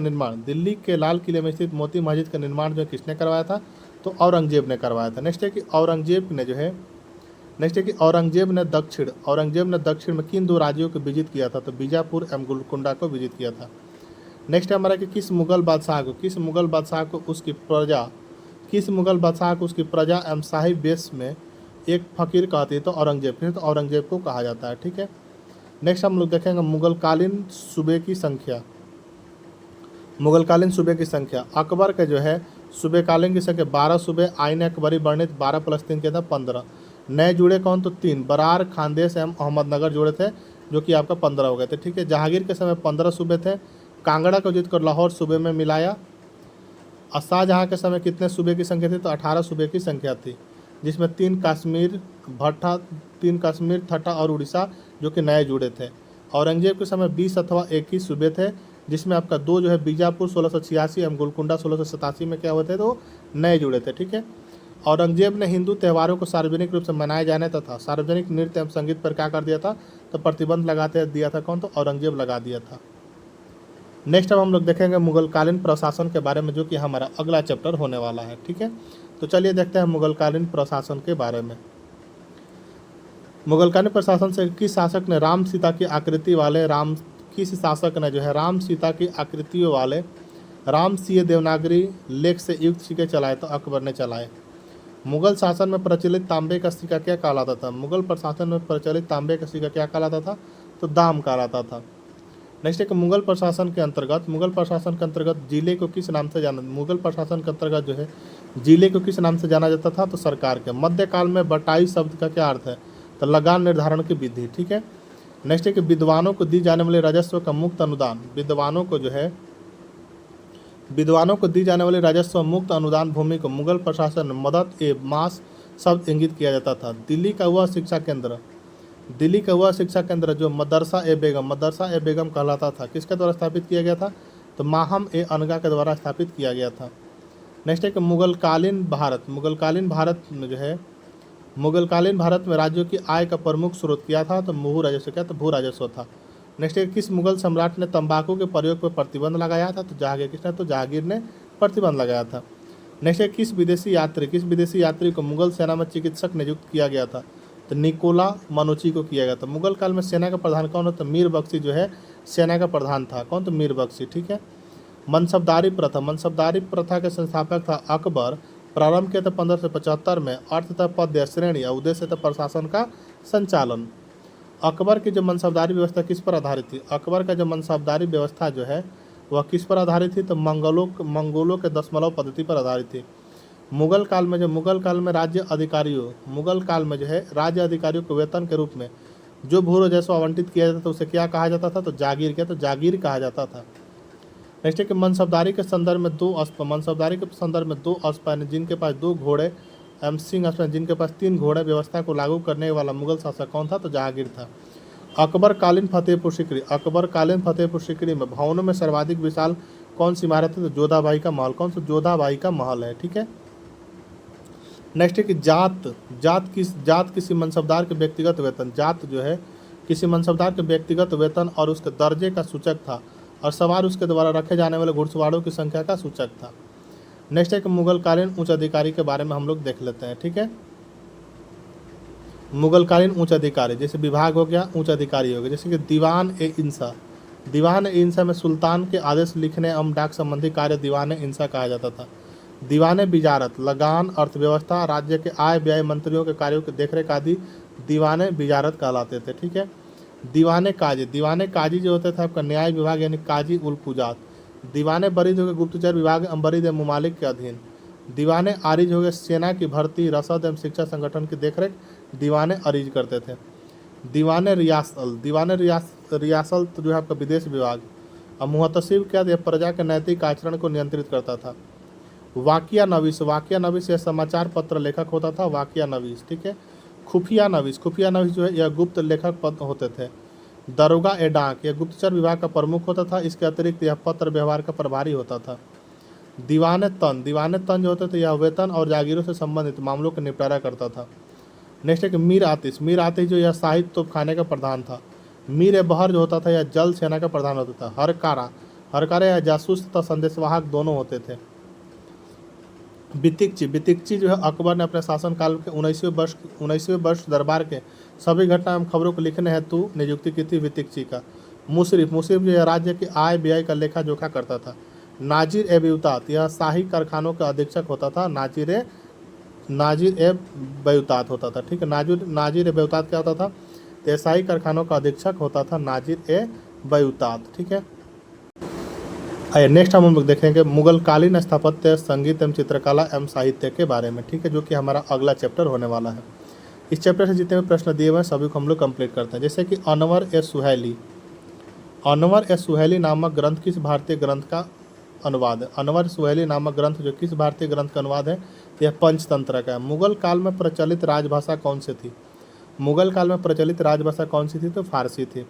निर्माण जो किसने करवाया था? तो औरंगजेब ने करवाया था। नेक्स्ट है कि औरंगजेब ने दक्षिण में किन 2 राज्यों को विजित किया था? तो बीजापुर एवं गोलकुंडा को विजित किया था। नेक्स्ट है हमारा कि किस मुगल बादशाह को उसकी प्रजा एवं शाही बेस में एक फकीर कहती है? तो औरंगजेब को कहा जाता है। ठीक है। नेक्स्ट हम लोग देखेंगे मुगलकालीन सूबे की संख्या। अकबर के जो है सूबेकालीन की संख्या 12 सूबे। आईन अकबरी वर्णित 12 + 3 के था 15। नए जुड़े कौन? तो 3 बरार, खानदेश एवं अहमदनगर जुड़े थे, जो कि आपका 15 हो गए थे। ठीक है। जहांगीर के समय 15 सूबे थे। कांगड़ा को जीतकर लाहौर सूबे में मिलाया। और शाहजहां के समय कितने सूबे की संख्या थी? तो 18 सूबे की संख्या थी, जिसमें 3 कश्मीर, ठट्टा और उड़ीसा जो कि नए जुड़े थे। औरंगजेब के समय 20 अथवा 21 सूबे थे, जिसमें आपका 2 जो है बीजापुर 1686 एवं गोलकुंडा 1687 में क्या हुए थे? तो नए जुड़े थे। ठीक है। औरंगजेब ने हिंदू त्योहारों को सार्वजनिक रूप से मनाए जाने तथा सार्वजनिक नृत्य एवं संगीत पर क्या कर दिया था? तो प्रतिबंध दिया था। कौन? तो औरंगजेब लगा दिया था। नेक्स्ट अब हम लोग देखेंगे मुगलकालीन प्रशासन के बारे में, जो कि हमारा अगला चैप्टर होने वाला है। ठीक है। तो चलिए देखते हैं मुगलकालीन प्रशासन के बारे में। मुगलकालीन प्रशासन से किस शासक ने राम सीता की आकृतियों वाले राम सिंह देवनागरी लेख से युक्त सिक्के चलाए? तो अकबर ने चलाए। मुगल शासन में प्रचलित तांबे का सिक्का क्या कहलाता था? मुगल प्रशासन में प्रचलित तांबे का सिक्का क्या कहलाता था? तो दाम कहलाता था। नेक्स्ट है मुगल प्रशासन के अंतर्गत जिले को किस नाम से जाना जाता था? तो सरकार के। मध्यकाल में बटाई शब्द का क्या अर्थ है? तो लगान निर्धारण की विधि। ठीक है। नेक्स्ट है कि विद्वानों को दी जाने वाले राजस्व का मुक्त अनुदान मुक्त अनुदान भूमि को मुगल प्रशासन में मदद ए मास शब्द इंगित किया जाता था। दिल्ली का हुआ शिक्षा केंद्र जो मदरसा ए बेगम कहलाता था, किसके द्वारा स्थापित किया गया था? तो माहम ए अनगा के द्वारा स्थापित किया गया था। नेक्स्ट है कि मुगलकालीन भारत में राज्यों की आय का प्रमुख स्रोत किया था? तो भू राजस्व था। नेक्स्ट है किस मुगल सम्राट ने तंबाकू के प्रयोग पर प्रतिबंध लगाया था? तो जहांगीर ने प्रतिबंध लगाया था। नेक्स्ट है किस विदेशी यात्री को मुगल सेना में चिकित्सक नियुक्त किया गया था? तो निकोला मनुची को किया गया था। मुगल काल में सेना का प्रधान कौन होता? मीर बख्शी जो है सेना का प्रधान था। कौन? तो मीर बख्शी। ठीक है। मनसबदारी प्रथा के संस्थापक था अकबर। प्रारंभ किया था 1575 में। अर्थ था पद या श्रेणी, या उद्देश्य था प्रशासन का संचालन। अकबर की जो मनसबदारी व्यवस्था किस पर आधारित थी? अकबर का जो मनसबदारी व्यवस्था जो है वह किस पर आधारित थी? तो मंगोलों के दशमलव पद्धति पर आधारित थी। मुगल काल में राज्य अधिकारियों मुगल काल में जो है राज्य अधिकारियों को वेतन के रूप में जो भू राजस्व आवंटित किया जाता था उसे क्या कहा जाता था? तो जागीर। क्या? तो जागीर कहा जाता था। नेक्स्ट है कि मनसबदारी के संदर्भ में दो अस्पन जिनके पास 2 घोड़े एवं सिंह अस्पन जिनके पास 3 घोड़े व्यवस्था को लागू करने वाला मुगल शासक कौन था? तो जहांगीर था। अकबर कालीन फतेहपुर सीकरी में भवनों में सर्वाधिक विशाल कौन सी इमारत है? तो जोधाबाई का महल। कौन सा? जोधाबाई का महल है। ठीक है। नेक्स्ट है कि जात किसी मनसबदार के व्यक्तिगत वेतन, जात जो है किसी मनसबदार के व्यक्तिगत वेतन और उसके दर्जे का सूचक था और सवार उसके द्वारा रखे जाने वाले घुड़सवारों की संख्या का सूचक था। नेक्स्ट है कि मुगलकालीन उच्च अधिकारी के बारे में हम लोग देख लेते हैं। ठीक है। मुगलकालीन उच्च अधिकारी जैसे विभाग हो गया, उच्च अधिकारी हो गया, जैसे कि दीवान ए इंसा में सुल्तान के आदेश लिखने एवं डाक संबंधी कार्य दीवान ए इंसा कहा जाता था। दीवान बिजारत लगान, अर्थव्यवस्था, राज्य के आय व्यय, मंत्रियों के कार्यों की देखरेख आदि दीवान बिजारत कहलाते थे। ठीक है। दीवान काजी जो होते थे आपका न्याय विभाग यानी काजी उल कुजात। दीवान बरीद हो गए गुप्तचर विभाग अम्बरीद मुमालिक के अधीन। दीवान आरिज हो गए सेना की भर्ती, रसद एवं शिक्षा संगठन की देखरेख दीवान अरीज करते थे। दीवान रियासल जो है आपका विदेश विभाग। अब मुहतसिब क्या यह प्रजा के नैतिक आचरण को नियंत्रित करता था। वाकिया नवीस यह समाचार पत्र लेखक होता था। वाकिया नवीस। ठीक है। खुफिया नवीस जो है यह गुप्त लेखक पद होते थे। दरोगा ए डाक यह गुप्तचर विभाग का प्रमुख होता था। इसके अतिरिक्त यह पत्र व्यवहार का प्रभारी होता था। दीवान तन जो होते थे यह वेतन और जागीरों से संबंधित मामलों का निपटारा करता था। नेक्स्ट है कि मीर आतिश जो यह साहित्य तोपखाने का प्रधान था। मीर बहर जो होता था यह जल सेना का प्रधान होता था। हरकारा यह जासूस तथा संदेशवाहक दोनों होते थे। बितिकची जो है अकबर ने अपने शासनकाल के 19वें वर्ष दरबार के सभी घटना एवं खबरों को लिखने हेतु नियुक्ति की थी बितिकची का। मुशरिफ जो यह राज्य के आय व्यय का लेखा जोखा करता था। नाजिर ए बेउतात यह शाही कारखानों का अधीक्षक होता था। नाजिर ए बेउतात होता था। ठीक है। नाजिर ए बेउतात क्या होता था? यह शाही कारखानों का अधीक्षक होता था नाजिर ए बेउतात। ठीक है। आइए नेक्स्ट हम लोग देखेंगे मुगलकालीन स्थापत्य, संगीत एवं चित्रकला एवं साहित्य के बारे में। ठीक है। जो कि हमारा अगला चैप्टर होने वाला है। इस चैप्टर से जितने भी प्रश्न दिए हुए हैं सभी को हम लोग कंप्लीट करते हैं। जैसे कि अनवर ए सुहेली नामक ग्रंथ किस भारतीय ग्रंथ का अनुवाद है? अनवर सुहेली नामक ग्रंथ जो किस भारतीय ग्रंथ का अनुवाद है? यह पंचतंत्र का है। मुगल काल में प्रचलित राजभाषा कौन सी थी? मुगल काल में प्रचलित राजभाषा कौन सी थी? तो फारसी थी।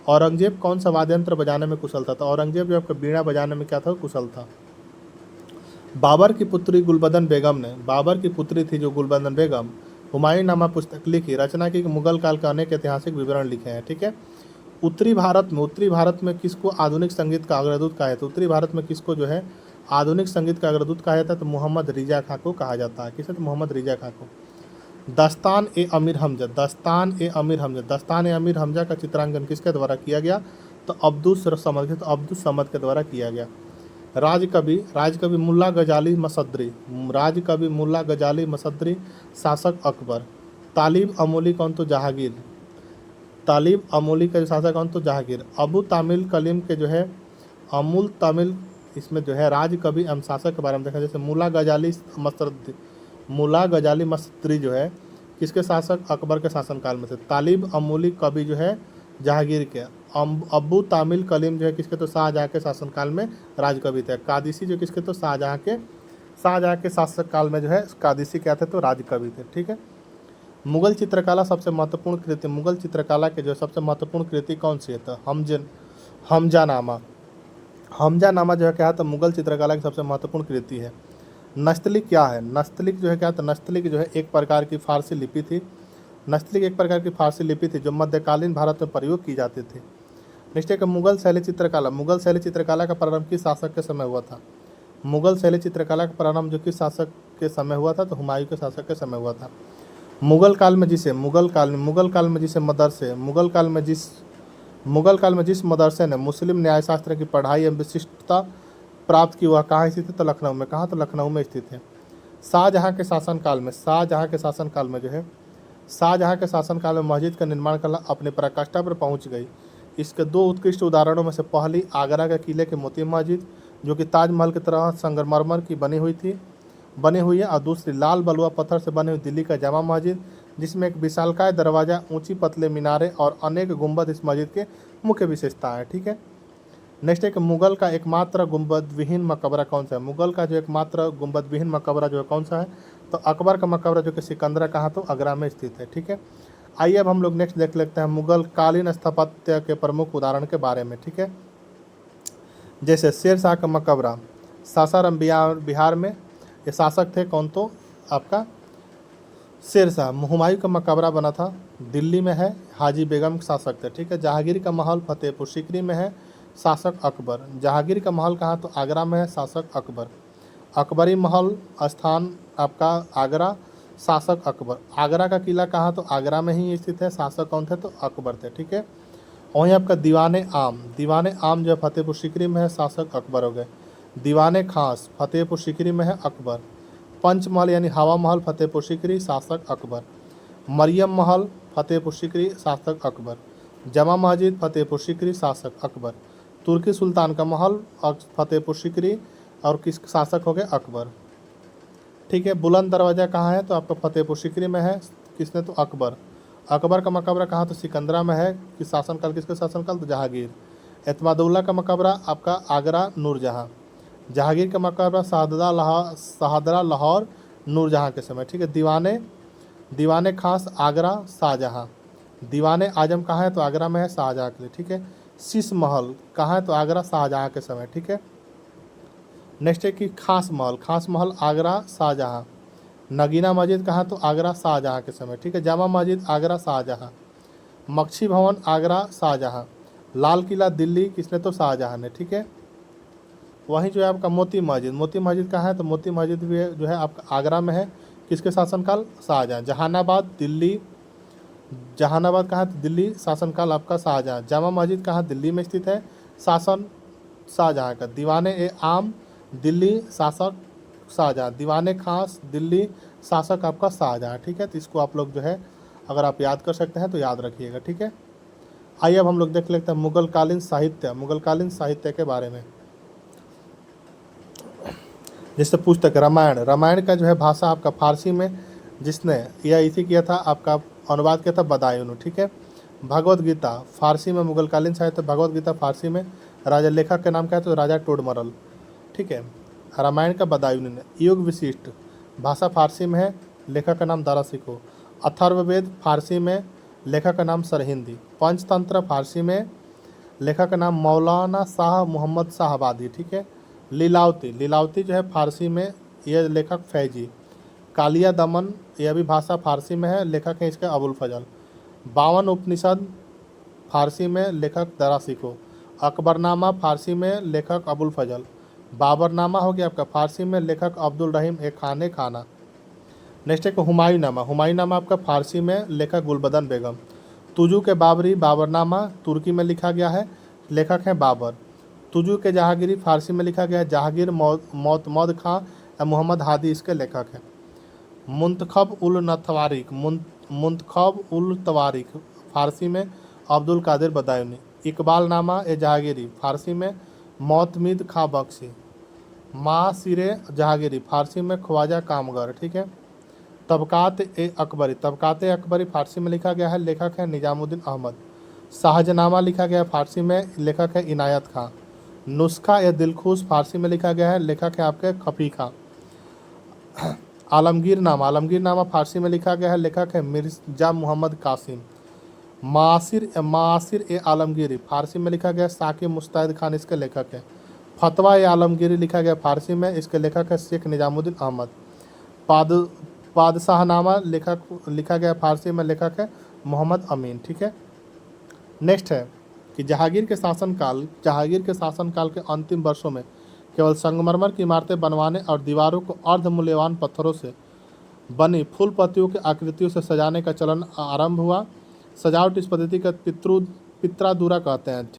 औरंगजेब कौन सा वाद्ययंत्र बजाने में कुशल था? तो औरंगजेब जो आपका बीड़ा बजाने में क्या था? कुशल था। बाबर की पुत्री थी जो गुलबदन बेगम हुमायूं नामा पुस्तक लिखी, रचना की, मुगल काल का अनेक ऐतिहासिक विवरण लिखे हैं। ठीक है। उत्तरी भारत में किसको आधुनिक संगीत का अग्रदूत कहा जाता है? उत्तरी भारत में किसको जो है आधुनिक संगीत का अग्रदूत कहा जाता है? तो मोहम्मद रिजा खां को कहा जाता है। किसे? तो मोहम्मद रिजा खां को। दस्तान ए अमीर हमजा का चित्रांकन किसके द्वारा किया गया? तो अब्दुस समद के द्वारा किया गया। राजकवि मुल्ला गजाली मसद्री शासक अकबर। तालिब अमोली कौन? तो जहांगीर। तालिब अमोली का शासक कौन? तो जहांगीर। अबू तामिल कलीम के जो है अमूल तामिल इसमें जो है राजकवि एवं शासक के बारे में देखा। जैसे मुला गजाली मसद्री जो है किसके शासक? अकबर के शासनकाल में थे। तालिब अमोली कवि जो है जहांगीर के। अबू तामिल कलीम जो है किसके? तो शाहजहाँ के शासनकाल में राजकवि थे। कादिसी जो किसके? तो शाहजहाँ के शासनकाल में जो है कादिसी क्या थे? तो राजकवि थे। ठीक है। मुगल चित्रकला सबसे महत्वपूर्ण कृति, मुगल चित्रकला के जो सबसे महत्वपूर्ण कृति कौन सी है? तो हमजानामा जो है क्या है? तो मुगल चित्रकला की सबसे महत्वपूर्ण कृति है। नस्तलिक क्या है? नस्तलिक जो है क्या? तो नस्तलिक जो है एक प्रकार की फारसी लिपि थी। जो मध्यकालीन भारत में प्रयोग की जाती थी। नेक्स्ट है कि मुगल शैली चित्रकला का प्रारंभ किस शासक के समय हुआ था? मुगल शैली चित्रकला का प्रारंभ जो किस शासक के समय हुआ था? तो हुमायूं के शासक के समय हुआ था। मुगल काल में जिस मदरसे ने मुस्लिम न्यायशास्त्र की पढ़ाई एवं विशिष्टता प्राप्त की वह कहाँ स्थित है? तो लखनऊ में। कहाँ? तो लखनऊ में स्थित है। शाहजहाँ के शासनकाल में मस्जिद का निर्माण कला अपनी पराकाष्ठा पर पहुँच गई। इसके 2 उत्कृष्ट उदाहरणों में से पहली आगरा के किले की मोती मस्जिद जो कि ताजमहल की तरह संगमरमर की बनी हुई थी बनी हुई है, और दूसरी लाल बलुआ पत्थर से बनी हुई दिल्ली का जामा मस्जिद, जिसमें एक विशालकाय दरवाज़ा, ऊंची पतले मीनारे और अनेक गुंबद इस मस्जिद के मुख्य विशेषता है। ठीक है, नेक्स्ट है कि मुगल का एकमात्र गुंबद विहीन मकबरा कौन सा है? मुगल का जो एकमात्र गुंबद विहीन मकबरा जो है कौन सा है? तो अकबर का मकबरा, जो कि सिकंदरा कहाँ, तो आगरा में स्थित है। ठीक है, आइए अब हम लोग नेक्स्ट देख लेते हैं मुगल कालीन स्थापत्य के प्रमुख उदाहरण के बारे में। ठीक है, जैसे शेर शाह का मकबरा सासाराम बिहार में, ये शासक थे कौन, तो आपका शेर शाह। हुमायूं का मकबरा बना था दिल्ली में है, हाजी बेगम शासक थे। ठीक है, जहांगीर का महल फतेहपुर सीकरी में है, शासक अकबर। जहांगीर का महल कहाँ, तो आगरा में है, शासक अकबर। अकबरी महल स्थान आपका आगरा, शासक अकबर। आगरा का किला कहाँ, तो आगरा में ही स्थित है, शासक कौन थे, तो अकबर थे। ठीक है, वहीं आपका दीवाने आम जो है फतेहपुर सीकरी में है, शासक अकबर हो गए। दीवाने खास फतेहपुर सीकरी में है, अकबर। पंचमहल यानी हवा महल फतेहपुर सीकरी, शासक अकबर। मरियम महल फतेहपुर सीकरी, शासक अकबर। जमा मस्जिद फतेहपुर सीकरी, शासक अकबर। तुर्की सुल्तान का महल फतेहपुर सीकरी, और किस शासक हो गए, अकबर। ठीक है, बुलंद दरवाज़ा कहाँ है, तो आपका फतेहपुर सीकरी में है, किसने, तो अकबर। अकबर का मकबरा कहाँ, तो सिकंदरा में है, कि शासनकाल किसके शासनकाल, तो जहांगीर। एतमादुल्ला का मकबरा आपका आगरा, नूरजहाँ। जहांगीर का मकबरा शाहदरा लाहौर, नूरजहाँ के समय। ठीक है, दीवाने खास आगरा, शाहजहाँ। दीवाने आजम कहाँ है, तो आगरा में है, शाहजहाँ के लिए। ठीक है, शीश महल कहाँ है, तो आगरा, शाहजहाँ के समय। ठीक है, नेक्स्ट है कि खास महल आगरा, शाहजहाँ। नगीना मस्जिद कहाँ, तो आगरा, शाहजहाँ के समय। ठीक है, जामा मस्जिद आगरा, शाहजहाँ। मक्खी भवन आगरा, शाहजहाँ। लाल किला दिल्ली, किसने, तो शाहजहाँ ने। ठीक है, वहीं जो है आपका मोती मस्जिद कहाँ है, तो मोती मस्जिद भी जो है आपका आगरा में है, किसके शासनकाल, शाहजहाँ। जहानाबाद कहाँ है, तो दिल्ली, शासनकाल आपका शाहजहाँ। जामा मस्जिद कहाँ, दिल्ली में स्थित है, शासन शाहजहाँ का। दीवाने आम दिल्ली, शासक शाहजहाँ। दीवाने खास दिल्ली, शासक आपका शाहजहाँ। ठीक है, तो इसको आप लोग जो है अगर आप याद कर सकते हैं तो याद रखिएगा। ठीक है, आइए अब हम लोग देख लेते हैं मुगलकालीन साहित्य के बारे में। जैसे पुस्तक रामायण का जो है भाषा आपका फारसी में, जिसने यह इसी किया था, आपका अनुवाद किया था बदायूं। ठीक है, भगवत गीता फारसी में, मुगलकालीन साहित्य भगवत गीता फारसी में, राजा लेखक का नाम क्या है, तो राजा टोडरमल। ठीक है, रामायण का बदायूं ने। युग विशिष्ट भाषा फारसी में है, लेखक का नाम दारा सिकोह। अथर्ववेद फारसी में, लेखक का नाम सरहिंदी। पंचतंत्र फारसी में, लेखक का नाम मौलाना शाह मोहम्मद शाहबादी। ठीक है, लीलावती जो है फारसी में, यह लेखक फैजी। कालिया दमन, यह भी भाषा फारसी में है, लेखक है इसके अबुल फजल। 52 उपनिषद फारसी में, लेखक दारा सिकोह। अकबरनामा फारसी में, लेखक अबुल फजल। बाबरनामा हो गया आपका फारसी में, लेखक अब्दुल रहीम ए खाना। नेक्स्ट है हुमायूंनामा आपका फारसी में, लेखक गुलबदन बेगम। तुजू के बाबरनामा तुर्की में लिखा गया है, लेखक हैं बाबर। तुजू के जहांगीरी फारसी में लिखा गया है, जहांगीर मौतमद खां या मोहम्मद हादी इसके लेखक हैं। मुंतखब उल तवारिक फारसी में, अब्दुल कादिर बदायूनी। इकबाल नामा ए जहांगीरी फारसी में, मोतमिद खां बख्शी। मासिरे जहांगीरी फारसी में, ख्वाजा कामगर। ठीक है, तबकात ए अकबरी फारसी में लिखा गया है, लेखक है निजामुद्दीन अहमद। शाहजनामा लिखा गया है फारसी में, लेखक है इनायत खां। नुस्खा ए दिलखुश फारसी में लिखा गया है, लेखक है आपके खफी खां। आलमगीरनामा फारसी में लिखा गया है, लेखक है मिर्जा मोहम्मद कासिम। मासिर ए आलमगीरी फारसी में लिखा गया है, साकिब मुस्तैद खान इसके लेखक है। फतवा ए आलमगीरी लिखा गया फारसी में, इसके लेखक है शेख निजामुद्दीन अहमद। बादशाहनामा लिखा गया फारसी में, लेखक है मोहम्मद अमीन। ठीक है, नेक्स्ट है कि जहांगीर के शासनकाल के अंतिम वर्षों में केवल संगमरमर की इमारतें बनवाने और दीवारों को अर्धमूल्यवान पत्थरों से बनी फूल पत्तियों की आकृतियों से सजाने का चलन आरंभ हुआ। सजावट इस पद्धति का पित्रादुरा कहते हैं।